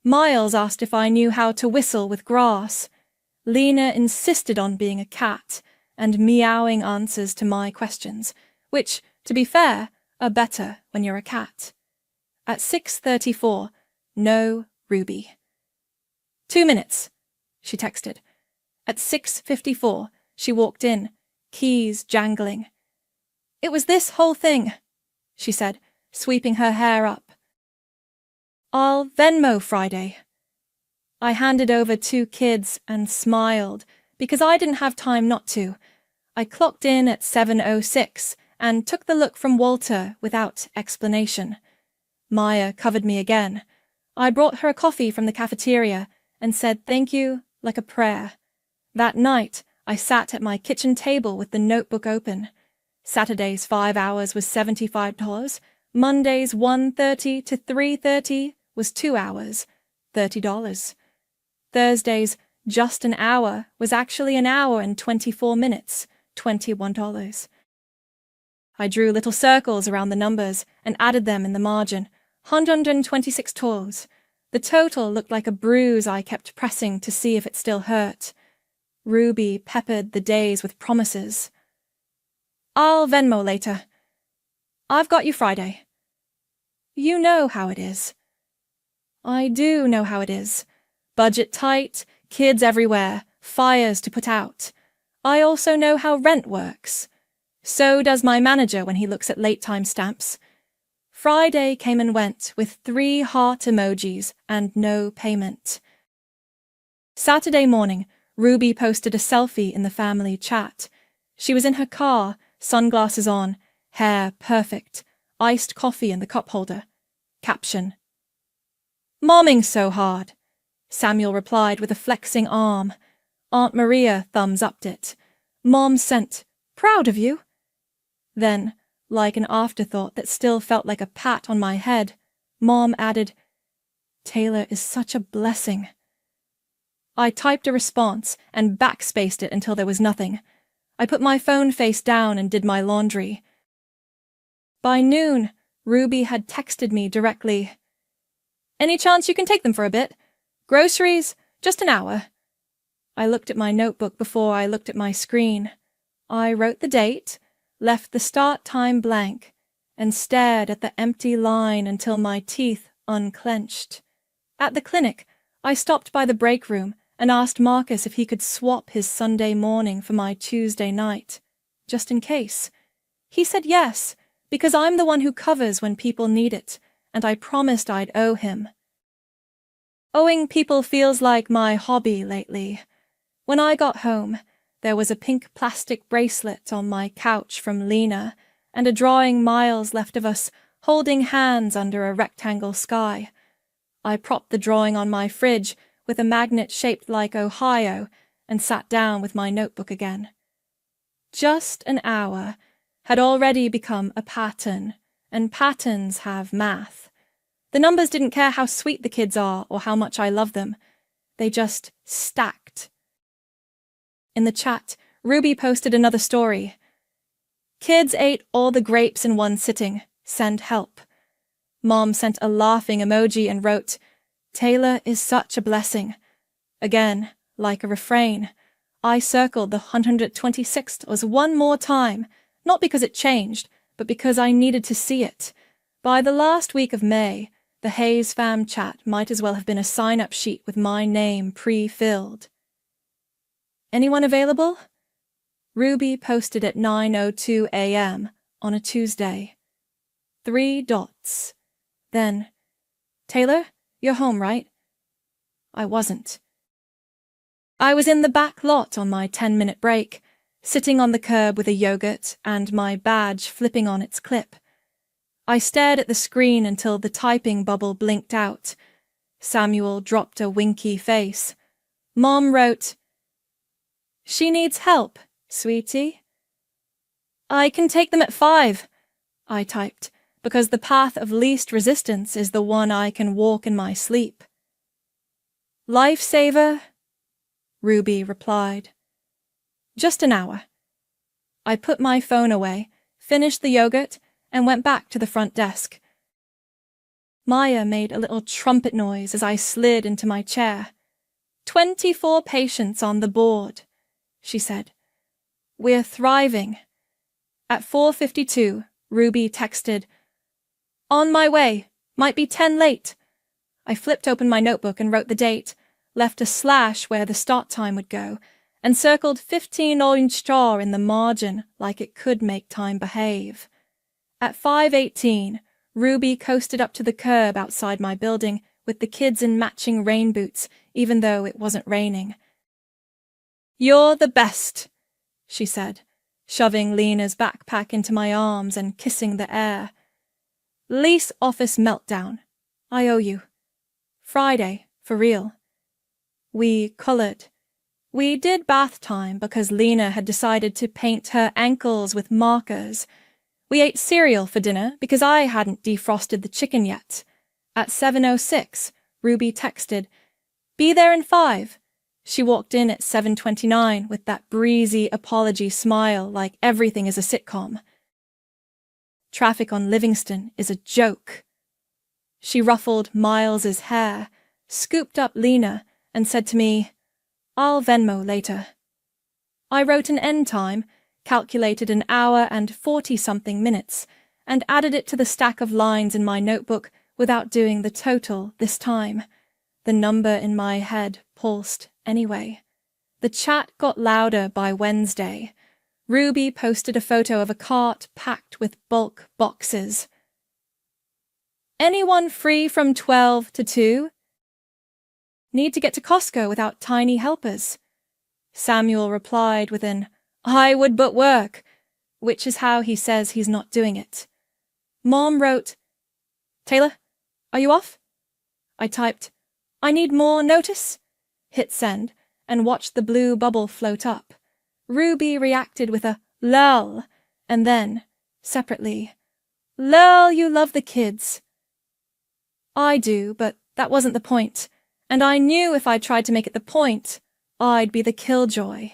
Miles asked if I knew how to whistle with grass. Lena insisted on being a cat and meowing answers to my questions, which, to be fair, are better when you're a cat. At 6:34, no Ruby. 2 minutes, she texted. At 6:54, she walked in, keys jangling. "It was this whole thing," she said, sweeping her hair up. "I'll Venmo Friday." I handed over 2 kids and smiled, because I didn't have time not to. I clocked in at 7:06 and took the look from Walter without explanation. Maya covered me again. I brought her a coffee from the cafeteria and said thank you like a prayer. That night, I sat at my kitchen table with the notebook open. Saturday's 5 hours was $75. Monday's 1:30 to 3:30 was 2 hours, $30. Thursday's just an hour was actually an hour and 24 minutes, $21. I drew little circles around the numbers and added them in the margin. 126 tours. The total looked like a bruise I kept pressing to see if it still hurt. Ruby peppered the days with promises. I'll Venmo later. I've got you Friday. You know how it is. I do know how it is. Budget tight, kids everywhere, fires to put out. I also know how rent works. So does my manager when he looks at late time stamps. Friday came and went with 3 heart emojis and no payment. Saturday morning, Ruby posted a selfie in the family chat. She was in her car, sunglasses on, hair perfect, iced coffee in the cup holder. Caption: "Momming so hard," Samuel replied with a flexing arm. Aunt Maria thumbs-upped it. Mom sent, "Proud of you." Then, like an afterthought that still felt like a pat on my head, Mom added, "Taylor is such a blessing." I typed a response and backspaced it until there was nothing. I put my phone face down and did my laundry. By noon, Ruby had texted me directly. "Any chance you can take them for a bit? Groceries? Just an hour." I looked at my notebook before I looked at my screen. I wrote the date, left the start time blank, and stared at the empty line until my teeth unclenched. At the clinic, I stopped by the break room and asked Marcus if he could swap his Sunday morning for my Tuesday night, just in case. He said yes, because I'm the one who covers when people need it, and I promised I'd owe him. Owing people feels like my hobby lately. When I got home, there was a pink plastic bracelet on my couch from Lena, and a drawing Miles left of us holding hands under a rectangle sky. I propped the drawing on my fridge with a magnet shaped like Ohio and sat down with my notebook again. Just an hour had already become a pattern, and patterns have math. The numbers didn't care how sweet the kids are or how much I love them. They just stacked. In the chat, Ruby posted another story. "Kids ate all the grapes in one sitting. Send help." Mom sent a laughing emoji and wrote, "Taylor is such a blessing." Again, like a refrain, I circled the 126th as one more time, not because it changed, but because I needed to see it. By the last week of May, the Hayes fam chat might as well have been a sign-up sheet with my name pre-filled. "Anyone available?" Ruby posted at 9:02 a.m. on a Tuesday. 3 dots. Then, "Taylor, you're home, right?" I wasn't. I was in the back lot on my 10-minute break, sitting on the curb with a yogurt and my badge flipping on its clip. I stared at the screen until the typing bubble blinked out. Samuel dropped a winky face. Mom wrote, "She needs help, sweetie." "I can take them at 5, I typed, because the path of least resistance is the one I can walk in my sleep. "Lifesaver," Ruby replied. "Just an hour." I put my phone away, finished the yogurt, and went back to the front desk. Maya made a little trumpet noise as I slid into my chair. 24 patients on the board, she said. "We're thriving." At 4:52, Ruby texted, "On my way, might be 10 late." I flipped open my notebook and wrote the date, left a slash where the start time would go, and circled 15 orange straw in the margin like it could make time behave. At 5:18, Ruby coasted up to the curb outside my building with the kids in matching rain boots, even though it wasn't raining. "You're the best," she said, shoving Lena's backpack into my arms and kissing the air. "Lease office meltdown. I owe you. Friday, for real." We colored. We did bath time because Lena had decided to paint her ankles with markers. We ate cereal for dinner because I hadn't defrosted the chicken yet. At 7:06, Ruby texted, "Be there in 5. She walked in at 7:29 with that breezy apology smile like everything is a sitcom. traffic on Livingston is a joke. She ruffled Miles's hair, scooped up Lena, and said to me, "I'll Venmo later." I wrote an end time, calculated an hour and 40-something minutes, and added it to the stack of lines in my notebook without doing the total this time. The number in my head pulsed anyway. The chat got louder by Wednesday. Ruby posted a photo of a cart packed with bulk boxes. "Anyone free from 12 to 2? Need to get to Costco without tiny helpers." Samuel replied with an "I would but work," which is how he says he's not doing it. Mom wrote, "Taylor, are you off?" I typed, "I need more notice," hit send, and watched the blue bubble float up. Ruby reacted with a "lol," and then, separately, "Lol, you love the kids." I do, but that wasn't the point, and I knew if I tried to make it the point, I'd be the killjoy.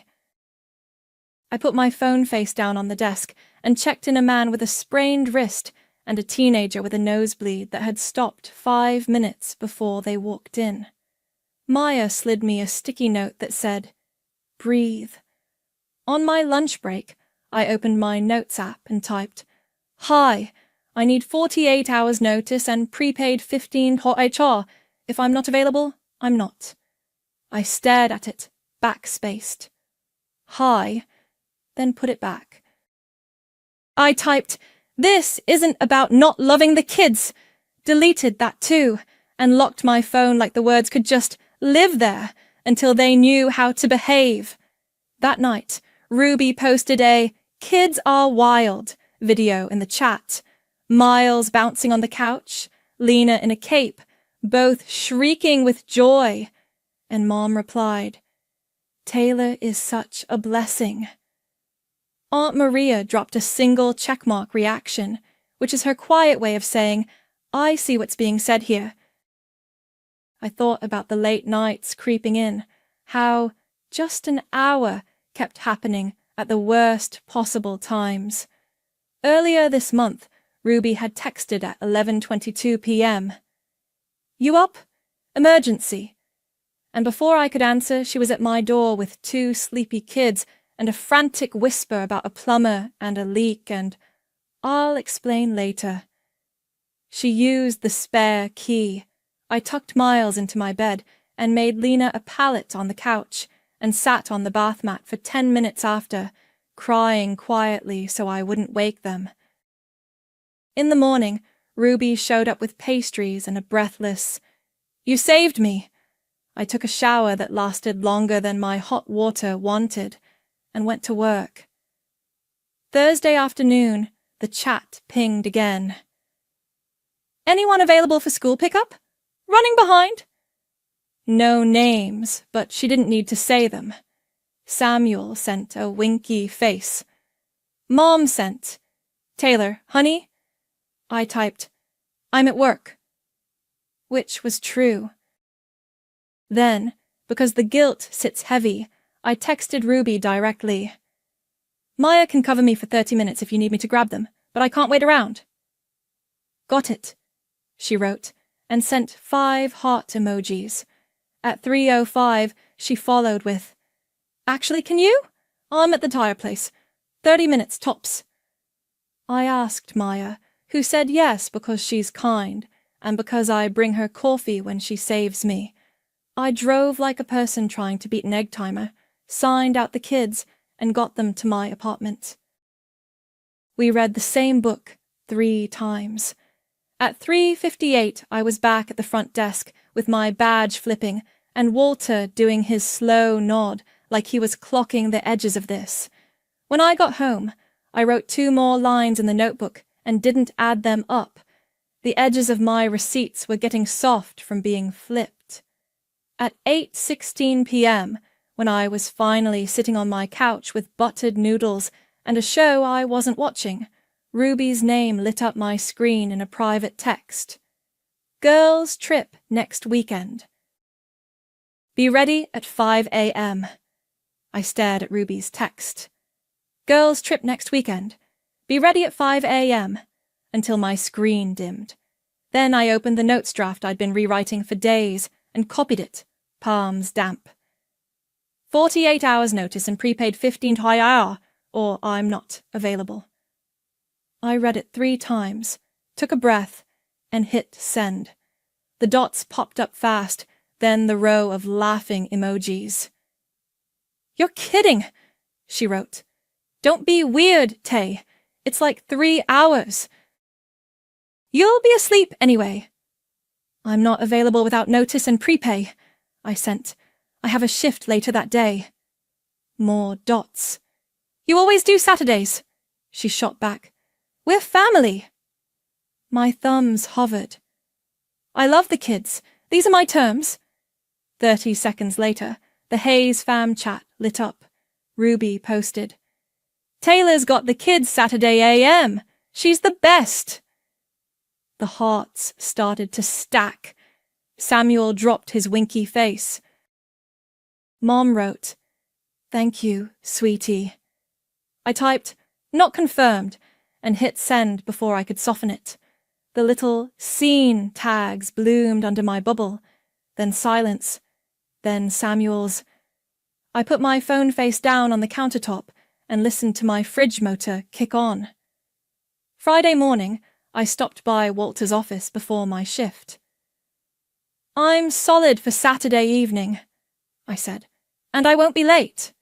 I put my phone face down on the desk and checked in a man with a sprained wrist and a teenager with a nosebleed that had stopped 5 minutes before they walked in. Maya slid me a sticky note that said, "Breathe." On my lunch break, I opened my notes app and typed, "Hi, I need 48 hours notice and prepaid 15 hot HR. If I'm not available, I'm not." I stared at it, backspaced. "Hi," then put it back. I typed, "This isn't about not loving the kids," deleted that too, and locked my phone like the words could just live there until they knew how to behave. That night, Ruby posted a "Kids are wild" video in the chat. Miles bouncing on the couch, Lena in a cape, both shrieking with joy. And Mom replied, "Taylor is such a blessing." Aunt Maria dropped a single checkmark reaction, which is her quiet way of saying, "I see what's being said here." I thought about the late nights creeping in, how just an hour kept happening at the worst possible times. Earlier this month, Ruby had texted at 11:22 p.m. "You up? Emergency." And before I could answer, she was at my door with 2 sleepy kids and a frantic whisper about a plumber and a leak and, "I'll explain later." She used the spare key. I tucked Miles into my bed and made Lena a pallet on the couch and sat on the bath mat for 10 minutes after, crying quietly so I wouldn't wake them. In the morning, Ruby showed up with pastries and a breathless, "You saved me." I took a shower that lasted longer than my hot water wanted and went to work. Thursday afternoon, the chat pinged again. "Anyone available for school pickup? Running behind?" No names, but she didn't need to say them. Samuel sent a winky face. Mom sent, "Taylor, honey?" I typed, "I'm at work," which was true. Then, because the guilt sits heavy, I texted Ruby directly. "Maya can cover me for 30 minutes if you need me to grab them, but I can't wait around." "Got it," she wrote, and sent 5 heart emojis. At 3:05, she followed with, "Actually, can you? I'm at the tire place. 30 minutes tops." I asked Maya, who said yes because she's kind, and because I bring her coffee when she saves me. I drove like a person trying to beat an egg timer, signed out the kids, and got them to my apartment. We read the same book 3 times. At 3:58, I was back at the front desk with my badge flipping and Walter doing his slow nod like he was clocking the edges of this. When I got home, I wrote 2 more lines in the notebook and didn't add them up. The edges of my receipts were getting soft from being flipped. At 8:16 p.m., when I was finally sitting on my couch with buttered noodles and a show I wasn't watching, Ruby's name lit up my screen in a private text. "Girls' trip next weekend. Be ready at 5 a.m. I stared at Ruby's text. "Girls' trip next weekend. Be ready at 5 a.m. until my screen dimmed. Then I opened the notes draft I'd been rewriting for days and copied it, palms damp. 48 hours notice and prepaid 15 IR, or I'm not available. I read it 3 times, took a breath, and hit send. The dots popped up fast, then the row of laughing emojis. "You're kidding," she wrote. "Don't be weird, Tay. It's like 3 hours. You'll be asleep anyway." "I'm not available without notice and prepay," I sent. "I have a shift later that day." More dots. "You always do Saturdays," she shot back. "We're family." My thumbs hovered. "I love the kids. These are my terms." 30 seconds later, the Hayes fam chat lit up. Ruby posted, "Taylor's got the kids Saturday AM. She's the best." The hearts started to stack. Samuel dropped his winky face. Mom wrote, "Thank you, sweetie." I typed, "Not confirmed," and hit send before I could soften it. The little "seen" tags bloomed under my bubble, then silence, then Samuel's. I put my phone face down on the countertop and listened to my fridge motor kick on. Friday morning, I stopped by Walter's office before my shift. "I'm solid for Saturday evening," I said, "and I won't be late."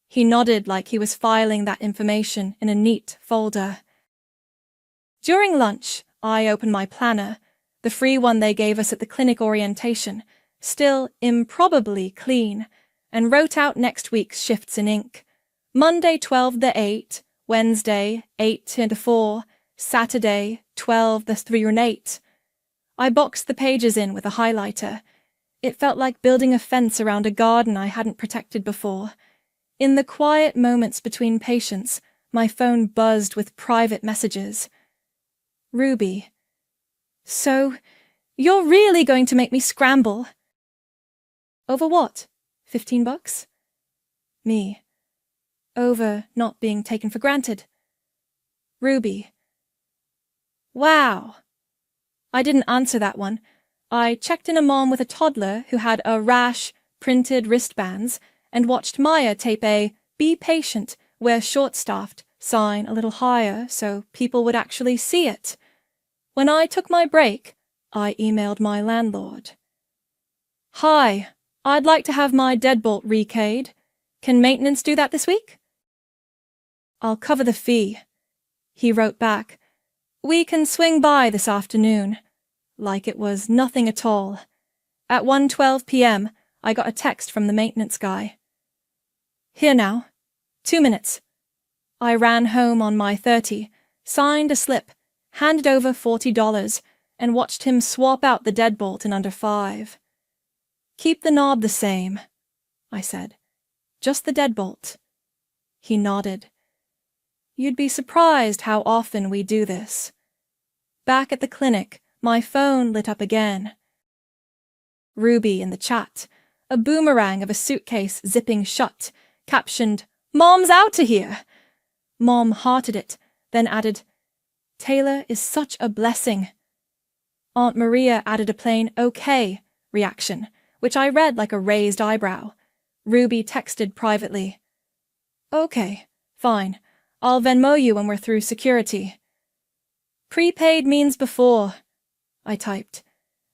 He nodded like he was filing that information in a neat folder. During lunch, I opened my planner, the free one they gave us at the clinic orientation, still improbably clean, and wrote out next week's shifts in ink. Monday 12 the 8, Wednesday 8 to 4, Saturday 12 the 3 and 8. I boxed the pages in with a highlighter. It felt like building a fence around a garden I hadn't protected before. In the quiet moments between patients, my phone buzzed with private messages. Ruby. "So, you're really going to make me scramble?" "Over what? $15? Me. "Over not being taken for granted." Ruby. "Wow." I didn't answer that one. I checked in a mom with a toddler who had a rash, printed wristbands, and watched Maya tape a "Be patient, we're short-staffed" sign a little higher so people would actually see it. When I took my break, I emailed my landlord. "Hi, I'd like to have my deadbolt rekeyed. Can maintenance do that this week?" "I'll cover the fee." He wrote back, "We can swing by this afternoon." Like it was nothing at all. At 1:12 p.m., I got a text from the maintenance guy. "Here now. 2 minutes." I ran home on my 30, signed a slip, handed over $40, and watched him swap out the deadbolt in under 5. "Keep the knob the same," I said. "Just the deadbolt." He nodded. You'd be surprised how often we do this. Back at the clinic, my phone lit up again. Ruby in the chat, a boomerang of a suitcase zipping shut, captioned, "Mom's out of here." Mom hearted it, then added, "Taylor is such a blessing." Aunt Maria added a plain "okay" reaction, which I read like a raised eyebrow. Ruby texted privately, "Okay, fine. I'll Venmo you when we're through security." "Prepaid means before," I typed.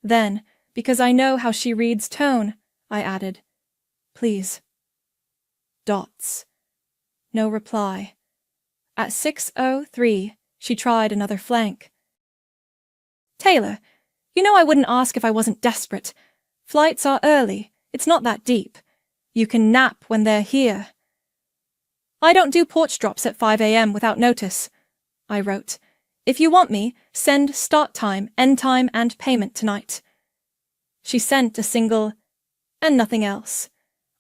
Then, because I know how she reads tone, I added, "Please." Dots. No reply. At 6:03, she tried another flank. "Taylor, you know I wouldn't ask if I wasn't desperate. Flights are early. It's not that deep. You can nap when they're here." "I don't do porch drops at 5 a.m. without notice," I wrote. "If you want me, send start time, end time, and payment tonight." She sent a single, and nothing else.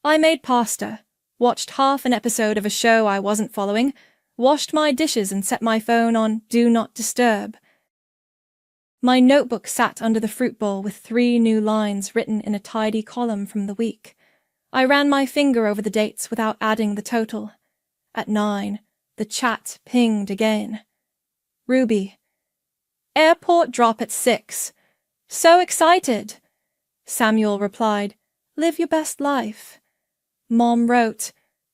I made pasta, watched half an episode of a show I wasn't following, washed my dishes and set my phone on Do Not Disturb. My notebook sat under the fruit bowl with 3 new lines written in a tidy column from the week. I ran my finger over the dates without adding the total. At 9, the chat pinged again. "Ruby, Airport drop at 6. So excited. Samuel replied, live your best life. Mom wrote,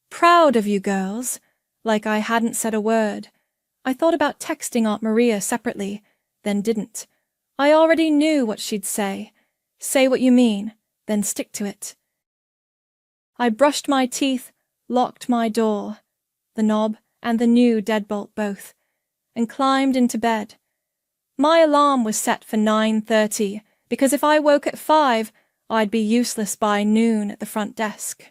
proud of you girls, like I hadn't said a word. I thought about texting Aunt Maria separately, then didn't. I already knew what she'd say. Say what you mean, then stick to it. I brushed my teeth, locked my door, the knob and the new deadbolt both, and climbed into bed. My alarm was set for 9:30, because if I woke at 5, I'd be useless by noon at the front desk.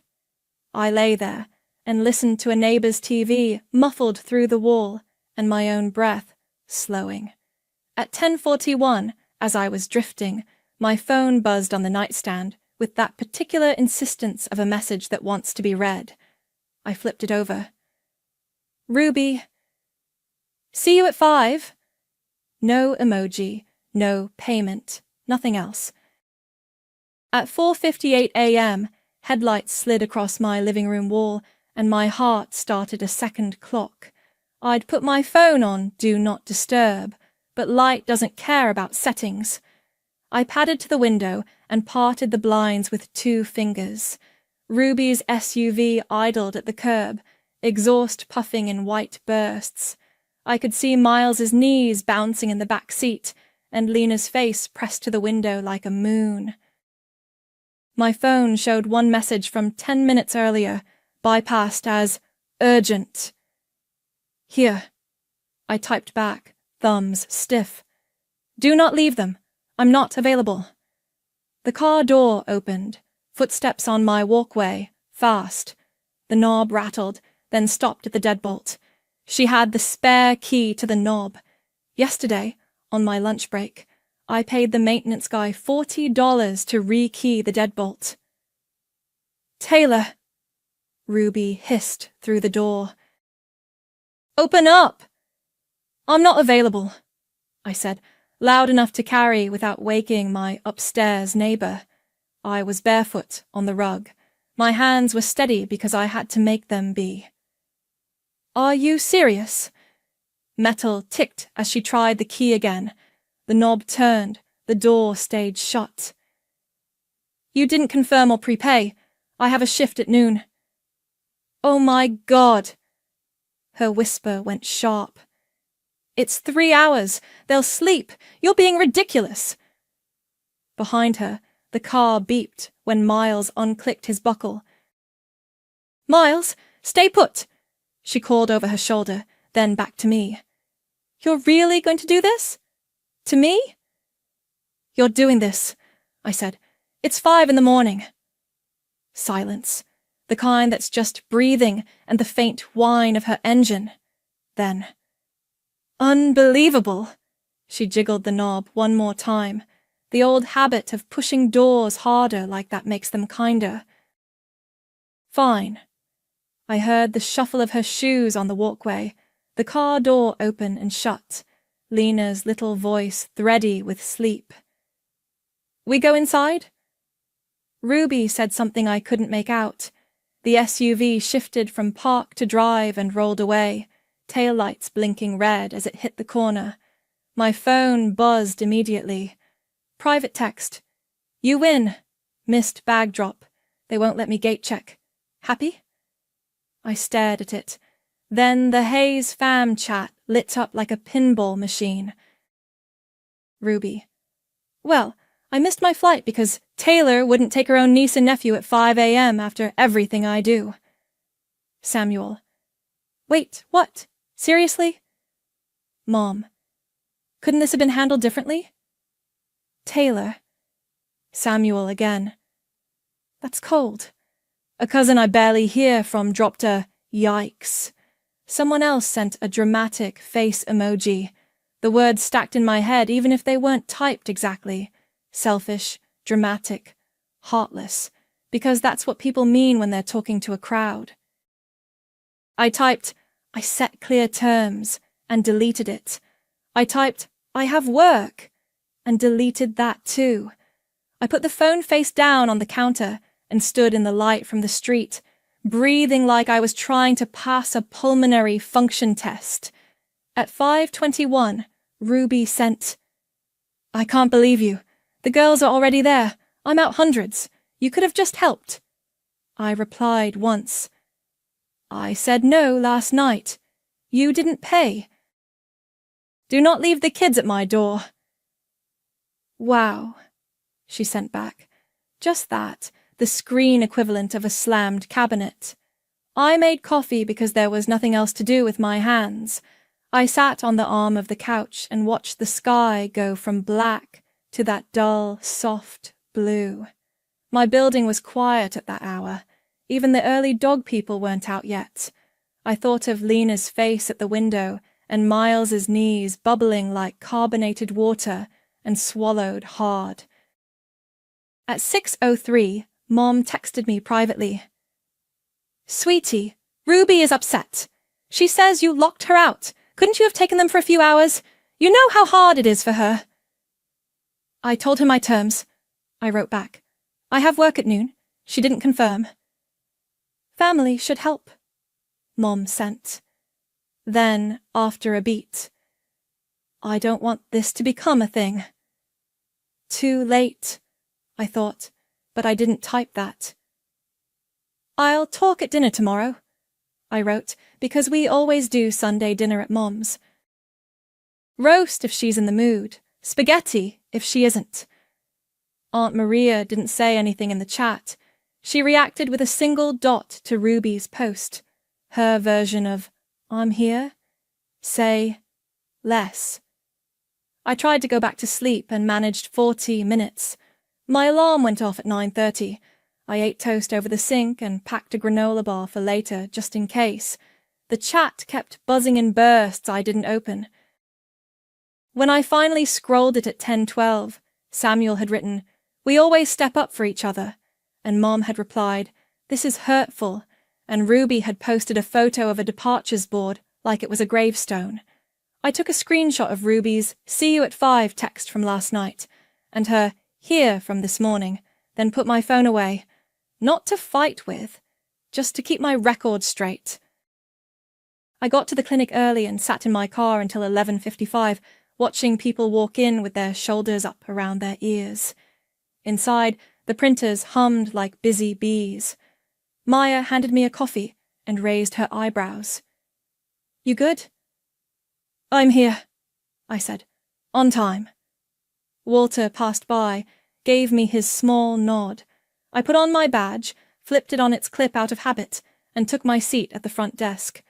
I lay there and listened to a neighbour's TV muffled through the wall and my own breath slowing. At 10:41, as I was drifting, my phone buzzed on the nightstand with that particular insistence of a message that wants to be read. I flipped it over. Ruby. See you at 5. No emoji, no payment, nothing else. At 4:58 a.m., headlights slid across my living room wall and my heart started a second clock. I'd put my phone on Do Not Disturb, but light doesn't care about settings. I padded to the window and parted the blinds with 2 fingers. Ruby's SUV idled at the curb, exhaust puffing in white bursts. I could see Miles's knees bouncing in the back seat and Lena's face pressed to the window like a moon. My phone showed one message from 10 minutes earlier, bypassed as urgent. Here. I typed back, thumbs stiff. Do not leave them. I'm not available. The car door opened, footsteps on my walkway, fast. The knob rattled, then stopped at the deadbolt. She had the spare key to the knob. Yesterday, on my lunch break, I paid the maintenance guy $40 to re-key the deadbolt. Taylor, Ruby hissed through the door. Open up! I'm not available, I said, loud enough to carry without waking my upstairs neighbour. I was barefoot on the rug. My hands were steady because I had to make them be. Are you serious? Metal ticked as she tried the key again. The knob turned. The door stayed shut. You didn't confirm or prepay. I have a shift at noon. Oh my God! Her whisper went sharp. It's 3 hours. They'll sleep. You're being ridiculous. Behind her, the car beeped when Miles unclicked his buckle. Miles, stay put, she called over her shoulder, then back to me. You're really going to do this? To me? You're doing this, I said. It's 5 in the morning. Silence, the kind that's just breathing and the faint whine of her engine. Then, unbelievable! She jiggled the knob one more time. The old habit of pushing doors harder like that makes them kinder. Fine. I heard the shuffle of her shoes on the walkway, the car door open and shut, Lena's little voice thready with sleep. We go inside? Ruby said something I couldn't make out. The SUV shifted from park to drive and rolled away, taillights blinking red as it hit the corner. My phone buzzed immediately. Private text. You win. Missed bag drop. They won't let me gate check. Happy? I stared at it. Then the Hayes fam chat lit up like a pinball machine. Ruby. Well, I missed my flight because Taylor wouldn't take her own niece and nephew at 5 a.m. after everything I do. Samuel. Wait, what? Seriously? Mom. Couldn't this have been handled differently? Taylor. Samuel again. That's cold. A cousin I barely hear from dropped a yikes. Someone else sent a dramatic face emoji. The words stacked in my head even if they weren't typed exactly. Selfish, dramatic, heartless, because that's what people mean when they're talking to a crowd. I typed, I set clear terms, and deleted it. I typed, I have work, and deleted that too. I put the phone face down on the counter and stood in the light from the street, breathing like I was trying to pass a pulmonary function test. At 5:21, Ruby sent, I can't believe you. The girls are already there. I'm out hundreds. You could have just helped. I replied once. I said no last night. You didn't pay. Do not leave the kids at my door. Wow, she sent back. Just that, the screen equivalent of a slammed cabinet. I made coffee because there was nothing else to do with my hands. I sat on the arm of the couch and watched the sky go from black to that dull, soft blue. My building was quiet at that hour. Even the early dog people weren't out yet. I thought of Lena's face at the window and Miles's knees bubbling like carbonated water and swallowed hard. At 6:03, Mom texted me privately. Sweetie, Ruby is upset. She says you locked her out. Couldn't you have taken them for a few hours? You know how hard it is for her. I told her my terms. I wrote back. I have work at noon. She didn't confirm. Family should help. Mom sent. Then, after a beat, I don't want this to become a thing. Too late, I thought, but I didn't type that. I'll talk at dinner tomorrow, I wrote, because we always do Sunday dinner at Mom's. Roast if she's in the mood, spaghetti if she isn't. Aunt Maria didn't say anything in the chat. She reacted with a single dot to Ruby's post, her version of, I'm here, say, less. I tried to go back to sleep and managed 40 minutes. My alarm went off at 9:30. I ate toast over the sink and packed a granola bar for later, just in case. The chat kept buzzing in bursts I didn't open. When I finally scrolled it at 10:12, Samuel had written, "We always step up for each other," and Mom had replied, "This is hurtful," and Ruby had posted a photo of a departures board like it was a gravestone. I took a screenshot of Ruby's "See you at 5" text from last night, and her "Here" from this morning, then put my phone away. Not to fight with, just to keep my record straight. I got to the clinic early and sat in my car until 11:55, watching people walk in with their shoulders up around their ears. Inside, the printers hummed like busy bees. Maya handed me a coffee and raised her eyebrows. "You good?" "I'm here," I said. "On time." Walter passed by, gave me his small nod. I put on my badge, flipped it on its clip out of habit, and took my seat at the front desk.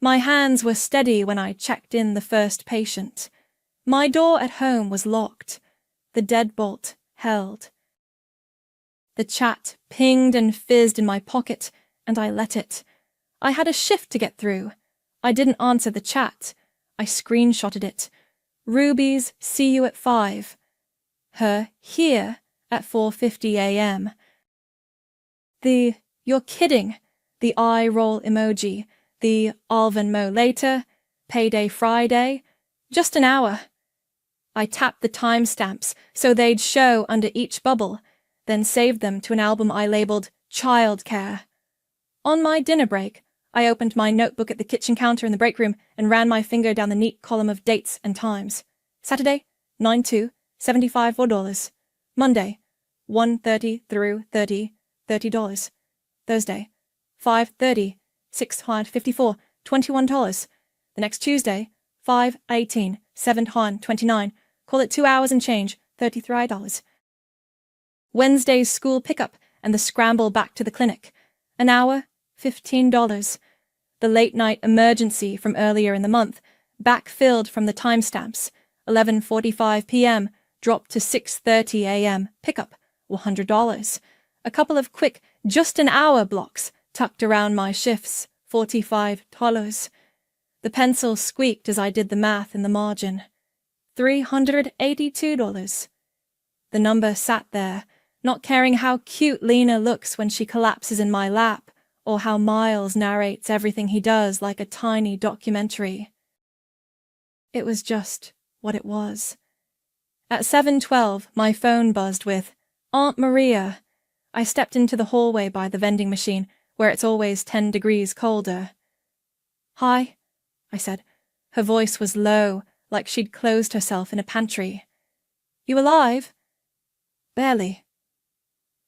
My hands were steady when I checked in the first patient. My door at home was locked. The deadbolt held. The chat pinged and fizzed in my pocket, and I let it. I had a shift to get through. I didn't answer the chat. I screenshotted it. Ruby's "See you at 5." Her "Here" at 4:50 a.m. The "You're kidding," the eye roll emoji, the "I'll Venmo later," "Payday Friday," just an hour. I tapped the timestamps so they'd show under each bubble, then saved them to an album I labeled Childcare. On my dinner break, I opened my notebook at the kitchen counter in the break room and ran my finger down the neat column of dates and times. Saturday, 9/2, $75. Monday, 1:30 through 30, $30. Thursday, 5:30, $654, $21. The next Tuesday, 5/18, $729, call it 2 hours and change, $33. Wednesday's school pickup and the scramble back to the clinic. An hour, $15. The late-night emergency from earlier in the month, backfilled from the timestamps, 11:45 p.m., dropped to 6:30 a.m., pickup, $100. A couple of quick, just-an-hour blocks tucked around my shifts, $45. The pencil squeaked as I did the math in the margin. $382. The number sat there, not caring how cute Lena looks when she collapses in my lap, or how Miles narrates everything he does like a tiny documentary. It was just what it was. At 7:12, my phone buzzed with, "Aunt Maria." I stepped into the hallway by the vending machine, where it's always 10 degrees colder. "Hi," I said. Her voice was low, like she'd closed herself in a pantry. You alive? Barely.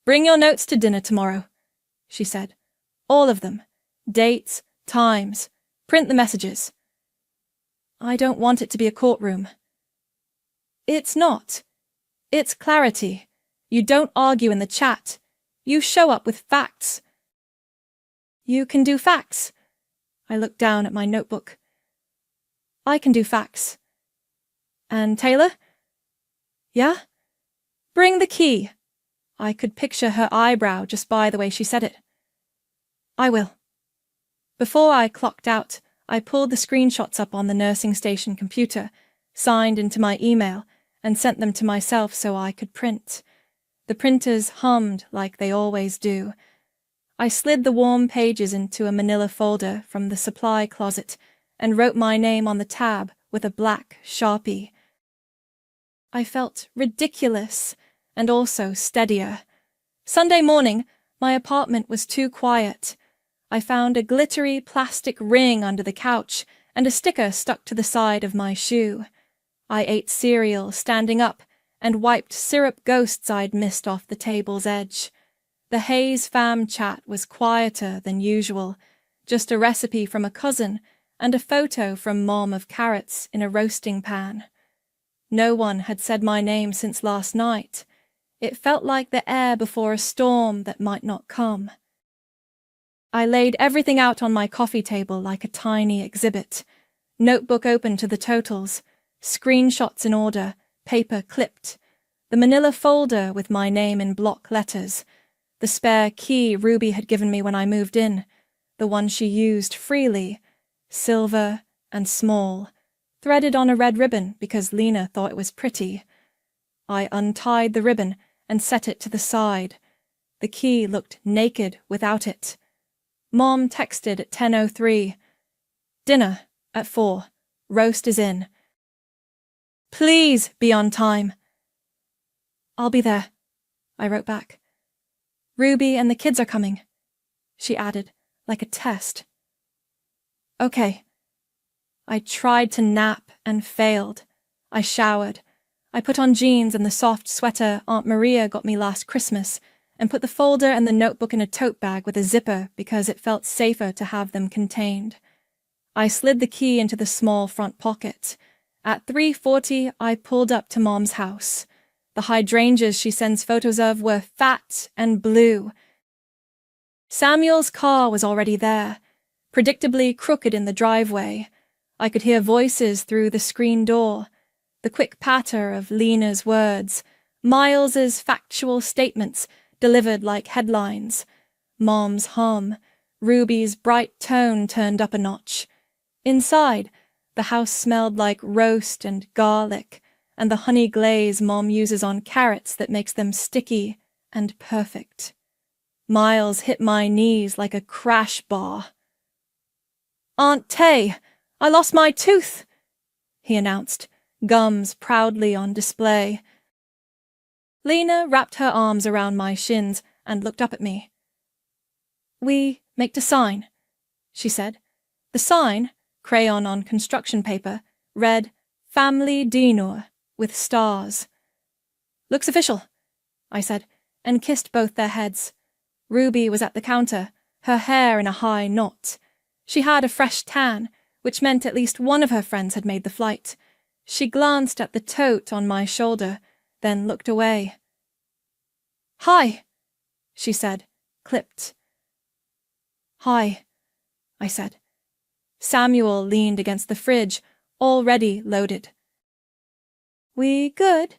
Bring your notes to dinner tomorrow, she said. All of them. Dates, times. Print the messages. I don't want it to be a courtroom. It's not. It's clarity. You don't argue in the chat. You show up with facts. You can do facts. I looked down at my notebook. I can do facts. And Taylor? Yeah? Bring the key. I could picture her eyebrow just by the way she said it. I will. Before I clocked out, I pulled the screenshots up on the nursing station computer, signed into my email, and sent them to myself so I could print. The printers hummed like they always do. I slid the warm pages into a manila folder from the supply closet and wrote my name on the tab with a black Sharpie. I felt ridiculous and also steadier. Sunday morning, my apartment was too quiet. I found a glittery plastic ring under the couch and a sticker stuck to the side of my shoe. I ate cereal standing up and wiped syrup ghosts I'd missed off the table's edge. The Hayes fam chat was quieter than usual, just a recipe from a cousin and a photo from Mom of carrots in a roasting pan. No one had said my name since last night. It felt like the air before a storm that might not come. I laid everything out on my coffee table like a tiny exhibit. Notebook open to the totals, screenshots in order, paper clipped, the manila folder with my name in block letters, the spare key Ruby had given me when I moved in, the one she used freely, silver and small, threaded on a red ribbon because Lena thought it was pretty. I untied the ribbon and set it to the side. The key looked naked without it. Mom texted at 10:03. Dinner at 4. Roast is in. Please be on time. I'll be there, I wrote back. Ruby and the kids are coming, she added, like a test. Okay. I tried to nap and failed. I showered. I put on jeans and the soft sweater Aunt Maria got me last Christmas and put the folder and the notebook in a tote bag with a zipper because it felt safer to have them contained. I slid the key into the small front pocket. At 3:40, I pulled up to Mom's house. The hydrangeas she sends photos of were fat and blue. Samuel's car was already there, predictably crooked in the driveway. I could hear voices through the screen door, the quick patter of Lena's words, Miles's factual statements delivered like headlines, Mom's hum, Ruby's bright tone turned up a notch. Inside, the house smelled like roast and garlic, and the honey glaze Mom uses on carrots that makes them sticky and perfect. Miles hit my knees like a crash bar. Aunt Tay, I lost my tooth, he announced, gums proudly on display. Lena wrapped her arms around my shins and looked up at me. We make the sign, she said. The sign, crayon on construction paper, read Family Dinner with stars. Looks official, I said, and kissed both their heads. Ruby was at the counter, her hair in a high knot. She had a fresh tan, which meant at least one of her friends had made the flight. She glanced at the tote on my shoulder, then looked away. Hi, she said, clipped. Hi, I said. Samuel leaned against the fridge, already loaded. We good?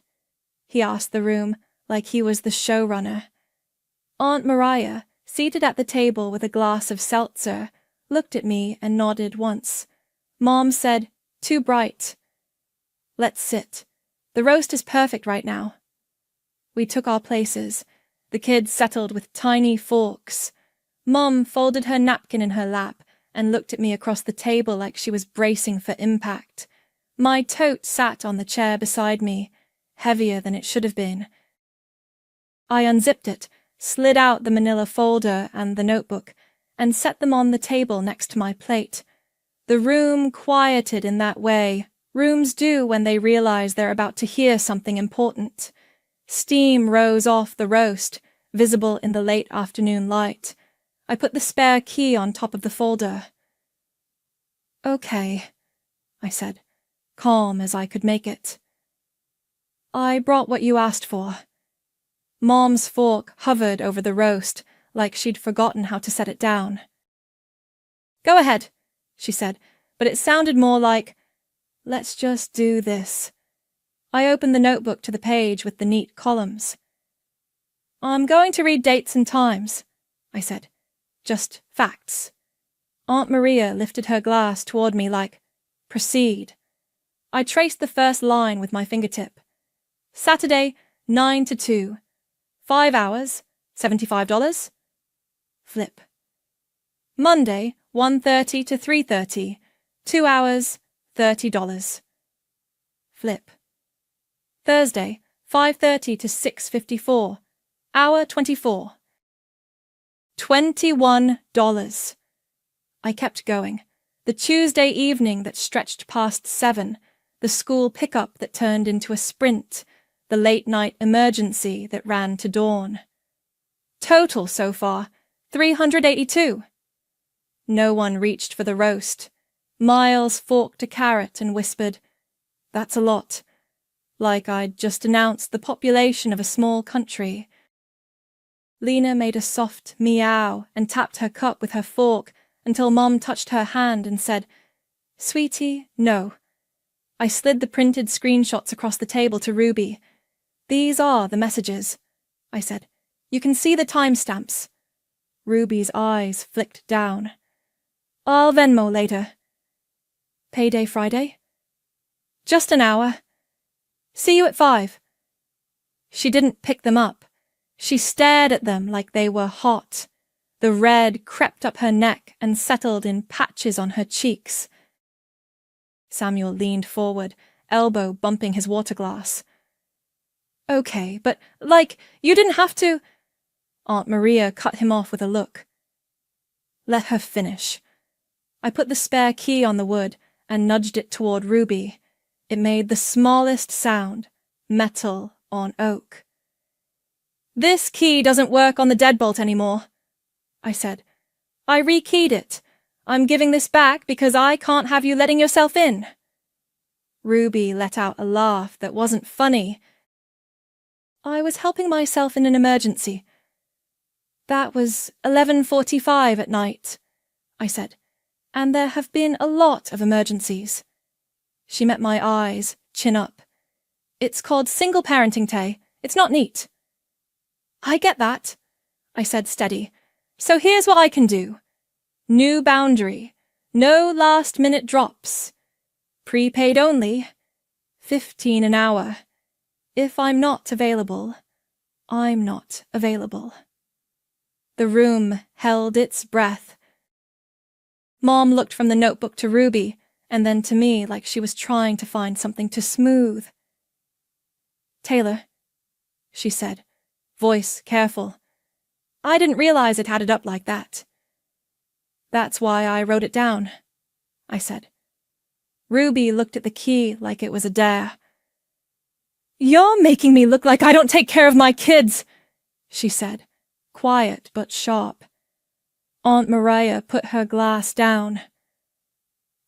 He asked the room like he was the showrunner. Aunt Mariah, seated at the table with a glass of seltzer, looked at me and nodded once. Mom said, too bright. Let's sit. The roast is perfect right now. We took our places. The kids settled with tiny forks. Mom folded her napkin in her lap and looked at me across the table like she was bracing for impact. My tote sat on the chair beside me, heavier than it should have been. I unzipped it, slid out the manila folder and the notebook, and set them on the table next to my plate. The room quieted in that way Rooms do when they realize they're about to hear something important. Steam rose off the roast, visible in the late afternoon light. I put the spare key on top of the folder. "Okay," I said, calm as I could make it. "I brought what you asked for." Mom's fork hovered over the roast, like she'd forgotten how to set it down. "Go ahead," she said, but it sounded more like, "Let's just do this." I opened the notebook to the page with the neat columns. "I'm going to read dates and times," I said. "Just facts." Aunt Maria lifted her glass toward me like, "Proceed." I traced the first line with my fingertip. "Saturday, 9 to 2. 5 hours, $75. Flip. Monday, 1:30 to 3:30. 2 hours, $30. Flip. Thursday, 5:30 to 6:54. Hour 24. $21. I kept going. The Tuesday evening that stretched past 7, the school pickup that turned into a sprint, the late-night emergency that ran to dawn. Total so far, $382. No one reached for the roast. Miles forked a carrot and whispered, "That's a lot," like I'd just announced the population of a small country. Lena made a soft meow and tapped her cup with her fork until Mom touched her hand and said, "Sweetie, no." I slid the printed screenshots across the table to Ruby. "These are the messages," I said. "You can see the timestamps." Ruby's eyes flicked down. "I'll Venmo later." "Payday Friday?" "Just an hour." "See you at 5. She didn't pick them up. She stared at them like they were hot. The red crept up her neck and settled in patches on her cheeks. Samuel leaned forward, elbow bumping his water glass. "Okay, but, you didn't have to—" Aunt Maria cut him off with a look. "Let her finish." I put the spare key on the wood and nudged it toward Ruby. It made the smallest sound, metal on oak. "This key doesn't work on the deadbolt anymore," I said. "I rekeyed it. I'm giving this back because I can't have you letting yourself in." Ruby let out a laugh that wasn't funny. "I was helping myself in an emergency." "That was 11:45 at night," I said, "and there have been a lot of emergencies." She met my eyes, chin up. "It's called single parenting, Tay. It's not neat." "I get that," I said steady. "So here's what I can do. New boundary. No last-minute drops. Prepaid only. 15 an hour. If I'm not available, I'm not available." The room held its breath. Mom looked from the notebook to Ruby, and then to me like she was trying to find something to smooth. "Taylor," she said, voice careful. "I didn't realize it added up like that." "That's why I wrote it down," I said. Ruby looked at the key like it was a dare. "You're making me look like I don't take care of my kids," she said, quiet but sharp. Aunt Maria put her glass down.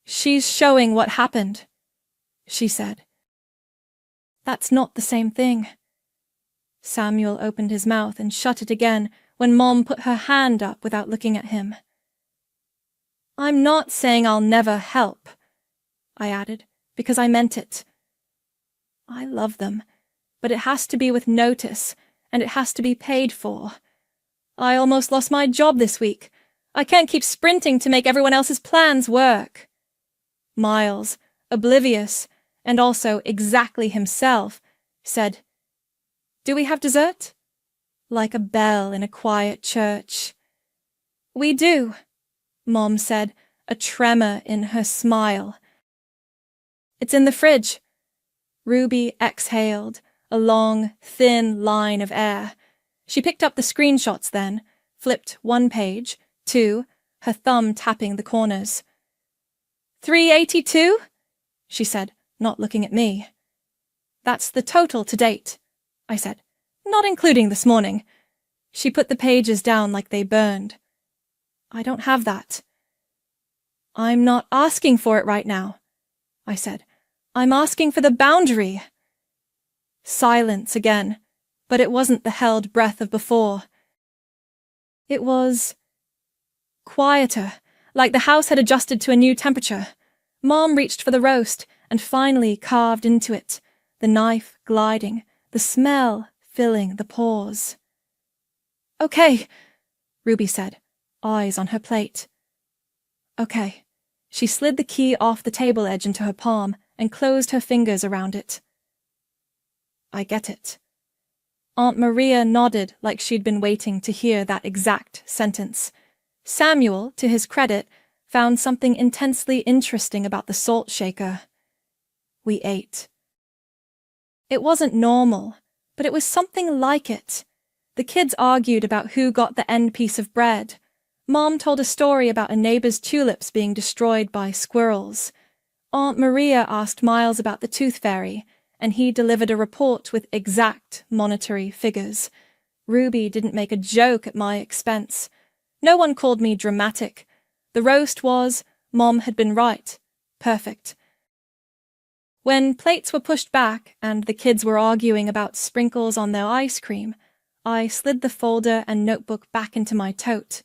"She's showing what happened," she said. "That's not the same thing." Samuel opened his mouth and shut it again when Mom put her hand up without looking at him. "I'm not saying I'll never help," I added, because I meant it. "I love them, but it has to be with notice, and it has to be paid for. I almost lost my job this week. I can't keep sprinting to make everyone else's plans work." Miles, oblivious, and also exactly himself, said, "Do we have dessert?" like a bell in a quiet church. "We do," Mom said, a tremor in her smile. "It's in the fridge." Ruby exhaled, a long, thin line of air. She picked up the screenshots then, flipped one page, 2, her thumb tapping the corners. 382? She said, not looking at me. That's the total to date, I said, not including this morning. She put the pages down like they burned. I don't have that. I'm not asking for it right now, I said. I'm asking for the boundary. Silence again, but it wasn't the held breath of before. It was quieter, like the house had adjusted to a new temperature. Mom reached for the roast and finally carved into it, the knife gliding, the smell filling the pause. Okay, Ruby said, eyes on her plate. Okay. She slid the key off the table edge into her palm and closed her fingers around it. I get it. Aunt Maria nodded like she'd been waiting to hear that exact sentence. Samuel, to his credit, found something intensely interesting about the salt shaker. We ate. It wasn't normal, but it was something like it. The kids argued about who got the end piece of bread. Mom told a story about a neighbor's tulips being destroyed by squirrels. Aunt Maria asked Miles about the tooth fairy, and he delivered a report with exact monetary figures. Ruby didn't make a joke at my expense. No one called me dramatic. The roast was, Mom had been right. Perfect. When plates were pushed back and the kids were arguing about sprinkles on their ice cream, I slid the folder and notebook back into my tote.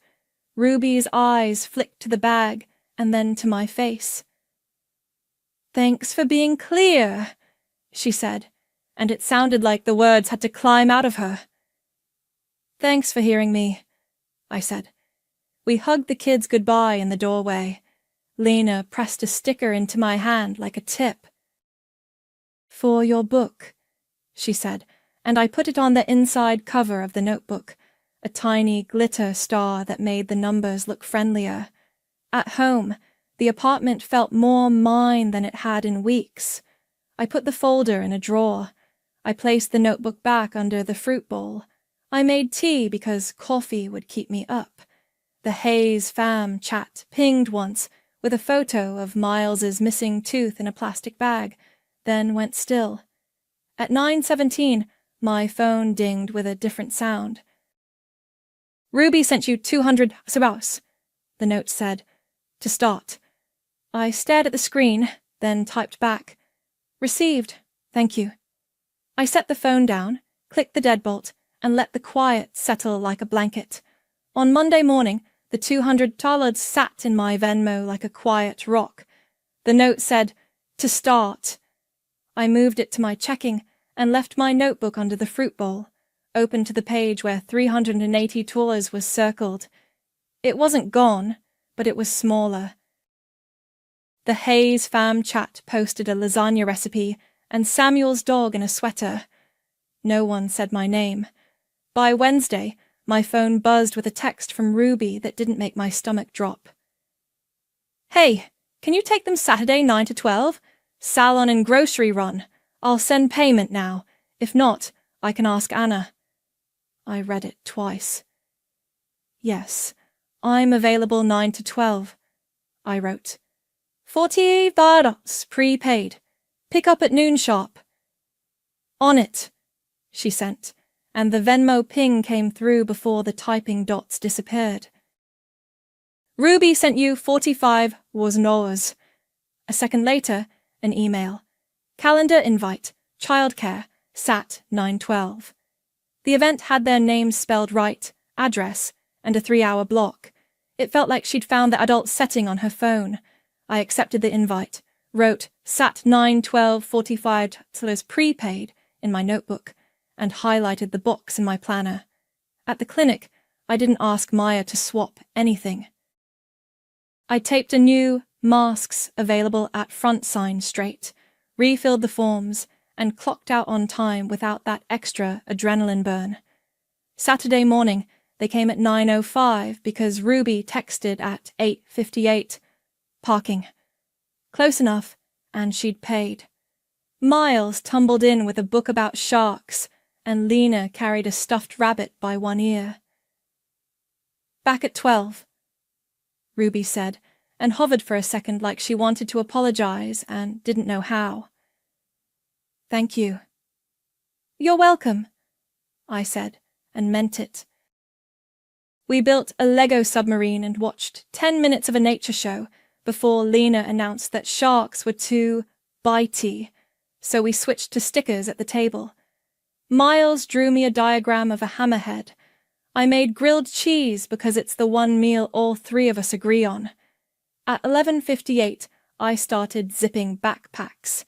Ruby's eyes flicked to the bag and then to my face. Thanks for being clear, she said, and it sounded like the words had to climb out of her. Thanks for hearing me, I said. We hugged the kids goodbye in the doorway. Lena pressed a sticker into my hand like a tip. For your book, she said, and I put it on the inside cover of the notebook, a tiny glitter star that made the numbers look friendlier. At home, the apartment felt more mine than it had in weeks. I put the folder in a drawer. I placed the notebook back under the fruit bowl. I made tea because coffee would keep me up. The Hayes fam chat pinged once with a photo of Miles's missing tooth in a plastic bag, then went still. At 9:17, my phone dinged with a different sound. Ruby sent you 200 sabas, the note said, to start. I stared at the screen, then typed back. Received, thank you. I set the phone down, clicked the deadbolt, and let the quiet settle like a blanket. On Monday morning, the $200 sat in my Venmo like a quiet rock. The note said, to start. I moved it to my checking and left my notebook under the fruit bowl, open to the page where $380 was circled. It wasn't gone, but it was smaller. The Hayes fam chat posted a lasagna recipe and Samuel's dog in a sweater. No one said my name. By Wednesday, my phone buzzed with a text from Ruby that didn't make my stomach drop. Hey, can you take them Saturday 9 to 12? Salon and grocery run. I'll send payment now. If not, I can ask Anna. I read it twice. Yes, I'm available 9 to 12, I wrote. $40 prepaid. Pick up at noon sharp. On it, she sent, and the Venmo ping came through before the typing dots disappeared. Ruby sent you 45 woznors. A second later, an email. Calendar invite, childcare, Sat 9:12. The event had their names spelled right, address, and a 3-hour block. It felt like she'd found the adult setting on her phone. I accepted the invite, wrote Sat 9:12:45 prepaid in my notebook, and highlighted the box in my planner. At the clinic, I didn't ask Maya to swap anything. I taped a new masks available at front sign straight, refilled the forms, and clocked out on time without that extra adrenaline burn. Saturday morning, they came at 9:05 because Ruby texted at 8:58. Parking. Close enough, and she'd paid. Miles tumbled in with a book about sharks, and Lena carried a stuffed rabbit by one ear. Back at 12, Ruby said, and hovered for a second like she wanted to apologize and didn't know how. Thank you. You're welcome, I said, and meant it. We built a Lego submarine and watched 10 minutes of a nature show before Lena announced that sharks were too bitey, so we switched to stickers at the table. Miles drew me a diagram of a hammerhead. I made grilled cheese because it's the one meal all three of us agree on. At 11:58, I started zipping backpacks.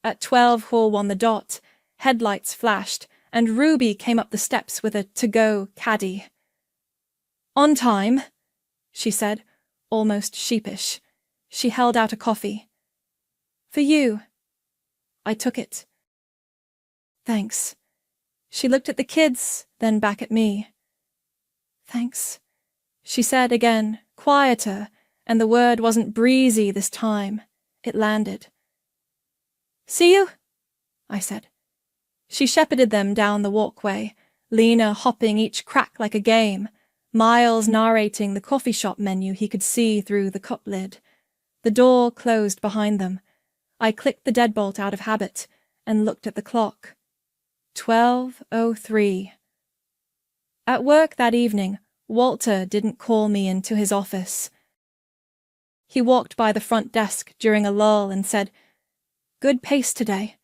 At 12:01 on the dot, headlights flashed, and Ruby came up the steps with a to-go caddy. On time, she said, almost sheepish. She held out a coffee. For you. I took it. Thanks. She looked at the kids, then back at me. Thanks, she said again, quieter, and the word wasn't breezy this time. It landed. See you, I said. She shepherded them down the walkway, Lena hopping each crack like a game, Miles narrating the coffee shop menu he could see through the cup lid. The door closed behind them. I clicked the deadbolt out of habit and looked at the clock. 12:03. At work that evening, Walter didn't call me into his office. He walked by the front desk during a lull and said, "Good pace today."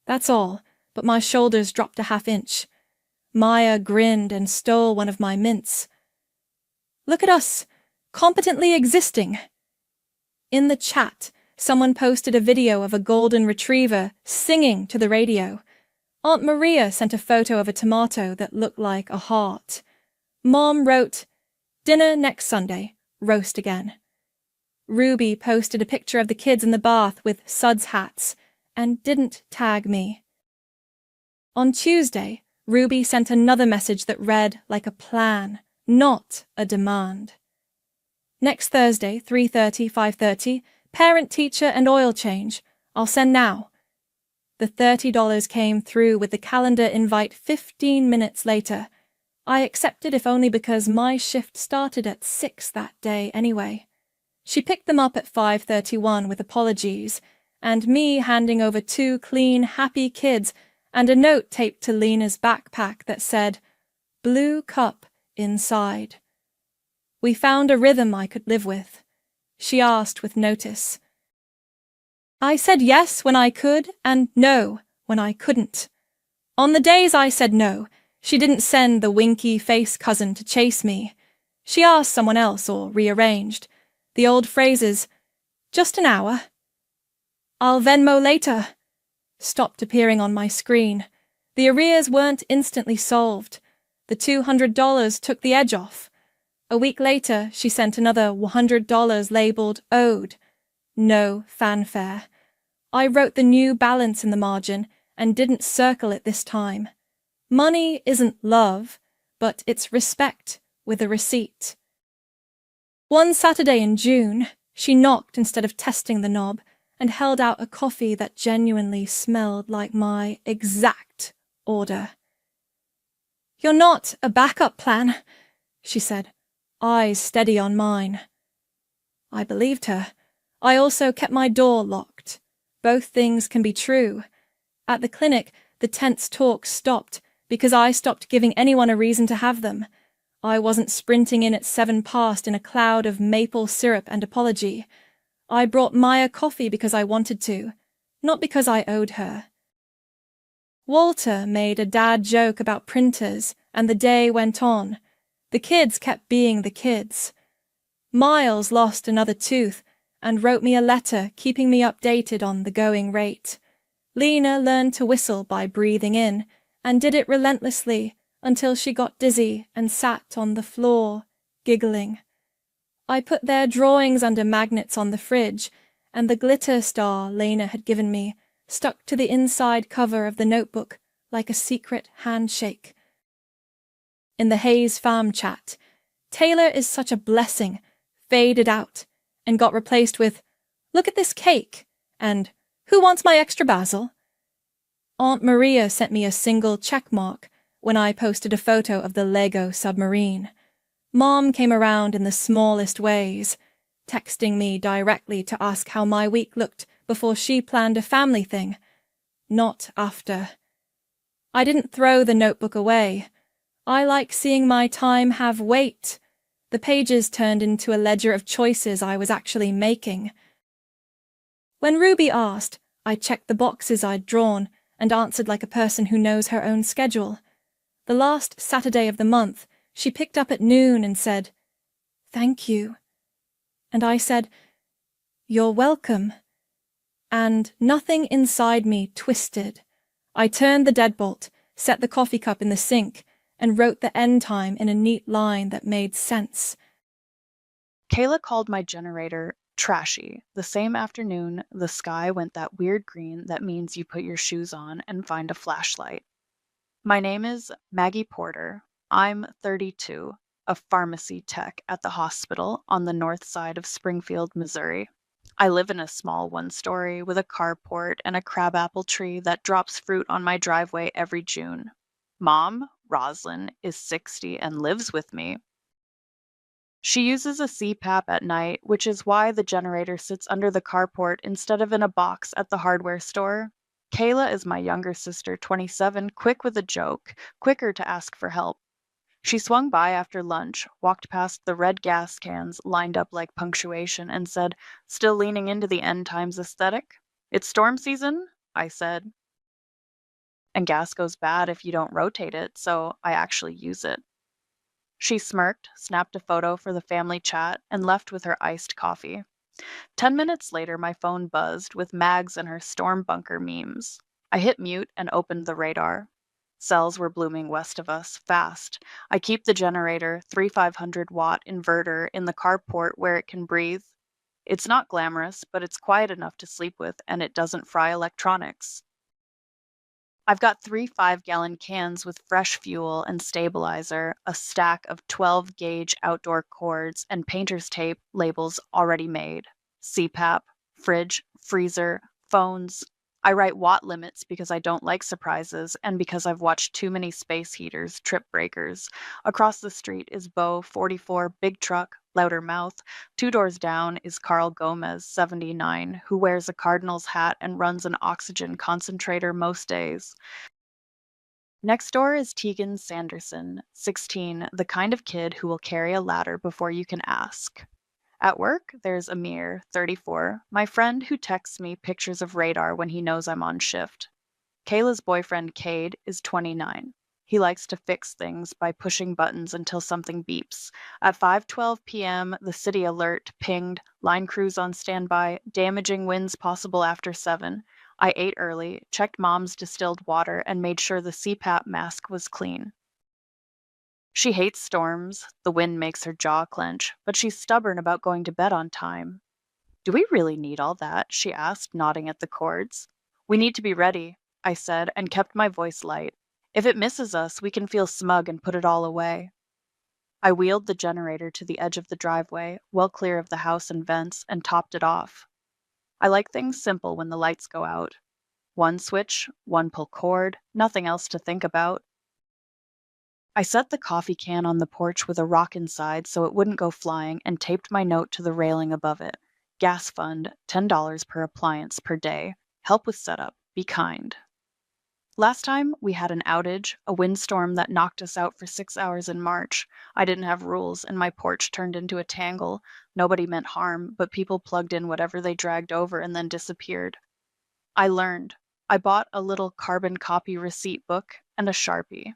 That's all, but my shoulders dropped a half-inch. Maya grinned and stole one of my mints. Look at us, competently existing. In the chat, someone posted a video of a golden retriever singing to the radio. Aunt Maria sent a photo of a tomato that looked like a heart. Mom wrote, "Dinner next Sunday, roast again." Ruby posted a picture of the kids in the bath with suds hats and didn't tag me. On Tuesday, Ruby sent another message that read like a plan, not a demand. Next Thursday, 3:30, 5:30, parent, teacher, and oil change. I'll send now. The $30 came through with the calendar invite 15 minutes later. I accepted if only because my shift started at 6 that day anyway. She picked them up at 5:31 with apologies, and me handing over 2 clean, happy kids and a note taped to Lena's backpack that said, "Blue cup inside." We found a rhythm I could live with. She asked with notice. I said yes when I could and no when I couldn't. On the days I said no, she didn't send the winky face cousin to chase me. She asked someone else or rearranged. The old phrases, "Just an hour," "I'll Venmo later," stopped appearing on my screen. The arrears weren't instantly solved. The $200 took the edge off. A week later, she sent another $100 labeled owed. No fanfare. I wrote the new balance in the margin and didn't circle it this time. Money isn't love, but it's respect with a receipt. One Saturday in June, she knocked instead of testing the knob and held out a coffee that genuinely smelled like my exact order. "You're not a backup plan," she said, eyes steady on mine. I believed her. I also kept my door locked. Both things can be true. At the clinic, the tense talk stopped because I stopped giving anyone a reason to have them. I wasn't sprinting in at 7 past in a cloud of maple syrup and apology. I brought Maya coffee because I wanted to, not because I owed her. Walter made a dad joke about printers, and the day went on. The kids kept being the kids. Miles lost another tooth and wrote me a letter keeping me updated on the going rate. Lena learned to whistle by breathing in and did it relentlessly until she got dizzy and sat on the floor, giggling. I put their drawings under magnets on the fridge, and the glitter star Lena had given me stuck to the inside cover of the notebook like a secret handshake. In the Hayes Farm chat, "Taylor is such a blessing," faded out and got replaced with, "Look at this cake," and "Who wants my extra basil?" Aunt Maria sent me a single check mark when I posted a photo of the Lego submarine. Mom came around in the smallest ways, texting me directly to ask how my week looked before she planned a family thing. not after. I didn't throw the notebook away. I like seeing my time have weight. The pages turned into a ledger of choices I was actually making. When Ruby asked, I checked the boxes I'd drawn and answered like a person who knows her own schedule. The last Saturday of the month, she picked up at noon and said, "Thank you." And I said, "You're welcome." And nothing inside me twisted. I turned the deadbolt, set the coffee cup in the sink, and wrote the end time in a neat line that made sense. Kayla called my generator trashy. The same afternoon, the sky went that weird green that means you put your shoes on and find a flashlight. My name is Maggie Porter. I'm 32, a pharmacy tech at the hospital on the north side of Springfield, Missouri. I live in a small one-story with a carport and a crabapple tree that drops fruit on my driveway every June. Mom, Roslyn, is 60 and lives with me. She uses a CPAP at night, which is why the generator sits under the carport instead of in a box at the hardware store. Kayla is my younger sister, 27, quick with a joke, quicker to ask for help. She swung by after lunch, walked past the red gas cans lined up like punctuation, and said, still leaning into the end times aesthetic? "It's storm season," I said. "And gas goes bad if you don't rotate it, so I actually use it." She smirked, snapped a photo for the family chat, and left with her iced coffee. 10 minutes later, my phone buzzed with Mags and her storm bunker memes. I hit mute and opened the radar. Cells were blooming west of us, fast. I keep the generator, 3500-watt inverter, in the carport where it can breathe. It's not glamorous, but it's quiet enough to sleep with, and it doesn't fry electronics. I've got 3 5-gallon cans with fresh fuel and stabilizer, a stack of 12-gauge outdoor cords, and painter's tape labels already made. CPAP, fridge, freezer, phones. I write watt limits because I don't like surprises and because I've watched too many space heaters, trip breakers. Across the street is Bo, 44, big truck, louder mouth. 2 doors down is Carl Gomez, 79, who wears a Cardinals hat and runs an oxygen concentrator most days. Next door is Tegan Sanderson, 16, the kind of kid who will carry a ladder before you can ask. At work, there's Amir, 34, my friend who texts me pictures of radar when he knows I'm on shift. Kayla's boyfriend, Cade, is 29. He likes to fix things by pushing buttons until something beeps. At 5:12 p.m., the city alert pinged, line crews on standby, damaging winds possible after 7. I ate early, checked Mom's distilled water, and made sure the CPAP mask was clean. She hates storms, the wind makes her jaw clench, but she's stubborn about going to bed on time. "Do we really need all that?" she asked, nodding at the cords. "We need to be ready," I said, and kept my voice light. "If it misses us, we can feel smug and put it all away." I wheeled the generator to the edge of the driveway, well clear of the house and vents, and topped it off. I like things simple when the lights go out. One switch, one pull cord, nothing else to think about. I set the coffee can on the porch with a rock inside so it wouldn't go flying and taped my note to the railing above it. Gas fund, $10 per appliance per day. Help with setup. Be kind. Last time, we had an outage, a windstorm that knocked us out for 6 hours in March. I didn't have rules, and my porch turned into a tangle. Nobody meant harm, but people plugged in whatever they dragged over and then disappeared. I learned. I bought a little carbon copy receipt book and a Sharpie.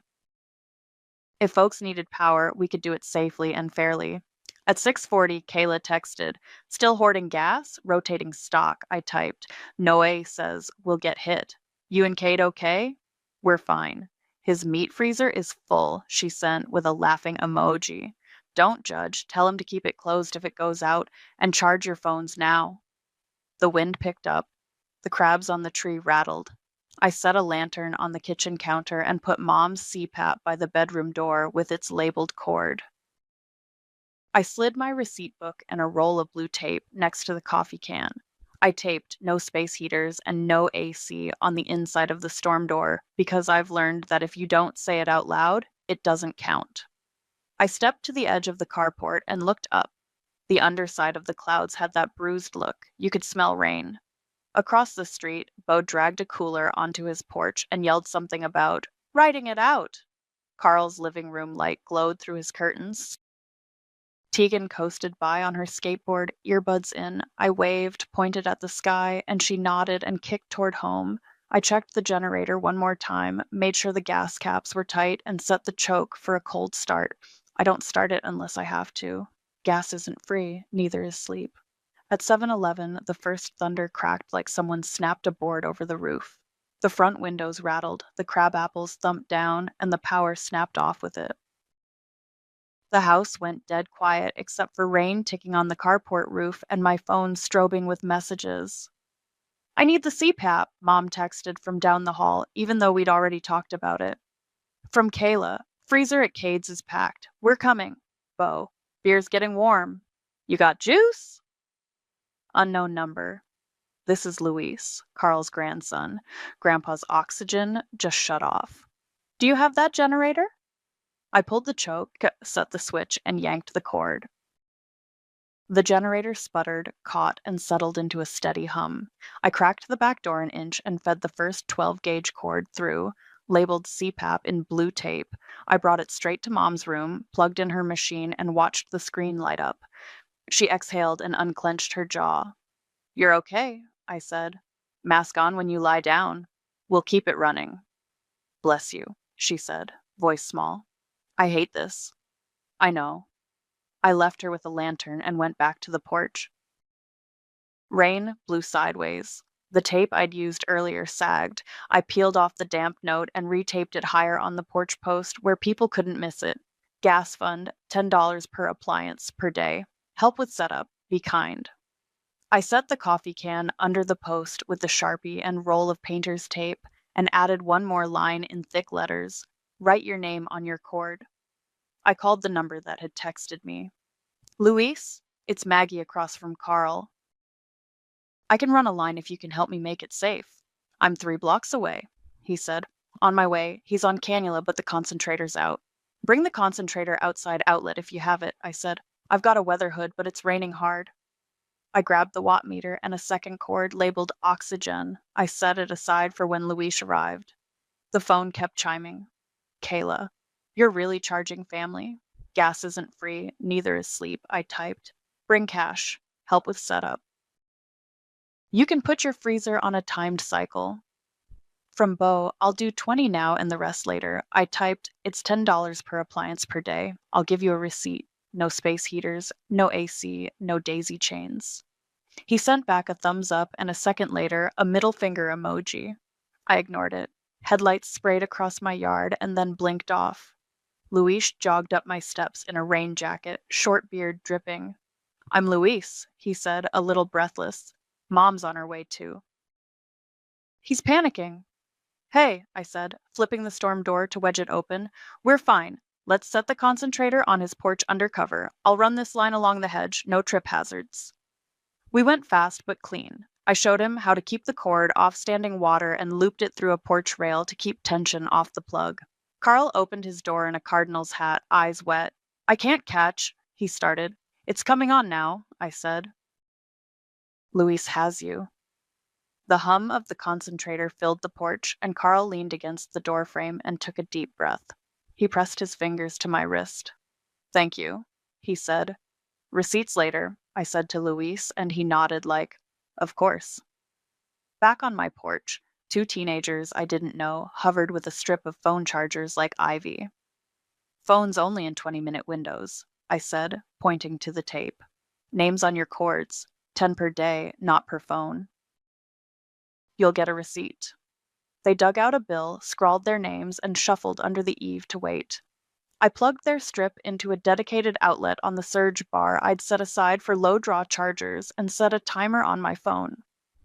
If folks needed power, we could do it safely and fairly. At 6:40, Kayla texted, "Still hoarding gas? Rotating stock," I typed. Noe says, "We'll get hit. You and Kate okay?" "We're fine." "His meat freezer is full," she sent with a laughing emoji. "Don't judge. Tell him to keep it closed if it goes out, and charge your phones now." The wind picked up. The crabs on the tree rattled. I set a lantern on the kitchen counter and put Mom's CPAP by the bedroom door with its labeled cord. I slid my receipt book and a roll of blue tape next to the coffee can. I taped "no space heaters" and "no AC" on the inside of the storm door because I've learned that if you don't say it out loud, it doesn't count. I stepped to the edge of the carport and looked up. The underside of the clouds had that bruised look. You could smell rain. Across the street, Bo dragged a cooler onto his porch and yelled something about writing it out. Carl's living room light glowed through his curtains. Tegan coasted by on her skateboard, earbuds in. I waved, pointed at the sky, and she nodded and kicked toward home. I checked the generator one more time, made sure the gas caps were tight, and set the choke for a cold start. I don't start it unless I have to. Gas isn't free, neither is sleep. At 7-Eleven, the first thunder cracked like someone snapped a board over the roof. The front windows rattled, the crab apples thumped down, and the power snapped off with it. The house went dead quiet except for rain ticking on the carport roof and my phone strobing with messages. I need the CPAP, Mom texted from down the hall, even though we'd already talked about it. From Kayla, freezer at Cade's is packed. We're coming. Bo, beer's getting warm. You got juice? Unknown number. This is Luis, Carl's grandson. Grandpa's oxygen just shut off. Do you have that generator? I pulled the choke, set the switch, and yanked the cord. The generator sputtered, caught, and settled into a steady hum. I cracked the back door an inch and fed the first 12-gauge cord through, labeled CPAP in blue tape. I brought it straight to Mom's room, plugged in her machine, and watched the screen light up. She exhaled and unclenched her jaw. You're okay, I said. Mask on when you lie down. We'll keep it running. Bless you, she said, voice small. I hate this. I know. I left her with a lantern and went back to the porch. Rain blew sideways. The tape I'd used earlier sagged. I peeled off the damp note and retaped it higher on the porch post where people couldn't miss it. Gas fund, $10 per appliance per day. Help with setup. Be kind. I set the coffee can under the post with the Sharpie and roll of painter's tape and added one more line in thick letters. Write your name on your cord. I called the number that had texted me. Luis, it's Maggie across from Carl. I can run a line if you can help me make it safe. I'm 3 blocks away, he said. On my way, he's on cannula, but the concentrator's out. Bring the concentrator outside outlet if you have it, I said. I've got a weather hood, but it's raining hard. I grabbed the watt meter and a second cord labeled oxygen. I set it aside for when Luis arrived. The phone kept chiming. Kayla, you're really charging family? Gas isn't free, neither is sleep, I typed. Bring cash. Help with setup. You can put your freezer on a timed cycle. From Bo, I'll do 20 now and the rest later. I typed, it's $10 per appliance per day. I'll give you a receipt. No space heaters, no AC, no daisy chains. He sent back a thumbs up and a second later, a middle finger emoji. I ignored it. Headlights sprayed across my yard and then blinked off. Luis jogged up my steps in a rain jacket, short beard dripping. I'm Luis, he said, a little breathless. Mom's on her way too. He's panicking. Hey, I said, flipping the storm door to wedge it open. We're fine. Let's set the concentrator on his porch undercover. I'll run this line along the hedge, no trip hazards. We went fast but clean. I showed him how to keep the cord off standing water and looped it through a porch rail to keep tension off the plug. Carl opened his door in a cardinal's hat, eyes wet. I can't catch, he started. It's coming on now, I said. Luis has you. The hum of the concentrator filled the porch, and Carl leaned against the doorframe and took a deep breath. He pressed his fingers to my wrist. Thank you, he said. Receipts later, I said to Luis, and he nodded like, of course. Back on my porch, 2 teenagers I didn't know hovered with a strip of phone chargers like ivy. Phones only in 20-minute windows, I said, pointing to the tape. Names on your cords, 10 per day, not per phone. You'll get a receipt. They dug out a bill, scrawled their names, and shuffled under the eave to wait. I plugged their strip into a dedicated outlet on the surge bar I'd set aside for low-draw chargers and set a timer on my phone.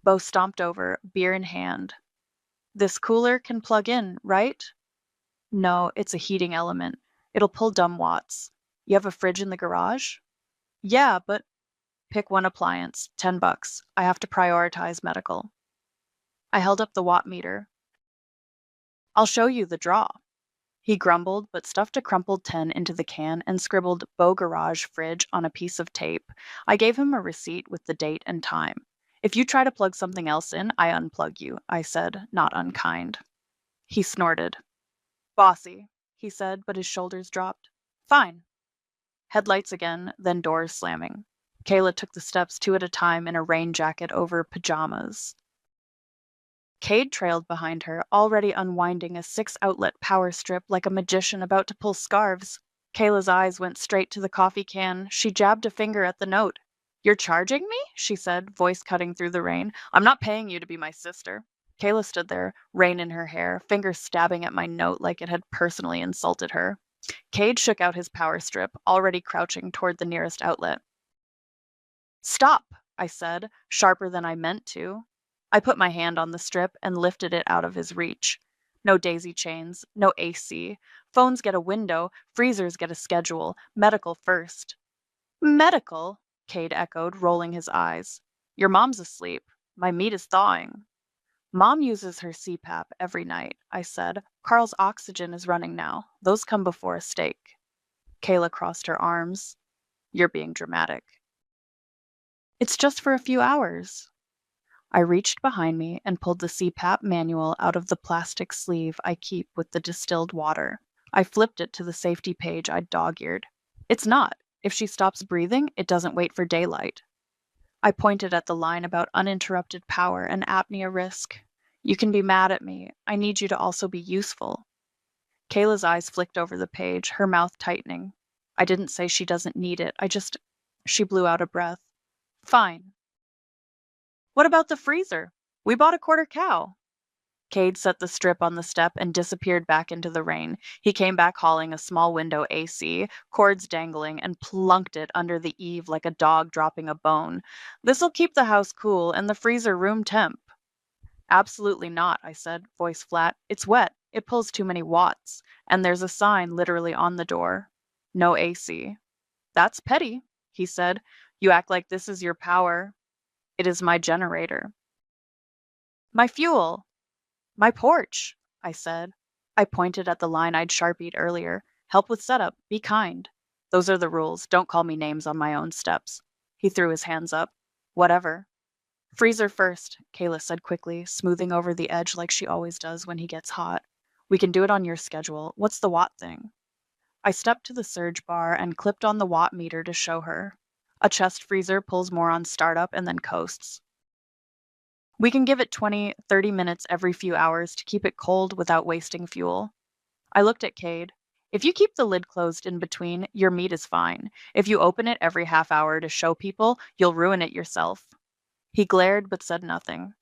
Bo stomped over, beer in hand. This cooler can plug in, right? No, it's a heating element. It'll pull dumb watts. You have a fridge in the garage? Yeah, but... Pick one appliance, $10. I have to prioritize medical. I held up the watt meter. I'll show you the draw. He grumbled, but stuffed a crumpled 10 into the can and scribbled Bo Garage Fridge on a piece of tape. I gave him a receipt with the date and time. If you try to plug something else in, I unplug you, I said, not unkind. He snorted. Bossy, he said, but his shoulders dropped. Fine. Headlights again, then doors slamming. Kayla took the steps 2 at a time in a rain jacket over pajamas. Cade trailed behind her, already unwinding a 6-outlet power strip like a magician about to pull scarves. Kayla's eyes went straight to the coffee can. She jabbed a finger at the note. You're charging me? She said, voice cutting through the rain. I'm not paying you to be my sister. Kayla stood there, rain in her hair, fingers stabbing at my note like it had personally insulted her. Cade shook out his power strip, already crouching toward the nearest outlet. Stop, I said, sharper than I meant to. I put my hand on the strip and lifted it out of his reach. No daisy chains, no AC. Phones get a window, freezers get a schedule, medical first. Medical? Cade echoed, rolling his eyes. Your mom's asleep. My meat is thawing. Mom uses her CPAP every night, I said. Carl's oxygen is running now. Those come before a steak. Kayla crossed her arms. You're being dramatic. It's just for a few hours. I reached behind me and pulled the CPAP manual out of the plastic sleeve I keep with the distilled water. I flipped it to the safety page I'd dog-eared. It's not. If she stops breathing, it doesn't wait for daylight. I pointed at the line about uninterrupted power and apnea risk. You can be mad at me. I need you to also be useful. Kayla's eyes flicked over the page, her mouth tightening. I didn't say she doesn't need it. She blew out a breath. Fine. What about the freezer? We bought a quarter cow. Cade set the strip on the step and disappeared back into the rain. He came back hauling a small window AC, cords dangling, and plunked it under the eave like a dog dropping a bone. This'll keep the house cool and the freezer room temp. Absolutely not, I said, voice flat. It's wet. It pulls too many watts. And there's a sign literally on the door. No AC. That's petty, he said. You act like this is your power. It is my generator. My fuel. My porch, I said. I pointed at the line I'd sharpied earlier. Help with setup. Be kind. Those are the rules. Don't call me names on my own steps. He threw his hands up. Whatever. Freezer first, Kayla said quickly, smoothing over the edge like she always does when he gets hot. We can do it on your schedule. What's the watt thing? I stepped to the surge bar and clipped on the watt meter to show her. A chest freezer pulls more on startup and then coasts. We can give it 20, 30 minutes every few hours to keep it cold without wasting fuel. I looked at Cade. If you keep the lid closed in between, your meat is fine. If you open it every half hour to show people, you'll ruin it yourself. He glared but said nothing.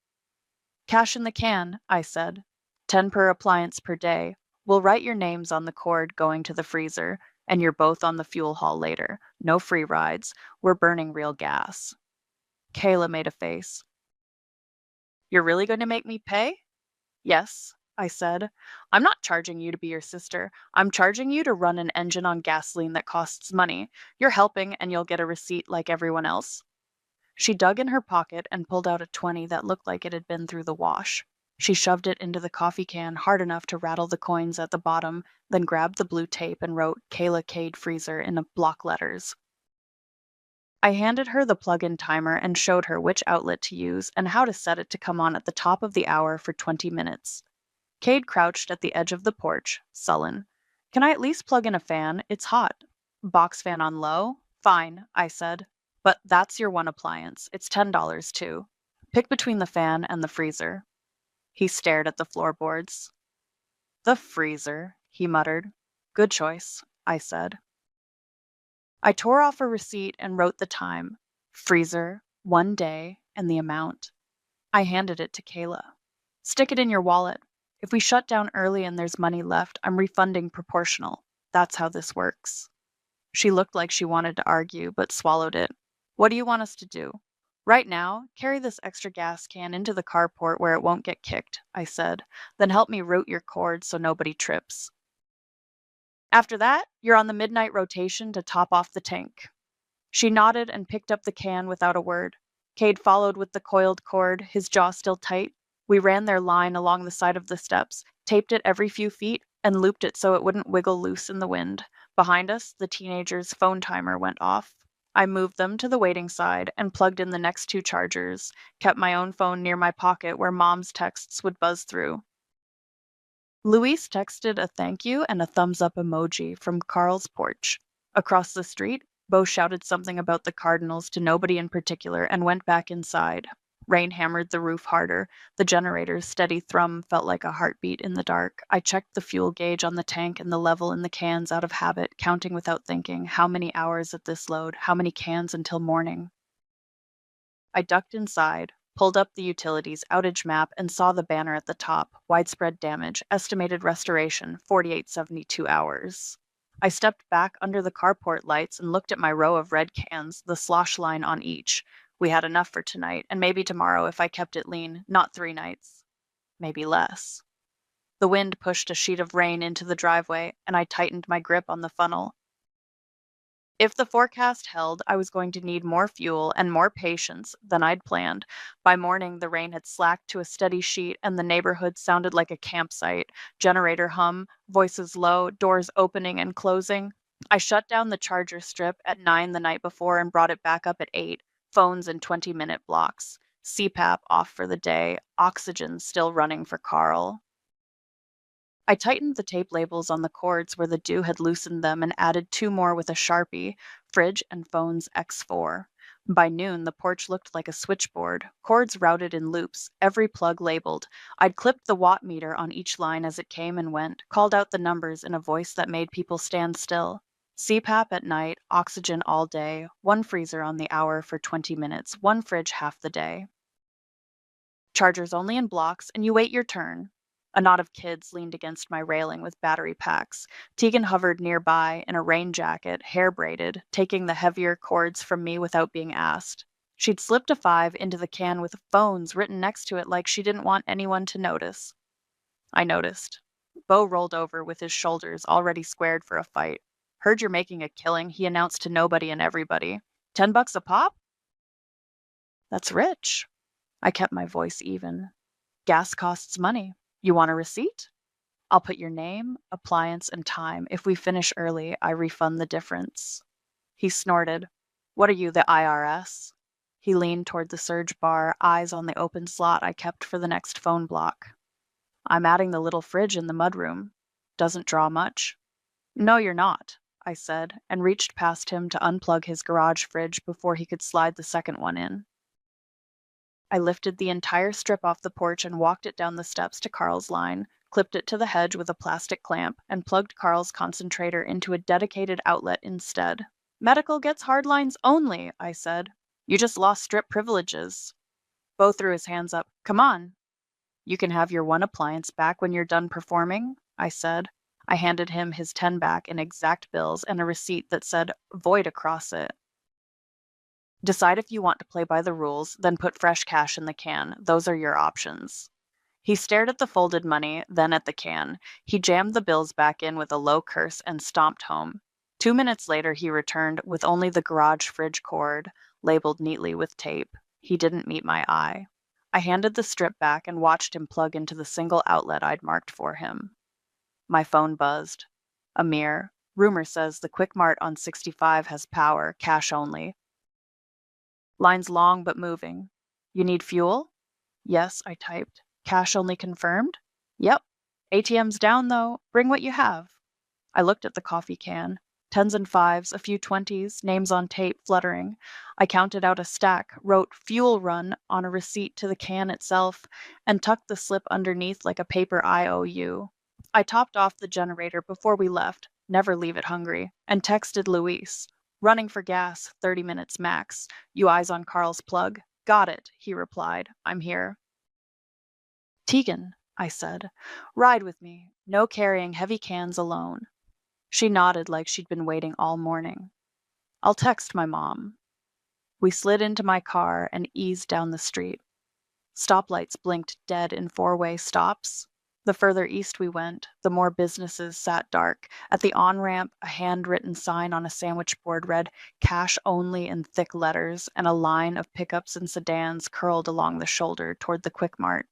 Cash in the can, I said. 10 per appliance per day. We'll write your names on the cord going to the freezer, and you're both on the fuel haul later. No free rides. We're burning real gas. Kayla made a face. You're really going to make me pay? Yes, I said. I'm not charging you to be your sister. I'm charging you to run an engine on gasoline that costs money. You're helping, and you'll get a receipt like everyone else. She dug in her pocket and pulled out a 20 that looked like it had been through the wash. She shoved it into the coffee can hard enough to rattle the coins at the bottom, then grabbed the blue tape and wrote Kayla Cade Freezer in block letters. I handed her the plug-in timer and showed her which outlet to use and how to set it to come on at the top of the hour for 20 minutes. Cade crouched at the edge of the porch, sullen. Can I at least plug in a fan? It's hot. Box fan on low? Fine, I said. But that's your one appliance. It's $10 too. Pick between the fan and the freezer. He stared at the floorboards. The freezer, he muttered. Good choice, I said. I tore off a receipt and wrote the time, freezer, 1 day, and the amount. I handed it to Kayla. Stick it in your wallet. If we shut down early and there's money left, I'm refunding proportional. That's how this works. She looked like she wanted to argue, but swallowed it. What do you want us to do? Right now, carry this extra gas can into the carport where it won't get kicked, I said. Then help me route your cord so nobody trips. After that, you're on the midnight rotation to top off the tank. She nodded and picked up the can without a word. Cade followed with the coiled cord, his jaw still tight. We ran their line along the side of the steps, taped it every few feet, and looped it so it wouldn't wiggle loose in the wind. Behind us, the teenager's phone timer went off. I moved them to the waiting side and plugged in the next two chargers, kept my own phone near my pocket where Mom's texts would buzz through. Luis texted a thank you and a thumbs up emoji from Carl's porch. Across the street, Bo shouted something about the Cardinals to nobody in particular and went back inside. Rain hammered the roof harder. The generator's steady thrum felt like a heartbeat in the dark. I checked the fuel gauge on the tank and the level in the cans out of habit, counting without thinking. How many hours at this load? How many cans until morning? I ducked inside, pulled up the utilities outage map, and saw the banner at the top. Widespread damage, estimated restoration, 4872 hours. I stepped back under the carport lights and looked at my row of red cans, the slosh line on each. We had enough for tonight, and maybe tomorrow if I kept it lean, not 3 nights. Maybe less. The wind pushed a sheet of rain into the driveway, and I tightened my grip on the funnel. If the forecast held, I was going to need more fuel and more patience than I'd planned. By morning, the rain had slacked to a steady sheet, and the neighborhood sounded like a campsite. Generator hum, voices low, doors opening and closing. I shut down the charger strip at 9 the night before and brought it back up at 8. Phones in 20-minute blocks. CPAP off for the day. Oxygen still running for Carl. I tightened the tape labels on the cords where the dew had loosened them and added 2 more with a Sharpie, fridge and phones X4. By noon, the porch looked like a switchboard, cords routed in loops, every plug labeled. I'd clipped the watt meter on each line as it came and went, called out the numbers in a voice that made people stand still. CPAP at night, oxygen all day, 1 freezer on the hour for 20 minutes, 1 fridge half the day. Chargers only in blocks, and you wait your turn. A knot of kids leaned against my railing with battery packs. Tegan hovered nearby in a rain jacket, hair braided, taking the heavier cords from me without being asked. She'd slipped a 5 into the can with phones written next to it like she didn't want anyone to notice. I noticed. Bo rolled over with his shoulders already squared for a fight. Heard you're making a killing, he announced to nobody and everybody. $10 a pop? That's rich. I kept my voice even. Gas costs money. You want a receipt? I'll put your name, appliance, and time. If we finish early, I refund the difference. He snorted. What are you, the IRS? He leaned toward the surge bar, eyes on the open slot I kept for the next phone block. I'm adding the little fridge in the mudroom. Doesn't draw much. No, you're not, I said, and reached past him to unplug his garage fridge before he could slide the second one in. I lifted the entire strip off the porch and walked it down the steps to Carl's line, clipped it to the hedge with a plastic clamp, and plugged Carl's concentrator into a dedicated outlet instead. Medical gets hard lines only, I said. You just lost strip privileges. Bo threw his hands up. Come on. You can have your 1 appliance back when you're done performing, I said. I handed him his 10 back in exact bills and a receipt that said void across it. Decide if you want to play by the rules, then put fresh cash in the can. Those are your options. He stared at the folded money, then at the can. He jammed the bills back in with a low curse and stomped home. 2 minutes later, he returned with only the garage fridge cord, labeled neatly with tape. He didn't meet my eye. I handed the strip back and watched him plug into the single outlet I'd marked for him. My phone buzzed. Amir, rumor says the Quick Mart on 65 has power, cash only. Line's long but moving. You need fuel? Yes, I typed. Cash only confirmed? Yep. ATM's down though. Bring what you have. I looked at the coffee can. 10s and 5s, a few 20s, names on tape fluttering. I counted out a stack, wrote fuel run on a receipt to the can itself, and tucked the slip underneath like a paper IOU. I topped off the generator before we left, never leave it hungry, and texted Luis. Running for gas, 30 minutes max. You eyes on Carl's plug? Got it, he replied. I'm here. Tegan, I said, ride with me. No carrying heavy cans alone. She nodded like she'd been waiting all morning. I'll text my mom. We slid into my car and eased down the street. Stoplights blinked dead in 4-way stops. The further east we went, the more businesses sat dark. At the on-ramp, a handwritten sign on a sandwich board read, cash only in thick letters, and a line of pickups and sedans curled along the shoulder toward the Quick Mart.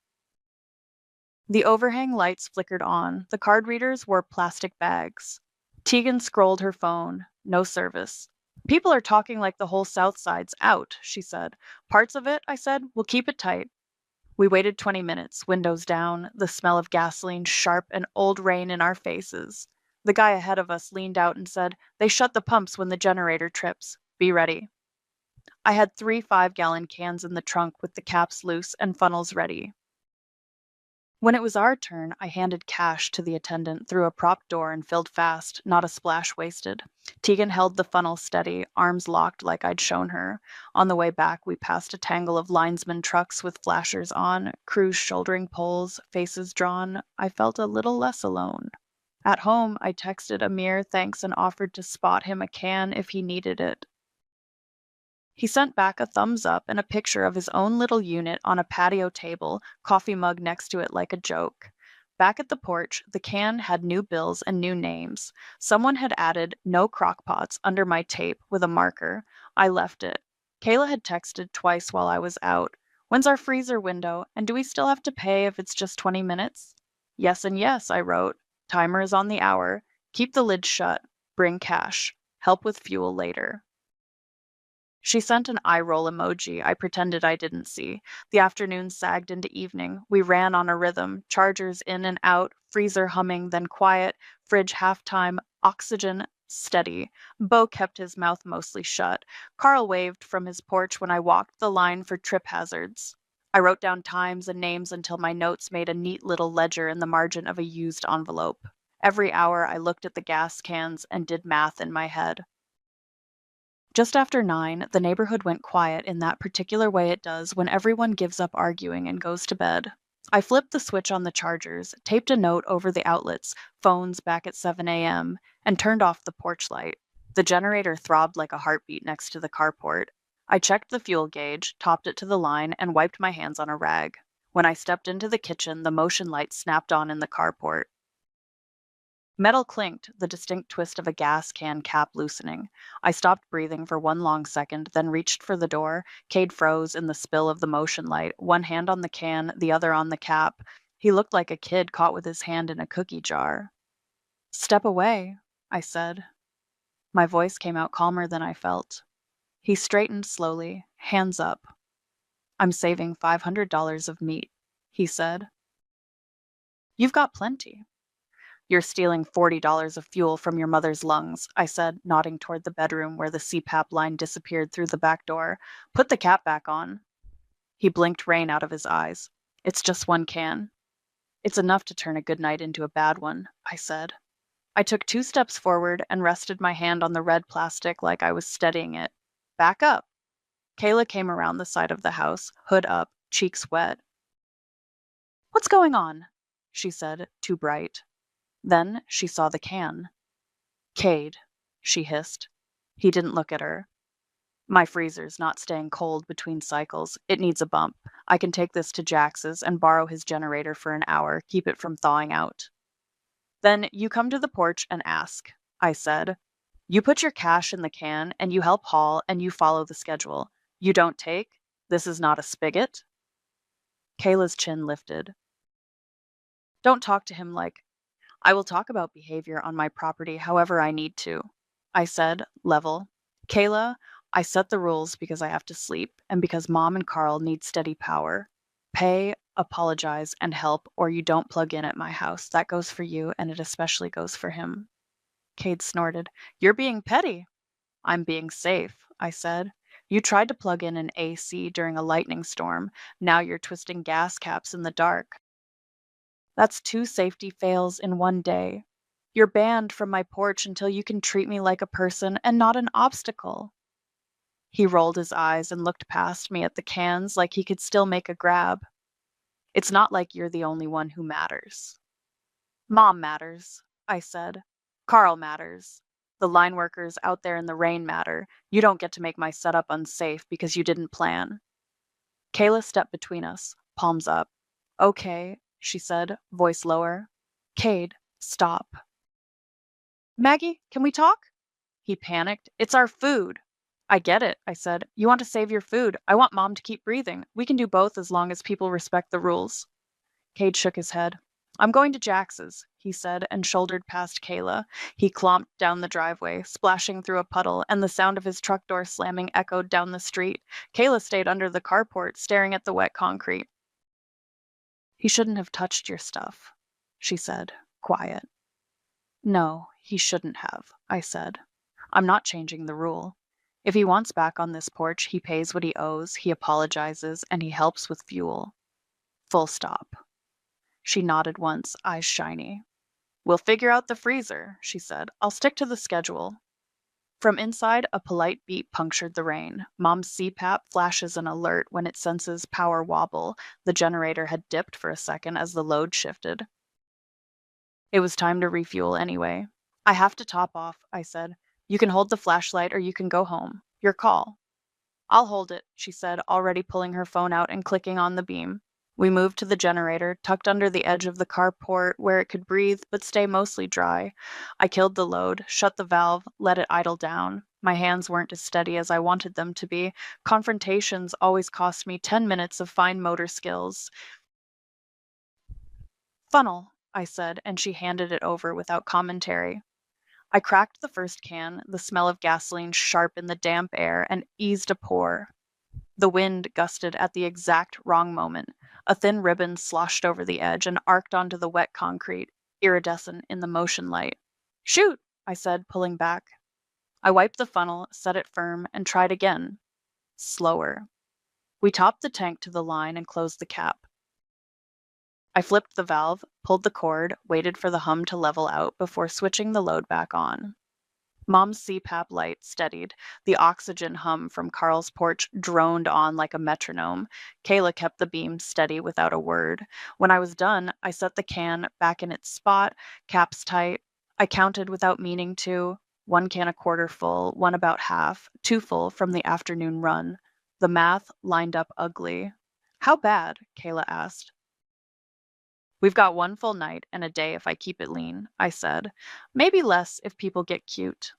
The overhang lights flickered on. The card readers wore plastic bags. Tegan scrolled her phone. No service. People are talking like the whole South Side's out, she said. Parts of it, I said, we'll keep it tight. We waited 20 minutes, windows down, the smell of gasoline sharp and old rain in our faces. The guy ahead of us leaned out and said, "They shut the pumps when the generator trips. Be ready." I had 3 5-gallon cans in the trunk with the caps loose and funnels ready. When it was our turn, I handed cash to the attendant through a prop door and filled fast, not a splash wasted. Tegan held the funnel steady, arms locked like I'd shown her. On the way back, we passed a tangle of linesman trucks with flashers on, crews shouldering poles, faces drawn. I felt a little less alone. At home, I texted Amir thanks and offered to spot him a can if he needed it. He sent back a thumbs up and a picture of his own little unit on a patio table, coffee mug next to it like a joke. Back at the porch, the can had new bills and new names. Someone had added "no crockpots" under my tape with a marker. I left it. Kayla had texted twice while I was out. "When's our freezer window, and do we still have to pay if it's just 20 minutes? "Yes and yes," I wrote. "Timer is on the hour. Keep the lid shut. Bring cash. Help with fuel later." She sent an eye roll emoji I pretended I didn't see. The afternoon sagged into evening. We ran on a rhythm, chargers in and out, freezer humming, then quiet, fridge halftime, oxygen steady. Bo kept his mouth mostly shut. Carl waved from his porch when I walked the line for trip hazards. I wrote down times and names until my notes made a neat little ledger in the margin of a used envelope. Every hour I looked at the gas cans and did math in my head. Just after 9, the neighborhood went quiet in that particular way it does when everyone gives up arguing and goes to bed. I flipped the switch on the chargers, taped a note over the outlets, phones back at 7 a.m., and turned off the porch light. The generator throbbed like a heartbeat next to the carport. I checked the fuel gauge, topped it to the line, and wiped my hands on a rag. When I stepped into the kitchen, the motion light snapped on in the carport. Metal clinked, the distinct twist of a gas can cap loosening. I stopped breathing for one long second, then reached for the door. Cade froze in the spill of the motion light, one hand on the can, the other on the cap. He looked like a kid caught with his hand in a cookie jar. "Step away," I said. My voice came out calmer than I felt. He straightened slowly, hands up. "I'm saving $500 of meat," he said. "You've got plenty." "You're stealing $40 of fuel from your mother's lungs," I said, nodding toward the bedroom where the CPAP line disappeared through the back door. "Put the cap back on." He blinked rain out of his eyes. "It's just one can." "It's enough to turn a good night into a bad one," I said. I took 2 steps forward and rested my hand on the red plastic like I was steadying it. "Back up." Kayla came around the side of the house, hood up, cheeks wet. "What's going on?" she said, too bright. Then she saw the can. "Cade," she hissed. He didn't look at her. "My freezer's not staying cold between cycles. It needs a bump. I can take this to Jax's and borrow his generator for an hour, keep it from thawing out." "Then you come to the porch and ask," I said. "You put your cash in the can, and you help haul, and you follow the schedule. You don't take? This is not a spigot?" Kayla's chin lifted. "Don't talk to him like—" "I will talk about behavior on my property however I need to," I said, level. "Kayla, I set the rules because I have to sleep and because Mom and Carl need steady power. Pay, apologize, and help, or you don't plug in at my house. That goes for you, and it especially goes for him." Cade snorted. "You're being petty." "I'm being safe," I said. "You tried to plug in an AC during a lightning storm. Now you're twisting gas caps in the dark. That's 2 safety fails in one day. You're banned from my porch until you can treat me like a person and not an obstacle." He rolled his eyes and looked past me at the cans like he could still make a grab. "It's not like you're the only one who matters." "Mom matters," I said. "Carl matters. The line workers out there in the rain matter. You don't get to make my setup unsafe because you didn't plan." Kayla stepped between us, palms up. "Okay," she said, voice lower. "Cade, stop." "Maggie, can we talk?" He panicked. "It's our food." "I get it," I said. "You want to save your food. I want Mom to keep breathing. We can do both as long as people respect the rules." Cade shook his head. I'm going to Jax's, he said, and shouldered past Kayla. He clomped down the driveway, splashing through a puddle, and the sound of his truck door slamming echoed down the street. Kayla stayed under the carport, staring at the wet concrete. He shouldn't have touched your stuff, she said, quiet. No, he shouldn't have, I said. I'm not changing the rule. If he wants back on this porch, he pays what he owes, he apologizes, and he helps with fuel. Full stop. She nodded once, eyes shiny. We'll figure out the freezer, she said. I'll stick to the schedule. From inside, a polite beep punctured the rain. Mom's CPAP flashes an alert when it senses power wobble. The generator had dipped for a second as the load shifted. It was time to refuel anyway. I have to top off, I said. You can hold the flashlight or you can go home. Your call. I'll hold it, she said, already pulling her phone out and clicking on the beam. We moved to the generator, tucked under the edge of the carport where it could breathe but stay mostly dry. I killed the load, shut the valve, let it idle down. My hands weren't as steady as I wanted them to be. Confrontations always cost me 10 minutes of fine motor skills. Funnel, I said, and she handed it over without commentary. I cracked the first can, the smell of gasoline sharp in the damp air, and eased a pour. The wind gusted at the exact wrong moment. A thin ribbon sloshed over the edge and arced onto the wet concrete, iridescent in the motion light. Shoot, I said, pulling back. I wiped the funnel, set it firm, and tried again. Slower. We topped the tank to the line and closed the cap. I flipped the valve, pulled the cord, waited for the hum to level out before switching the load back on. Mom's CPAP light steadied. The oxygen hum from Carl's porch droned on like a metronome. Kayla kept the beam steady without a word. When I was done, I set the can back in its spot, caps tight. I counted without meaning to. 1 can a quarter full, 1 about half, 2 full from the afternoon run. The math lined up ugly. How bad? Kayla asked. We've got 1 full night and a day if I keep it lean, I said. Maybe less if people get cute.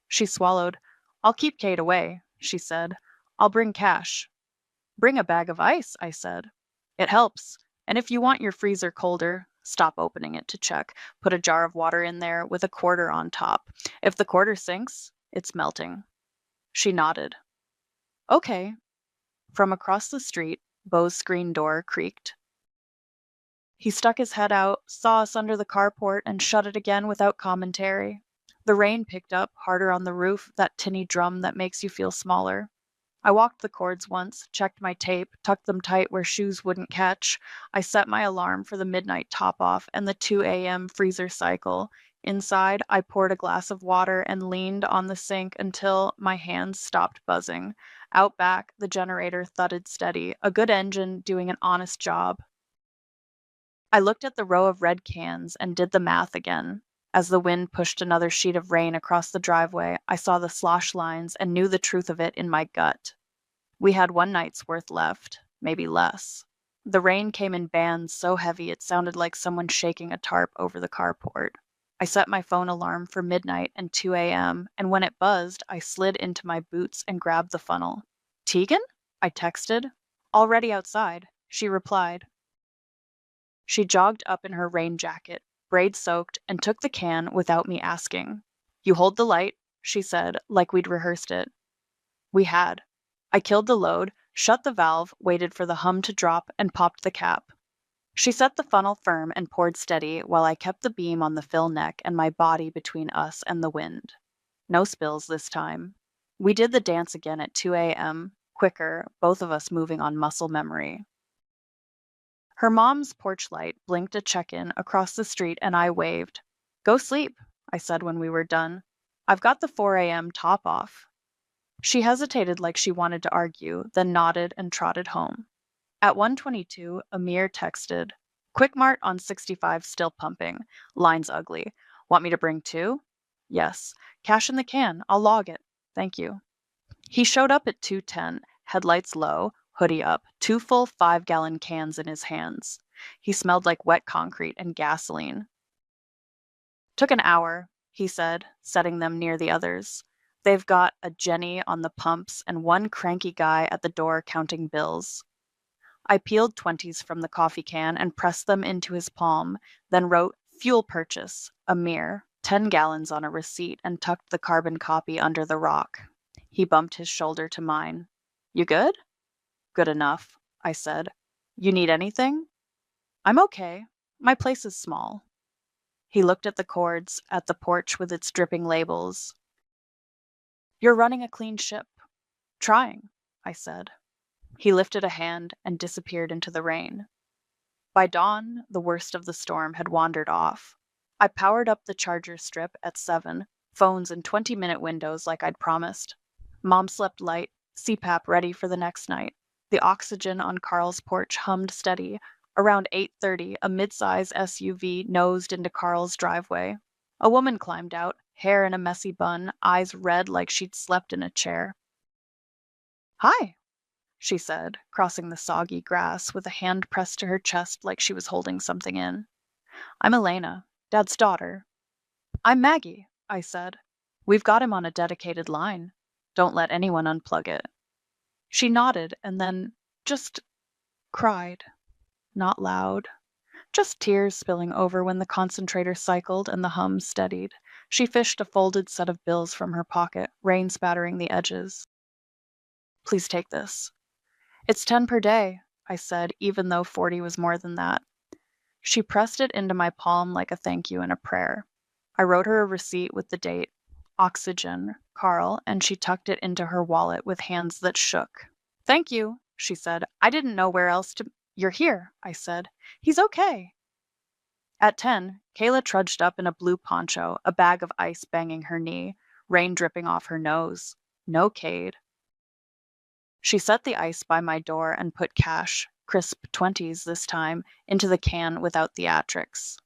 She swallowed. I'll keep Kate away, she said. I'll bring cash. Bring a bag of ice, I said. It helps. And if you want your freezer colder, stop opening it to check. Put a jar of water in there with a quarter on top. If the quarter sinks, it's melting. She nodded. Okay. From across the street, Beau's screen door creaked. He stuck his head out, saw us under the carport, and shut it again without commentary. The rain picked up, harder on the roof, that tinny drum that makes you feel smaller. I walked the cords once, checked my tape, tucked them tight where shoes wouldn't catch. I set my alarm for the midnight top-off and the 2 a.m. freezer cycle. Inside, I poured a glass of water and leaned on the sink until my hands stopped buzzing. Out back, the generator thudded steady, a good engine doing an honest job. I looked at the row of red cans and did the math again. As the wind pushed another sheet of rain across the driveway, I saw the slosh lines and knew the truth of it in my gut. We had 1 night's worth left, maybe less. The rain came in bands so heavy it sounded like someone shaking a tarp over the carport. I set my phone alarm for midnight and 2 a.m., and when it buzzed, I slid into my boots and grabbed the funnel. Tegan? I texted. Already outside, she replied. She jogged up in her rain jacket, braid-soaked, and took the can without me asking. You hold the light, she said, like we'd rehearsed it. We had. I killed the load, shut the valve, waited for the hum to drop, and popped the cap. She set the funnel firm and poured steady while I kept the beam on the fill neck and my body between us and the wind. No spills this time. We did the dance again at 2 a.m., quicker, both of us moving on muscle memory. Her mom's porch light blinked a check-in across the street and I waved. Go sleep, I said when we were done. I've got the 4 a.m. top off. She hesitated like she wanted to argue, then nodded and trotted home. At 1:22, Amir texted, Quick Mart on 65 still pumping. Line's ugly. Want me to bring 2? Yes. Cash in the can. I'll log it. Thank you. He showed up at 2:10, headlights low, hoodie up, 2 full 5-gallon cans in his hands. He smelled like wet concrete and gasoline. Took an hour, he said, setting them near the others. They've got a Jenny on the pumps and 1 cranky guy at the door counting bills. I peeled 20s from the coffee can and pressed them into his palm, then wrote fuel purchase, Amir, 10 gallons on a receipt, and tucked the carbon copy under the rock. He bumped his shoulder to mine. You good? Good enough, I said. You need anything? I'm okay. My place is small. He looked at the cords, at the porch with its dripping labels. You're running a clean ship. Trying, I said. He lifted a hand and disappeared into the rain. By dawn, the worst of the storm had wandered off. I powered up the charger strip at 7, phones in 20-minute windows like I'd promised. Mom slept light, CPAP ready for the next night. The oxygen on Carl's porch hummed steady. Around 8:30, a mid-size SUV nosed into Carl's driveway. A woman climbed out, hair in a messy bun, eyes red like she'd slept in a chair. Hi, she said, crossing the soggy grass with a hand pressed to her chest like she was holding something in. I'm Elena, Dad's daughter. I'm Maggie, I said. We've got him on a dedicated line. Don't let anyone unplug it. She nodded and then just cried. Not loud. Just tears spilling over when the concentrator cycled and the hum steadied. She fished a folded set of bills from her pocket, rain spattering the edges. Please take this. It's 10 per day, I said, even though 40 was more than that. She pressed it into my palm like a thank you and a prayer. I wrote her a receipt with the date, oxygen, Carl, and she tucked it into her wallet with hands that shook. Thank you, she said. I didn't know where else to... You're here, I said. He's okay. At 10, Kayla trudged up in a blue poncho, a bag of ice banging her knee, rain dripping off her nose. No Cade. She set the ice by my door and put cash, crisp 20s this time, into the can without theatrics.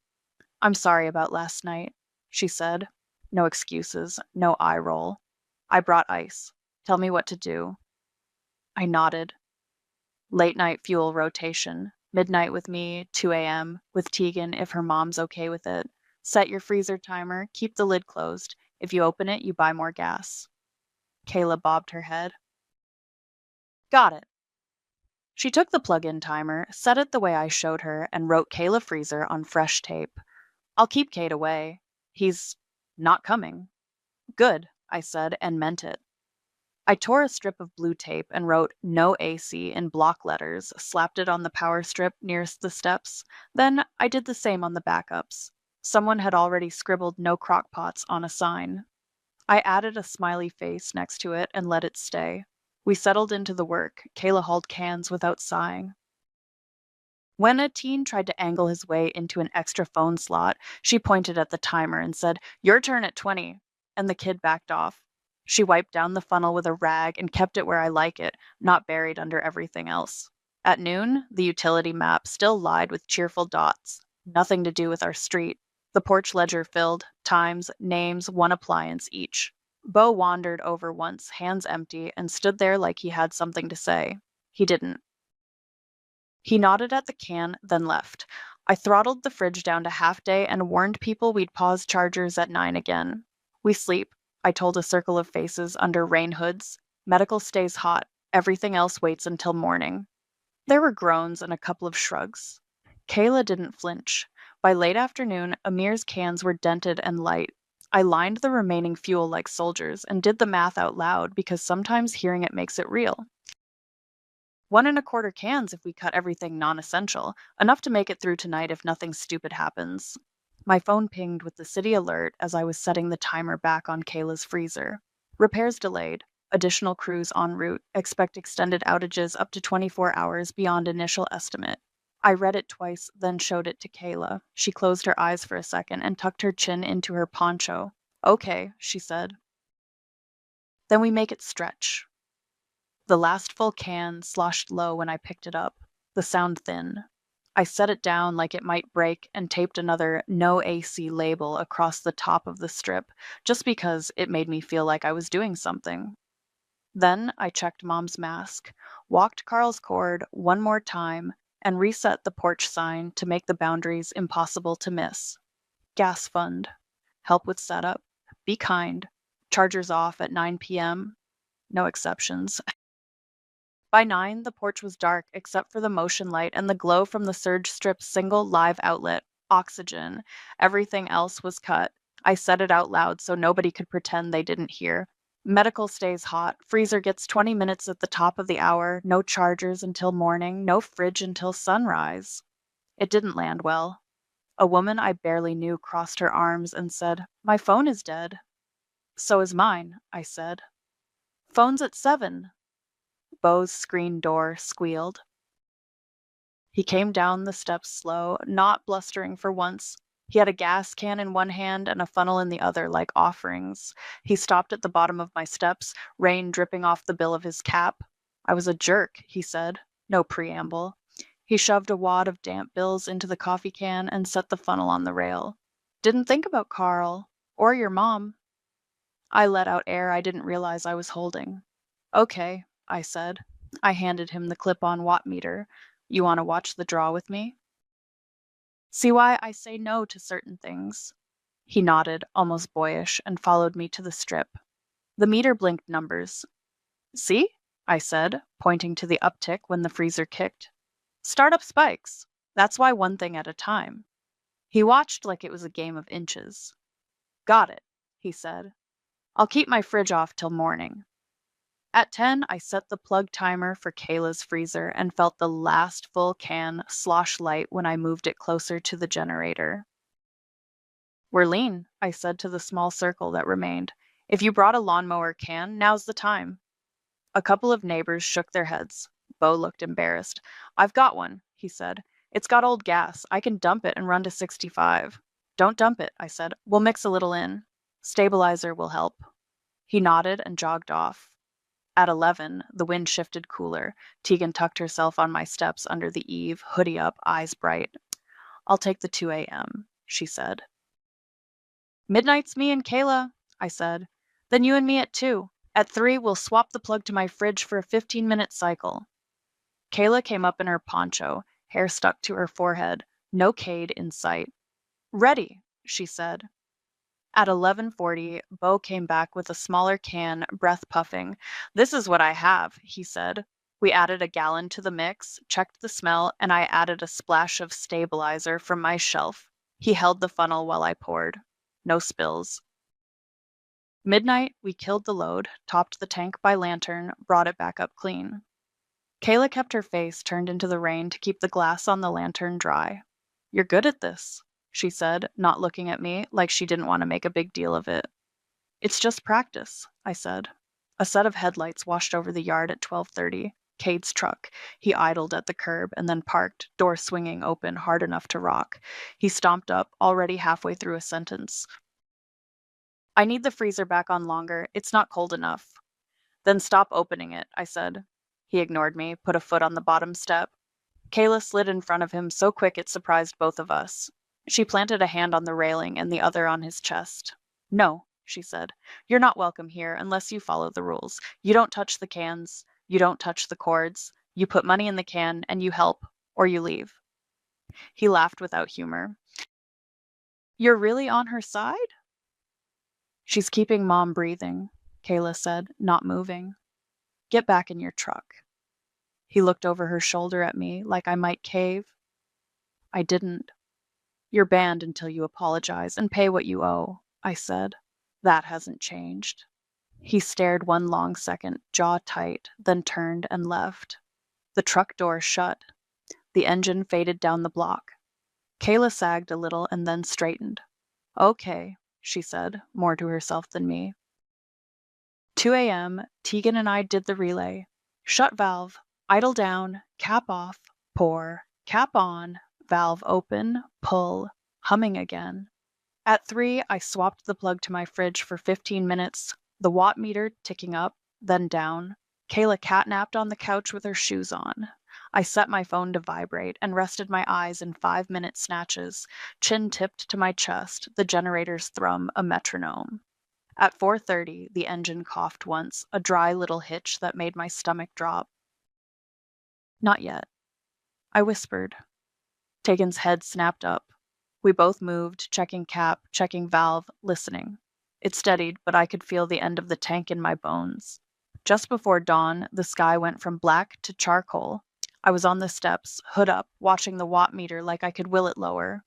I'm sorry about last night, she said. No excuses, no eye roll. I brought ice. Tell me what to do. I nodded. Late night fuel rotation. Midnight with me, 2 a.m., with Tegan if her mom's okay with it. Set your freezer timer, keep the lid closed. If you open it, you buy more gas. Kayla bobbed her head. Got it. She took the plug-in timer, set it the way I showed her, and wrote Kayla Freezer on fresh tape. I'll keep Kate away. He's not coming. Good, I said, and meant it. I tore a strip of blue tape and wrote no AC in block letters, slapped it on the power strip nearest the steps. Then I did the same on the backups. Someone had already scribbled no crockpots on a sign. I added a smiley face next to it and let it stay. We settled into the work. Kayla hauled cans without sighing. When a teen tried to angle his way into an extra phone slot, she pointed at the timer and said, "Your turn at 20," and the kid backed off. She wiped down the funnel with a rag and kept it where I like it, not buried under everything else. At noon, the utility map still lied with cheerful dots. Nothing to do with our street. The porch ledger filled, times, names, one appliance each. Bo wandered over once, hands empty, and stood there like he had something to say. He didn't. He nodded at the can, then left. I throttled the fridge down to half day and warned people we'd pause chargers at 9 again. We sleep, I told a circle of faces under rain hoods. Medical stays hot. Everything else waits until morning. There were groans and a couple of shrugs. Kayla didn't flinch. By late afternoon, Amir's cans were dented and light. I lined the remaining fuel like soldiers and did the math out loud because sometimes hearing it makes it real. 1¼ cans if we cut everything non-essential, enough to make it through tonight if nothing stupid happens. My phone pinged with the city alert as I was setting the timer back on Kayla's freezer. Repairs delayed. Additional crews en route. Expect extended outages up to 24 hours beyond initial estimate. I read it twice, then showed it to Kayla. She closed her eyes for a second and tucked her chin into her poncho. Okay, she said. Then we make it stretch. The last full can sloshed low when I picked it up, the sound thin. I set it down like it might break and taped another no AC label across the top of the strip, just because it made me feel like I was doing something. Then I checked Mom's mask, walked Carl's cord one more time, and reset the porch sign to make the boundaries impossible to miss. Gas fund. Help with setup. Be kind. Chargers off at 9 p.m. No exceptions. By 9, the porch was dark except for the motion light and the glow from the surge strip's single live outlet, oxygen. Everything else was cut. I said it out loud so nobody could pretend they didn't hear. Medical stays hot. Freezer gets 20 minutes at the top of the hour. No chargers until morning. No fridge until sunrise. It didn't land well. A woman I barely knew crossed her arms and said, "My phone is dead." "So is mine," I said. "Phone's at 7." Beau's screen door squealed. He came down the steps slow, not blustering for once. He had a gas can in one hand and a funnel in the other, like offerings. He stopped at the bottom of my steps, rain dripping off the bill of his cap. "I was a jerk," he said. No preamble. He shoved a wad of damp bills into the coffee can and set the funnel on the rail. "Didn't think about Carl. Or your mom." I let out air I didn't realize I was holding. "Okay," I said. I handed him the clip-on watt meter. "You want to watch the draw with me?" "See why I say no to certain things?" He nodded, almost boyish, and followed me to the strip. The meter blinked numbers. "See?" I said, pointing to the uptick when the freezer kicked. "Startup spikes. That's why one thing at a time." He watched like it was a game of inches. "Got it," he said. "I'll keep my fridge off till morning." At 10, I set the plug timer for Kayla's freezer and felt the last full can slosh light when I moved it closer to the generator. "We're lean," I said to the small circle that remained. "If you brought a lawnmower can, now's the time." A couple of neighbors shook their heads. Beau looked embarrassed. "I've got one," he said. "It's got old gas. I can dump it and run to 65. "Don't dump it," I said. "We'll mix a little in. Stabilizer will help." He nodded and jogged off. At 11, the wind shifted cooler. Tegan tucked herself on my steps under the eave, hoodie up, eyes bright. "I'll take the 2 a.m., she said. "Midnight's me and Kayla," I said. "Then you and me at 2. At 3, we'll swap the plug to my fridge for a 15-minute cycle." Kayla came up in her poncho, hair stuck to her forehead, no Cade in sight. "Ready," she said. At 11:40, Beau came back with a smaller can, breath puffing. "This is what I have," he said. We added a gallon to the mix, checked the smell, and I added a splash of stabilizer from my shelf. He held the funnel while I poured. No spills. Midnight, we killed the load, topped the tank by lantern, brought it back up clean. Kayla kept her face turned into the rain to keep the glass on the lantern dry. "You're good at this," she said, not looking at me, like she didn't want to make a big deal of it. "It's just practice," I said. A set of headlights washed over the yard at 12:30. Cade's truck. He idled at the curb and then parked, door swinging open hard enough to rock. He stomped up, already halfway through a sentence. "I need the freezer back on longer. It's not cold enough." "Then stop opening it," I said. He ignored me, put a foot on the bottom step. Kayla slid in front of him so quick it surprised both of us. She planted a hand on the railing and the other on his chest. "No," she said. "You're not welcome here unless you follow the rules. You don't touch the cans. You don't touch the cords. You put money in the can and you help, or you leave." He laughed without humor. "You're really on her side?" "She's keeping Mom breathing," Kayla said, not moving. "Get back in your truck." He looked over her shoulder at me like I might cave. I didn't. "You're banned until you apologize and pay what you owe," I said. "That hasn't changed." He stared one long second, jaw tight, then turned and left. The truck door shut. The engine faded down the block. Kayla sagged a little and then straightened. "Okay," she said, more to herself than me. 2 a.m., Tegan and I did the relay. Shut valve, idle down, cap off, pour, cap on, valve open, pull, humming again. At 3, I swapped the plug to my fridge for 15 minutes, the watt meter ticking up, then down. Kayla catnapped on the couch with her shoes on. I set my phone to vibrate and rested my eyes in 5-minute snatches, chin tipped to my chest, the generator's thrum a metronome. At 4:30, the engine coughed once, a dry little hitch that made my stomach drop. "Not yet," I whispered. Tegan's head snapped up. We both moved, checking cap, checking valve, listening. It steadied, but I could feel the end of the tank in my bones. Just before dawn, the sky went from black to charcoal. I was on the steps, hood up, watching the watt meter like I could will it lower.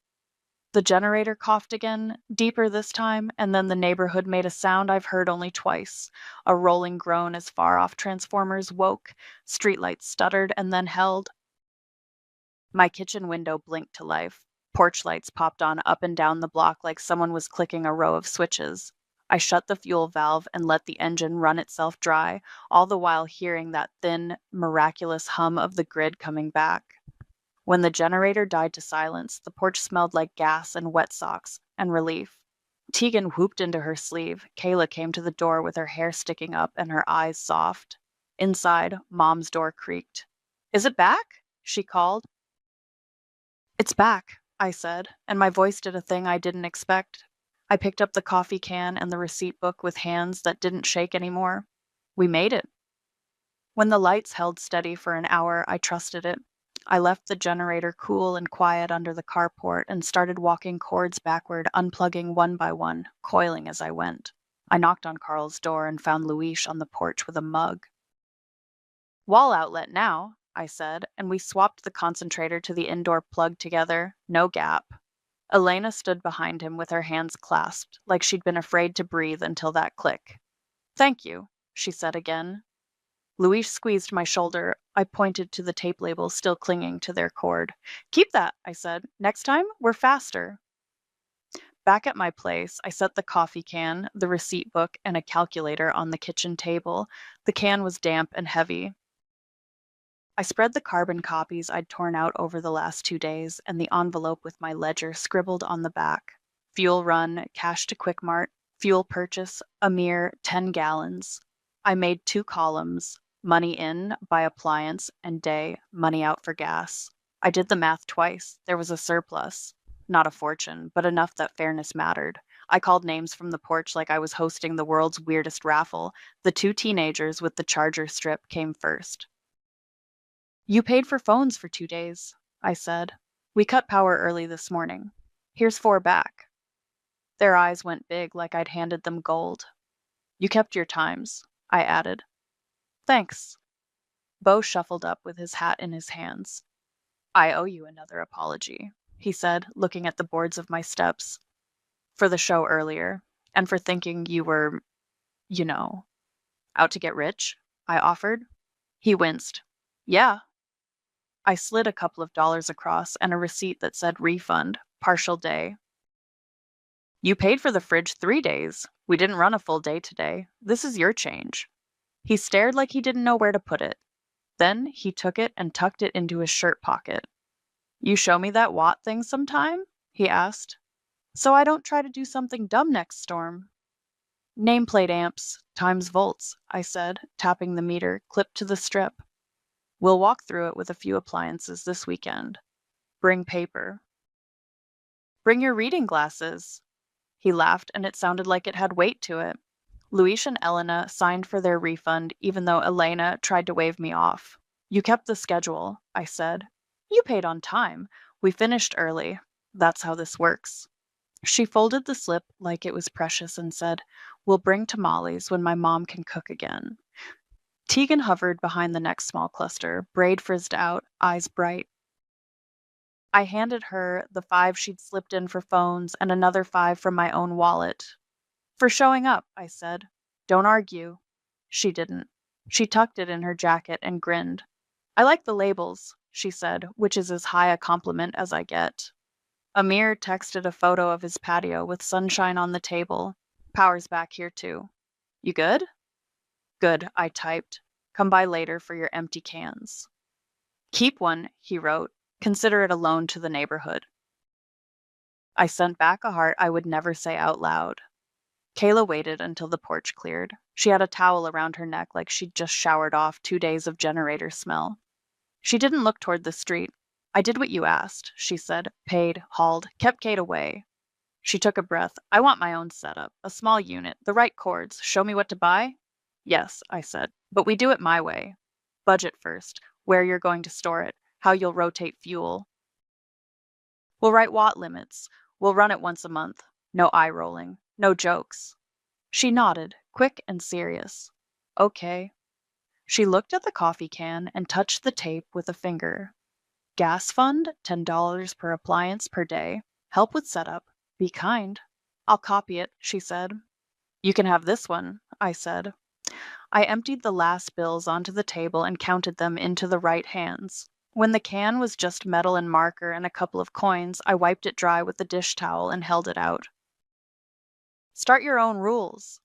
The generator coughed again, deeper this time, and then the neighborhood made a sound I've heard only twice. A rolling groan as far-off transformers woke, streetlights stuttered and then held. My kitchen window blinked to life. Porch lights popped on up and down the block like someone was clicking a row of switches. I shut the fuel valve and let the engine run itself dry, all the while hearing that thin, miraculous hum of the grid coming back. When the generator died to silence, the porch smelled like gas and wet socks and relief. Tegan whooped into her sleeve. Kayla came to the door with her hair sticking up and her eyes soft. Inside, Mom's door creaked. "Is it back?" she called. "It's back," I said, and my voice did a thing I didn't expect. I picked up the coffee can and the receipt book with hands that didn't shake anymore. We made it. When the lights held steady for an hour, I trusted it. I left the generator cool and quiet under the carport and started walking cords backward, unplugging one by one, coiling as I went. I knocked on Carl's door and found Luis on the porch with a mug. "Wall outlet now," I said, and we swapped the concentrator to the indoor plug together, no gap. Elena stood behind him with her hands clasped, like she'd been afraid to breathe until that click. "Thank you," she said again. Luis squeezed my shoulder. I pointed to the tape label still clinging to their cord. "Keep that," I said. "Next time, we're faster." Back at my place, I set the coffee can, the receipt book, and a calculator on the kitchen table. The can was damp and heavy. I spread the carbon copies I'd torn out over the last 2 days and the envelope with my ledger scribbled on the back. Fuel run, cash to Quickmart, fuel purchase, a mere 10 gallons. I made 2 columns, money in, by appliance, and day, money out for gas. I did the math twice. There was a surplus. Not a fortune, but enough that fairness mattered. I called names from the porch like I was hosting the world's weirdest raffle. The 2 teenagers with the charger strip came first. "You paid for phones for 2 days," I said. "We cut power early this morning. Here's 4 back." Their eyes went big like I'd handed them gold. "You kept your times," I added. "Thanks." Bo shuffled up with his hat in his hands. "I owe you another apology," he said, looking at the boards of my steps. "For the show earlier, and for thinking you were, you know, out to get rich," I offered. He winced. "Yeah." I slid a couple of dollars across and a receipt that said refund, partial day. "You paid for the fridge 3 days. We didn't run a full day today. This is your change." He stared like he didn't know where to put it. Then he took it and tucked it into his shirt pocket. "You show me that watt thing sometime?" he asked. "So I don't try to do something dumb next storm." "Nameplate amps times volts," I said, tapping the meter, clipped to the strip. "We'll walk through it with a few appliances this weekend. Bring paper." "Bring your reading glasses." He laughed, and it sounded like it had weight to it. Luis and Elena signed for their refund, even though Elena tried to wave me off. "You kept the schedule," I said. "You paid on time. We finished early. That's how this works." She folded the slip like it was precious and said, "We'll bring tamales when my mom can cook again." Tegan hovered behind the next small cluster, braid frizzed out, eyes bright. I handed her the 5 she'd slipped in for phones and another 5 from my own wallet. "For showing up," I said. "Don't argue." She didn't. She tucked it in her jacket and grinned. "I like the labels," she said, which is as high a compliment as I get. Amir texted a photo of his patio with sunshine on the table. "Power's back here too. You good?" "Good," I typed. "Come by later for your empty cans." "Keep one," he wrote. "Consider it a loan to the neighborhood." I sent back a heart I would never say out loud. Kayla waited until the porch cleared. She had a towel around her neck like she'd just showered off 2 days of generator smell. She didn't look toward the street. "I did what you asked," she said, paid, hauled, kept Kate away. She took a breath. "I want my own setup, a small unit, the right cords. Show me what to buy?" "Yes," I said, "but we do it my way. Budget first, where you're going to store it, how you'll rotate fuel. We'll write watt limits. We'll run it once a month. No eye rolling. No jokes." She nodded, quick and serious. "Okay." She looked at the coffee can and touched the tape with a finger. Gas fund, $10 per appliance per day. Help with setup. Be kind. I'll copy it, she said. You can have this one, I said. I emptied the last bills onto the table and counted them into the right hands. When the can was just metal and marker and a couple of coins, I wiped it dry with the dish towel and held it out. Start your own rules.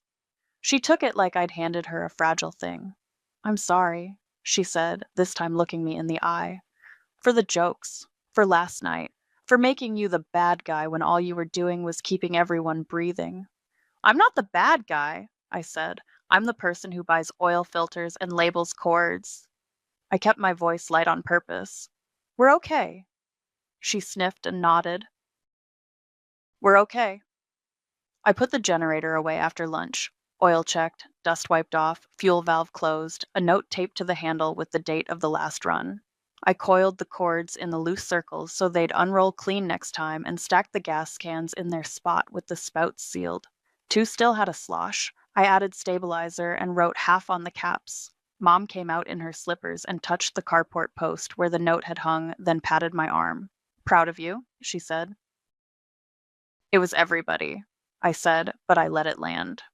She took it like I'd handed her a fragile thing. I'm sorry, she said, this time looking me in the eye. For the jokes, for last night, for making you the bad guy when all you were doing was keeping everyone breathing. I'm not the bad guy, I said. I'm the person who buys oil filters and labels cords. I kept my voice light on purpose. We're okay. She sniffed and nodded. We're okay. I put the generator away after lunch. Oil checked, dust wiped off, fuel valve closed, a note taped to the handle with the date of the last run. I coiled the cords in the loose circles so they'd unroll clean next time and stacked the gas cans in their spot with the spouts sealed. 2 still had a slosh. I added stabilizer and wrote half on the caps. Mom came out in her slippers and touched the carport post where the note had hung, then patted my arm. Proud of you, she said. It was everybody, I said, but I let it land.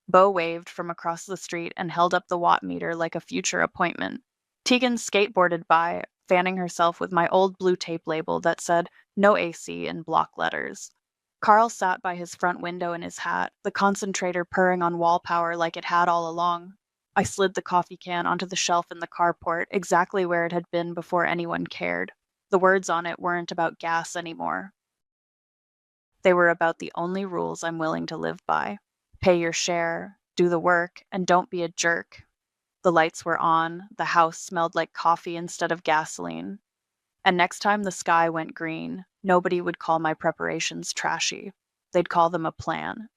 Bo waved from across the street and held up the watt meter like a future appointment. Tegan skateboarded by, fanning herself with my old blue tape label that said, no AC in block letters. Carl sat by his front window in his hat, the concentrator purring on wall power like it had all along. I slid the coffee can onto the shelf in the carport, exactly where it had been before anyone cared. The words on it weren't about gas anymore. They were about the only rules I'm willing to live by. Pay your share, do the work, and don't be a jerk. The lights were on, the house smelled like coffee instead of gasoline. And next time the sky went green, nobody would call my preparations trashy. They'd call them a plan,